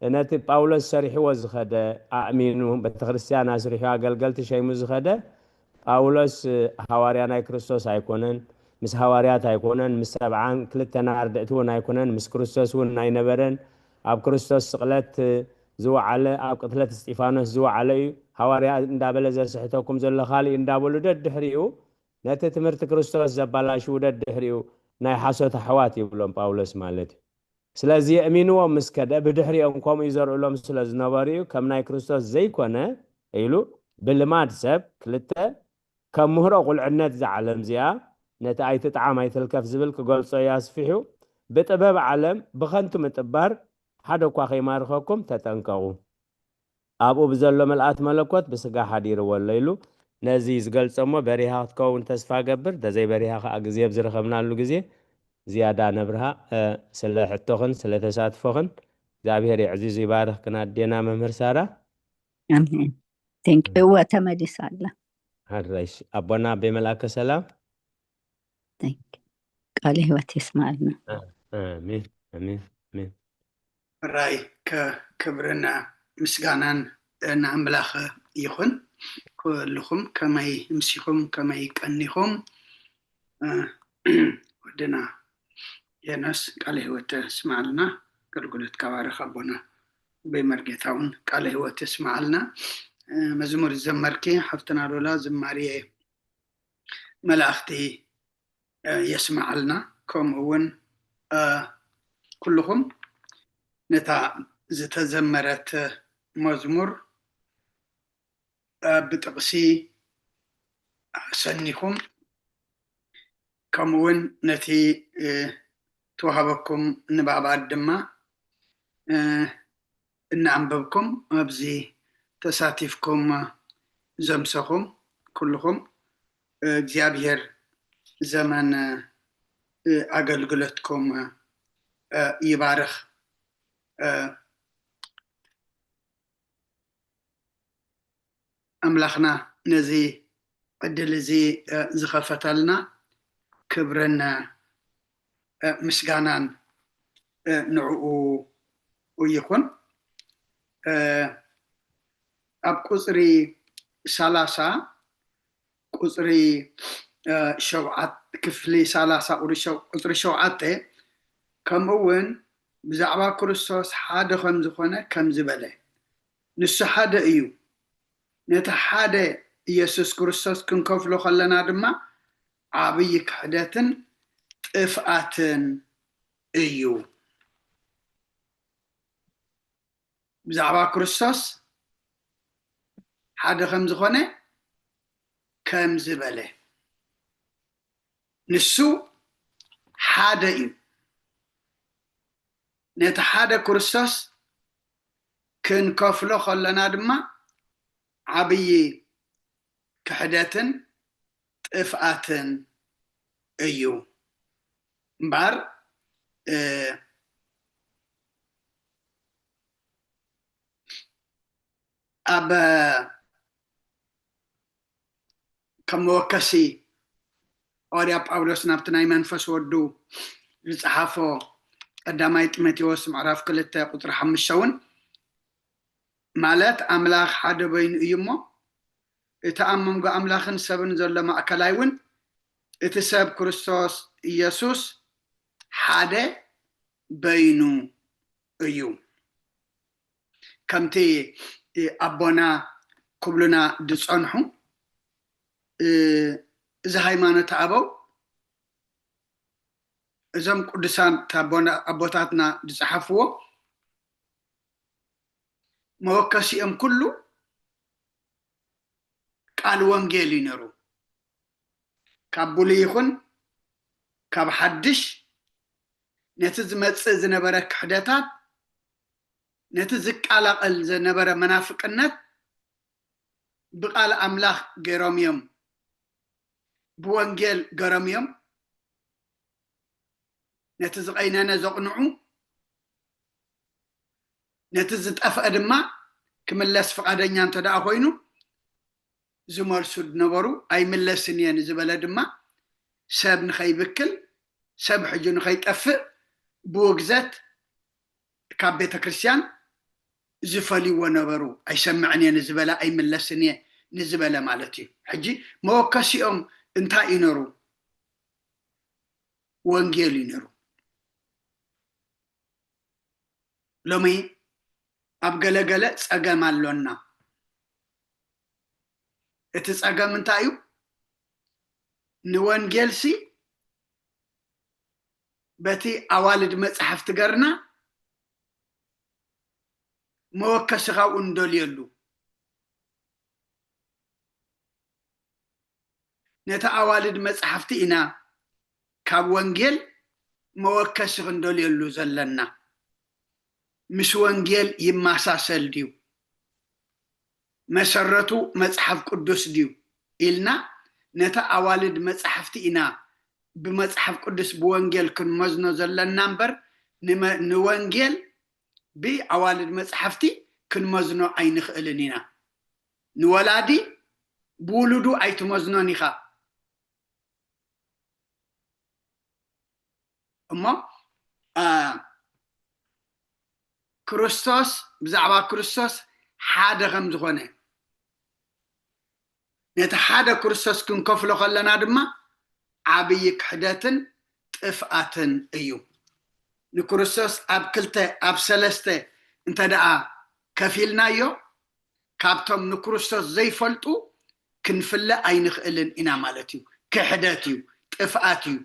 ነቲ ጳውሎስ ሰሪሕዎ ዝኸደ ኣእሚኑ ቤተክርስትያን ኣስሪሑ ኣገልገልቲ ሸይሙ ዝኸደ ጳውሎስ ሐዋርያ ናይ ክርስቶስ ኣይኮነን ምስ ሐዋርያት ኣይኮነን ምስ 72 ኣርድእቲ እውን ኣይኮነን ምስ ክርስቶስ እውን ኣይነበረን ኣብ ክርስቶስ ስቕለት ዝወዓለ ኣብ ቅትለት እስጢፋኖስ ዝወዓለ እዩ ሐዋርያ እንዳበለ ዘስሕተኩም ዘሎ ካሊእ እንዳበሉ ደድሕሪኡ ነቲ ትምህርቲ ክርስቶስ ዘባላሹ ደድሕሪኡ ናይ ሓሶት ኣሕዋት ይብሎም ጳውሎስ ማለት እዩ ስለዚ የእሚንዎም ምስከደ ብድሕሪኦም ከምኡ ይዘርኡሎም ስለ ዝነበሩ እዩ ከም ናይ ክርስቶስ ዘይኮነ ኢሉ ብልማድ ሰብ 2 ከም ምህሮ ቁልዕነት ዝዓለም እዚኣ ነቲ ኣይትጣዓም ኣይትልከፍ ዝብል ክገልጾ ያስፊሑ ብጥበብ ዓለም ብኸንቱ ምጥባር ሓደ እኳ ከይማርኸኩም ተጠንቀቁ ኣብኡ ብዘሎ መልኣት መለኮት ብስጋ ሓዲርዎ ኣሎ ኢሉ ነዚ ዝገልጾሞ በሪሃ ክትከውን ተስፋ ገብር ተዘይ በሪሃ ከዓ ግዜ ብዝረኸብናሉ ግዜ ዝያዳ ነብርሃ ስለ ሕቶኽን ስለ ተሳትፎኽን እግዚአብሔር ይዕዚዙ ይባርኽ ክናዴና መምህር ሳራ አሜን ቴንኪው ተመዲሳለ ሃድራይሽ አቦና በመላከ ሰላም ቃለ ሕይወት ይስማልና አሜን አሜን አሜን ራይ ከክብርና ምስጋናን ንኣምላኽ ይኹን ኩልኹም ከመይ ምሲኹም ከመይ ቀኒኹም ወድና የነስ ቃል ህይወት ስማዓልና አገልግሎት ከባረኽ ኣቦና በመርጌታውን ቃል ህይወት ስማዓልና መዝሙር ዘመርኪ ሓፍትና ሎላ ዝማርየ መላእኽቲ የስማዓልና ከምኡውን ኩልኹም ነታ ዝተዘመረት መዝሙር ብጥቕሲ ሰኒኹም ከምኡውን ነቲ ተዋሃበኩም ንባባት ድማ እናንበብኩም ኣብዚ ተሳቲፍኩም ዘምሰኹም ኩልኹም እግዚአብሔር ዘመን አገልግሎትኩም ይባርኽ ኣምላኽና ነዚ ዕድል እዚ ዝኸፈተልና ክብርን ምስጋናን ንዕኡ ይኹን ኣብ ቁፅሪ 30 ቁፅሪ ክፍሊ 30 ቁፅሪ 7 ከምኡውን ብዛዕባ ክርስቶስ ሓደ ከም ዝኾነ ከም ዝበለ ንሱ ሓደ እዩ ነቲ ሓደ ኢየሱስ ክርስቶስ ክንከፍሎ ከለና ድማ ዓብይ ክሕደትን ጥፍኣትን እዩ ብዛዕባ ክርስቶስ ሓደ ከም ዝኾነ ከም ዝበለ ንሱ ሓደ እዩ ነቲ ሓደ ክርስቶስ ክንከፍሎ ከለና ድማ ዓብይ ክሕደትን ጥፍኣትን እዩ እምበር ኣብ ከም መወከሲ ሐዋርያ ጳውሎስ ናብቲ ናይ መንፈስ ወዱ ዝፀሓፎ ቀዳማይ ጢሞቴዎስ ምዕራፍ 2 ቁፅሪ 5 እውን ማለት ኣምላኽ ሓደ በይኑ እዩ እሞ እቲ ኣብ መንጎ ኣምላኽን ሰብን ዘሎ ማእከላይ እውን እቲ ሰብ ክርስቶስ ኢየሱስ ሓደ በይኑ እዩ ከምቲ ኣቦና ክብሉና ድፀንሑ እዚ ሃይማኖት ኣበው እዞም ቅዱሳን ኣቦታትና ዝፀሓፍዎ መወከሲኦም ኩሉ ቃል ወንጌል ይነሩ ካብ ብሉይ ይኹን ካብ ሓድሽ ነቲ ዝመፅእ ዝነበረ ክሕደታት ነቲ ዝቃላቀል ዝነበረ መናፍቅነት ብቃል ኣምላኽ ገይሮም እዮም ብወንጌል ገይሮም እዮም ነቲ ዝቀይነነ ዘቕንዑ ነቲ ዝጠፍአ ድማ ክምለስ ፈቃደኛ እንተደኣ ኮይኑ ዝመልሱ ነበሩ ኣይምለስን እየ ንዝበለ ድማ ሰብ ንኸይብክል ሰብ ሕጂ ንኸይጠፍእ ብውግዘት ካብ ቤተ ክርስቲያን ዝፈልይዎ ነበሩ ኣይሰምዕን እየ ንዝበለ ኣይምለስን እየ ንዝበለ ማለት እዩ ሕጂ መወከሲኦም እንታይ ይነሩ ወንጌል ይነሩ ሎሚ ኣብ ገለገለ ፀገም ኣሎና እቲ ፀገም እንታይ እዩ ንወንጌልሲ በቲ ኣዋልድ መፅሓፍቲ ገርና መወከሲ ካብኡ እንደልየሉ ነቲ ኣዋልድ መፅሓፍቲ ኢና ካብ ወንጌል መወከሲ ክንደልየሉ ዘለና ምስ ወንጌል ይመሳሰል ድዩ መሰረቱ መጽሐፍ ቅዱስ ድዩ ኢልና ነታ ኣዋልድ መጽሐፍቲ ኢና ብመጽሐፍ ቅዱስ ብወንጌል ክንመዝኖ ዘለና እምበር ንወንጌል ብኣዋልድ መጽሐፍቲ ክንመዝኖ ኣይንኽእልን ኢና ንወላዲ ብውሉዱ ኣይትመዝኖን ኢኻ እሞ ክርስቶስ ብዛዕባ ክርስቶስ حادة خم زخونة نتحادة كرسوس كن كفلو خلنا دما عبي كحداتن طفئاتن ايو نكرسوس اب كلته اب سلسته انت دعا كفيلنا يو كابتم نكرسوس زي فلتو كنفلا اي نخئلن انا مالتيو كحداتيو طفئاتيو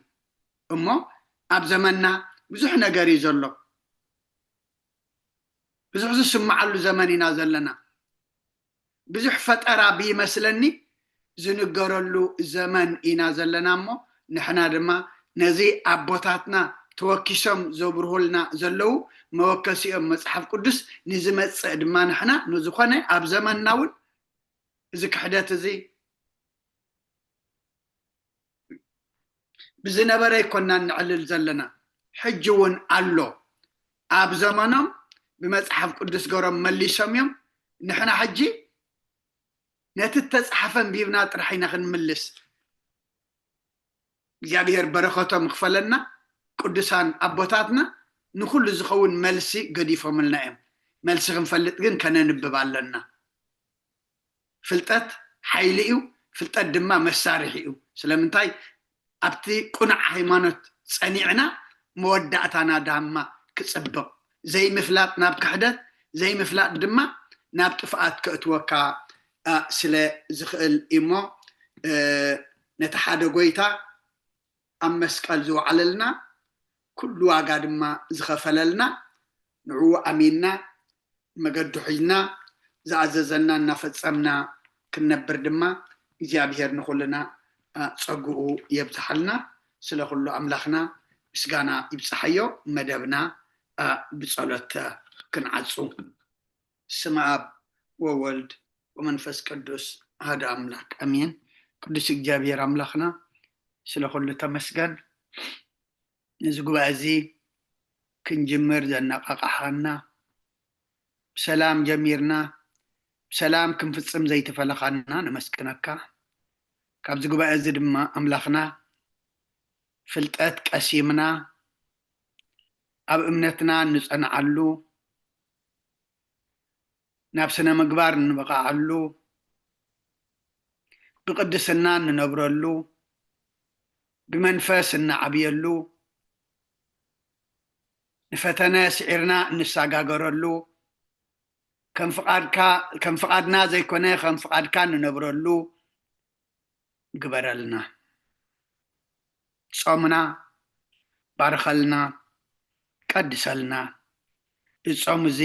امو اب زماننا بزح نغير يزلو بزح سمعلو زماننا زلنا بزح فترة بيمسلني زنقرلو زمن إنا زلنا مو نحنا دما نزي أبوتاتنا توكيسم زبرهولنا زلو موكسيهم مصحف قدس نزمت دما نحنا نزخونه أب زمن ناول زك حدات زي بزنبري كنا نعلل زلنا حجون ألو أب زمنهم بمصحف قدس قرم مليسهم يوم نحنا حجي نتتصحفن بيبنا طرحينا خنملس እግዚአብሔር በረኸቶም ክፈለና ቅዱሳን አቦታትና ንኹሉ ዝኸውን መልሲ ገዲፎምልና እዮም መልሲ ክንፈልጥ ግን ከነንብብ ኣለና ፍልጠት ሓይሊ እዩ ፍልጠት ድማ መሳርሒ እዩ ስለምንታይ ኣብቲ ቁኑዕ ሃይማኖት ፀኒዕና መወዳእታና ዳማ ክፅብቕ ዘይምፍላጥ ናብ ክሕደት ዘይምፍላጥ ድማ ናብ ጥፍኣት ከእትወካ ስለ ዝኽእል እሞ ነቲ ሓደ ጎይታ ኣብ መስቀል ዝወዓለልና ኩሉ ዋጋ ድማ ዝኸፈለልና ንዑ ኣሚንና መገዱ ሒዝና ዝኣዘዘና እናፈፀምና ክንነብር ድማ እግዚኣብሔር ንኹልና ፀጉኡ የብዝሓልና ስለኩሉ ኣምላኽና ምስጋና ይብፅሓዮ መደብና ብጸሎት ክንዓፁ ስመ አብ ወወልድ ومنفس قدوس هذا أملاك أمين قدوس እግዚአብሔር أملاكنا ስለኩሉ ተመስገን ንዝጉባ እዚ ክንጅምር ዘነቃቃሓና ሰላም ጀሚርና ሰላም ክንፍጽም ዘይተፈለኻና ነመስግነካ ካብ ዝጉባ እዚ ድማ ኣምላክና ፍልጠት ቀሲምና ኣብ እምነትና ንጸንዓሉ ናብ ስነ ምግባር ንበቃዓሉ ብቅድስና ንነብረሉ ብመንፈስ እናዓብየሉ ንፈተነ ስዒርና እንሳጋገረሉ ከም ፍቃድና ዘይኮነ ከም ፍቃድካ ንነብረሉ ግበረልና ጾምና ባርኸልና ቀድሰልና እጾም እዚ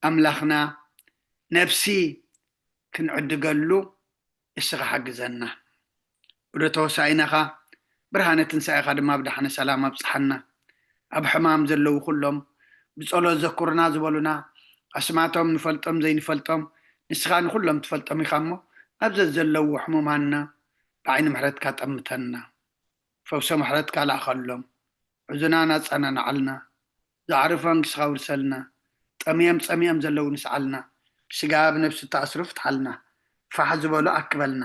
ኣምላኽና ነፍሲ ክንዕድገሉ እስኻ ሓግዘና ወደ ተወሳኢናኻ ብርሃነ ትንሣኤኻ ድማ ብድሓነ ሰላም ኣብፅሓና ኣብ ሕማም ዘለዉ ኩሎም ብጸሎት ዘኩርና ዝበሉና ኣስማቶም ንፈልጦም ዘይንፈልጦም ንስኻ ንኩሎም ትፈልጦም ኢኻ እሞ ኣብዚ ዘለዉ ሕሙማንና ብዓይኒ ምሕረትካ ጠምተና ፈውሶ ምሕረትካ ላእኸሎም ዕዙናና ጸናንዓልና ዝዓርፎም ክስኻ ውርሰልና ጠምዮም ፀሚዮም ዘለዉ ንስዓልና ብስጋ ብነፍሲ ተኣስሩ ፍትሓልና ፋሕ ዝበሉ ኣክበልና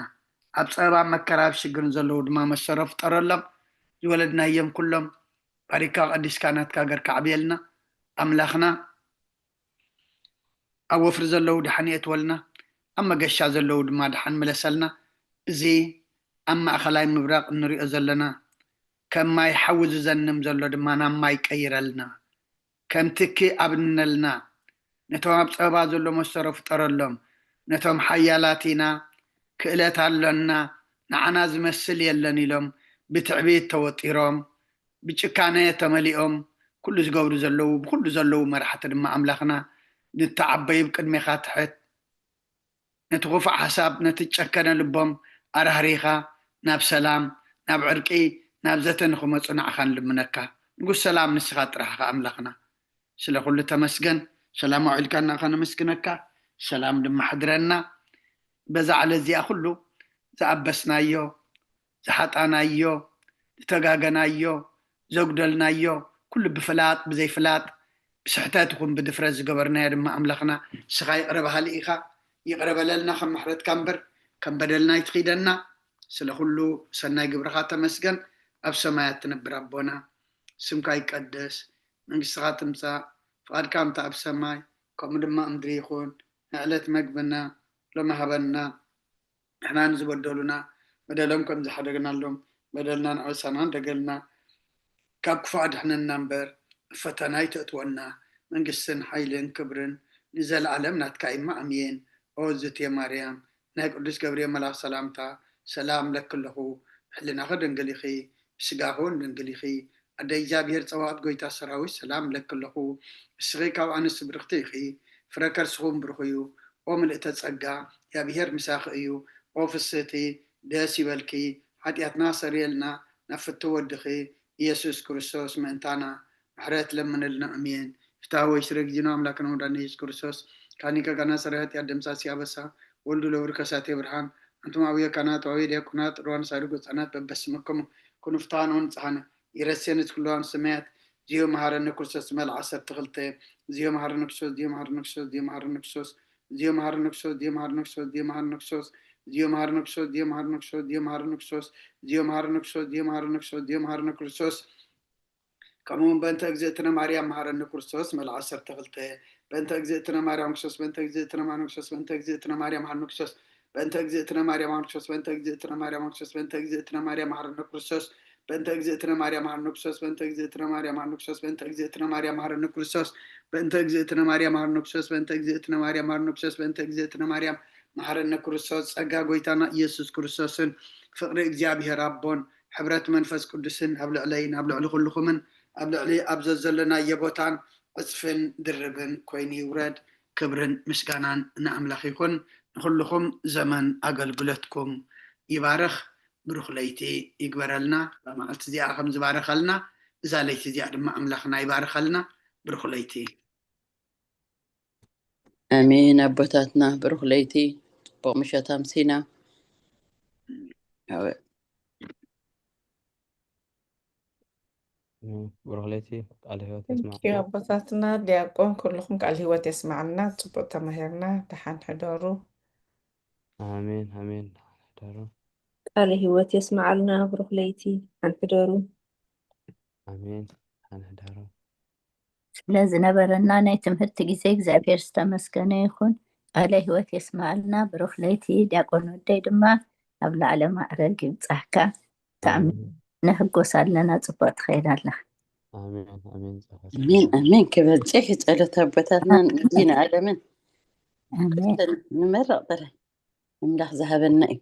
ኣብ ፀባ መከራ ብሽግርን ዘለዉ ድማ መሰሮ ፍጠረሎም ዝወለድናዮም ኩሎም ባሪካ ቀዲስካ ናትካ ገርካ ዓብየልና ኣምላኽና ኣብ ወፍሪ ዘለዉ ድሓን የትወልና ኣብ መገሻ ዘለዉ ድማ ድሓን መለሰልና እዚ ኣብ ማእኸላይ ምብራቅ እንሪኦ ዘለና ከም ማይ ሓዊ ዝዘንም ዘሎ ድማ ናብ ማይ ቀይረልና ከም ትኪ ኣብንነልና ነቶም ኣብ ፀባ ዘሎ መሰሮ ፍጠረሎም ነቶም ሓያላቲና ክእለት ኣለና ንዓና ዝመስል የለን ኢሎም ብትዕቢት ተወጢሮም ብጭካነ ተመሊኦም ኩሉ ዝገብሩ ዘለዉ ብኩሉ ዘለዉ መራሕቲ ድማ ኣምላኽና ንተዓበዩ ብቅድሜኻ ትሕት ነቲ ክፉእ ሓሳብ ነቲ ጨከነ ልቦም ኣራህሪኻ ናብ ሰላም ናብ ዕርቂ ናብ ዘተ ንኽመፁ ንዓኻ ንልምነካ ንጉስ ሰላም ንስኻ ጥራሕኻ ኣምላኽና ስለኩሉ ተመስገን ሰላም ኣውዒልካ ናኻ ነመስግነካ ሰላም ድማ ሕድረና በዛ ዓለ እዚኣ ኩሉ ዝኣበስናዮ ዝሓጣናዮ ዝተጋገናዮ ዘጉደልናዮ ኩሉ ብፍላጥ ብዘይፍላጥ ብስሕተት ይኹን ብድፍረት ዝገበርናዮ ድማ ኣምላኽና ንስኻ ይቕረበሃሊ ኢኻ ይቕረበለልና ከም ምሕረትካ እምበር ከም በደልና ይትኺደና ስለኩሉ ሰናይ ግብርኻ ተመስገን ኣብ ሰማያት ትነብር ኣቦና ስምካ ይቀደስ መንግስትኻ ትምፃእ ፍቃድካ እምታ ኣብ ሰማይ ከምኡ ድማ እምድሪ ይኹን نعلت مقبنا لما هبنا احنا نزبدلنا بدلهم كم زحدقنا لهم بدلنا نعوسنا دقلنا كاب كفاد احنا النمبر فتناي تأتونا من قسن حيلين كبرن نزل عالمنا تكايم أمين أوزت يا مريم ناك قدس جبريل ملاك سلامتا سلام لك كله حلنا غد نقليخي سقاهون نقليخي أدي جابير صواب قويتا سراوي سلام لك كله سغيكا وعنس برختيخي فركر سخوم برخيو ومن اتتصقع يا بيهر مساخيو وفسيتي داسي بالكي حتيات ناصر يلنا نفتو ودخي يسوس كريستوس منتانا حرات لمن لنا أمين فتاوي شرق جنا أملاكنا وداني يسوس كريستوس كاني كنا سرهت يادم ساسي أبسا ولدو لوركساتي برهان أنتم أويا كانت وعيديا كنات روان سارقو سانات ببسمكم كنو فتانون سحانا يرسينت كلوان سمات زيو مهارن كريستوس مال عصر تغلطي زيو مهارن كريستوس زيو مهارن كريستوس زيو مهارن كريستوس زيو مهارن كريستوس زيو مهارن كريستوس زيو مهارن كريستوس زيو مهارن كريستوس زيو مهارن كريستوس زيو مهارن كريستوس زيو مهارن كريستوس زيو مهارن كريستوس زيو مهارن كريستوس كمون بنت أجزئتنا مريم مهارن كريستوس مال عصر تغلطي بنت أجزئتنا مريم كريستوس بنت أجزئتنا مريم كريستوس بنت أجزئتنا مريم مهارن كريستوس بنت أجزئتنا مريم مهارن كريستوس بنت أجزئتنا مريم كريستوس بنت أجزئتنا مريم مهارن كريستوس بنت أجزئتنا مريم مهارن كريستوس بنت أجزئتنا مريم مهارن كريستوس بنت أجزئتنا مريم مهارن كريستوس بنت أجزئتنا مريم مهارن كريستوس بنت أجزئتنا مريم مهارن كريستوس بنت أجزئتنا مريم مهارن كريستوس أجا قويتنا يسوع كريستوسن فقر إجابه ربون حبرت منفس قدسن أبلع علينا أبلع لكلكم من أبلع علي أبزز لنا يبوتان أصفن دربن كويني ورد كبرن مسكانان نعمل يكون كلكم زمن أقلقلتكم يبارخ بروخ ليتي يقبر لنا لما التزياء خمس بارخ لنا إذا ليتي زياء لما أملخنا يبارخ لنا بروخ ليتي آمين أبوتاتنا بروخ ليتي بومشة تامسينا برغليتي قال هو Thank تسمع you أبوتاتنا دياقون كلكم قال هو تسمعنا تبقى تمهرنا تحان حدارو آمين آمين دارو ቃለ ሕይወት የስማዓልና ብሩኽ ለይቲ አንሕደሩ آمين أنا دارو ስለዝነበረና ናይ ትምህርቲ ግዜ እግዚኣብሔር ዝተመስገነ ይኹን። ቃለ ሕይወት የስማዓልና ብሩኽ ለይቲ ዲያቆን ወደይ ድማ ኣብ ላዕለ ማዕረግ ይብፃሕካ ተኣምን ነህጎስ ኣለና ፅቡቅ ትኸይድ ኣለኻ آمين آمين آمين آمين كبرجيك ጸሎት ኣቦታትና ንግዲና ዓለምን ኣሜን ንመረቕ ጥራይ ኣምላኽ ዝሃበና እዩ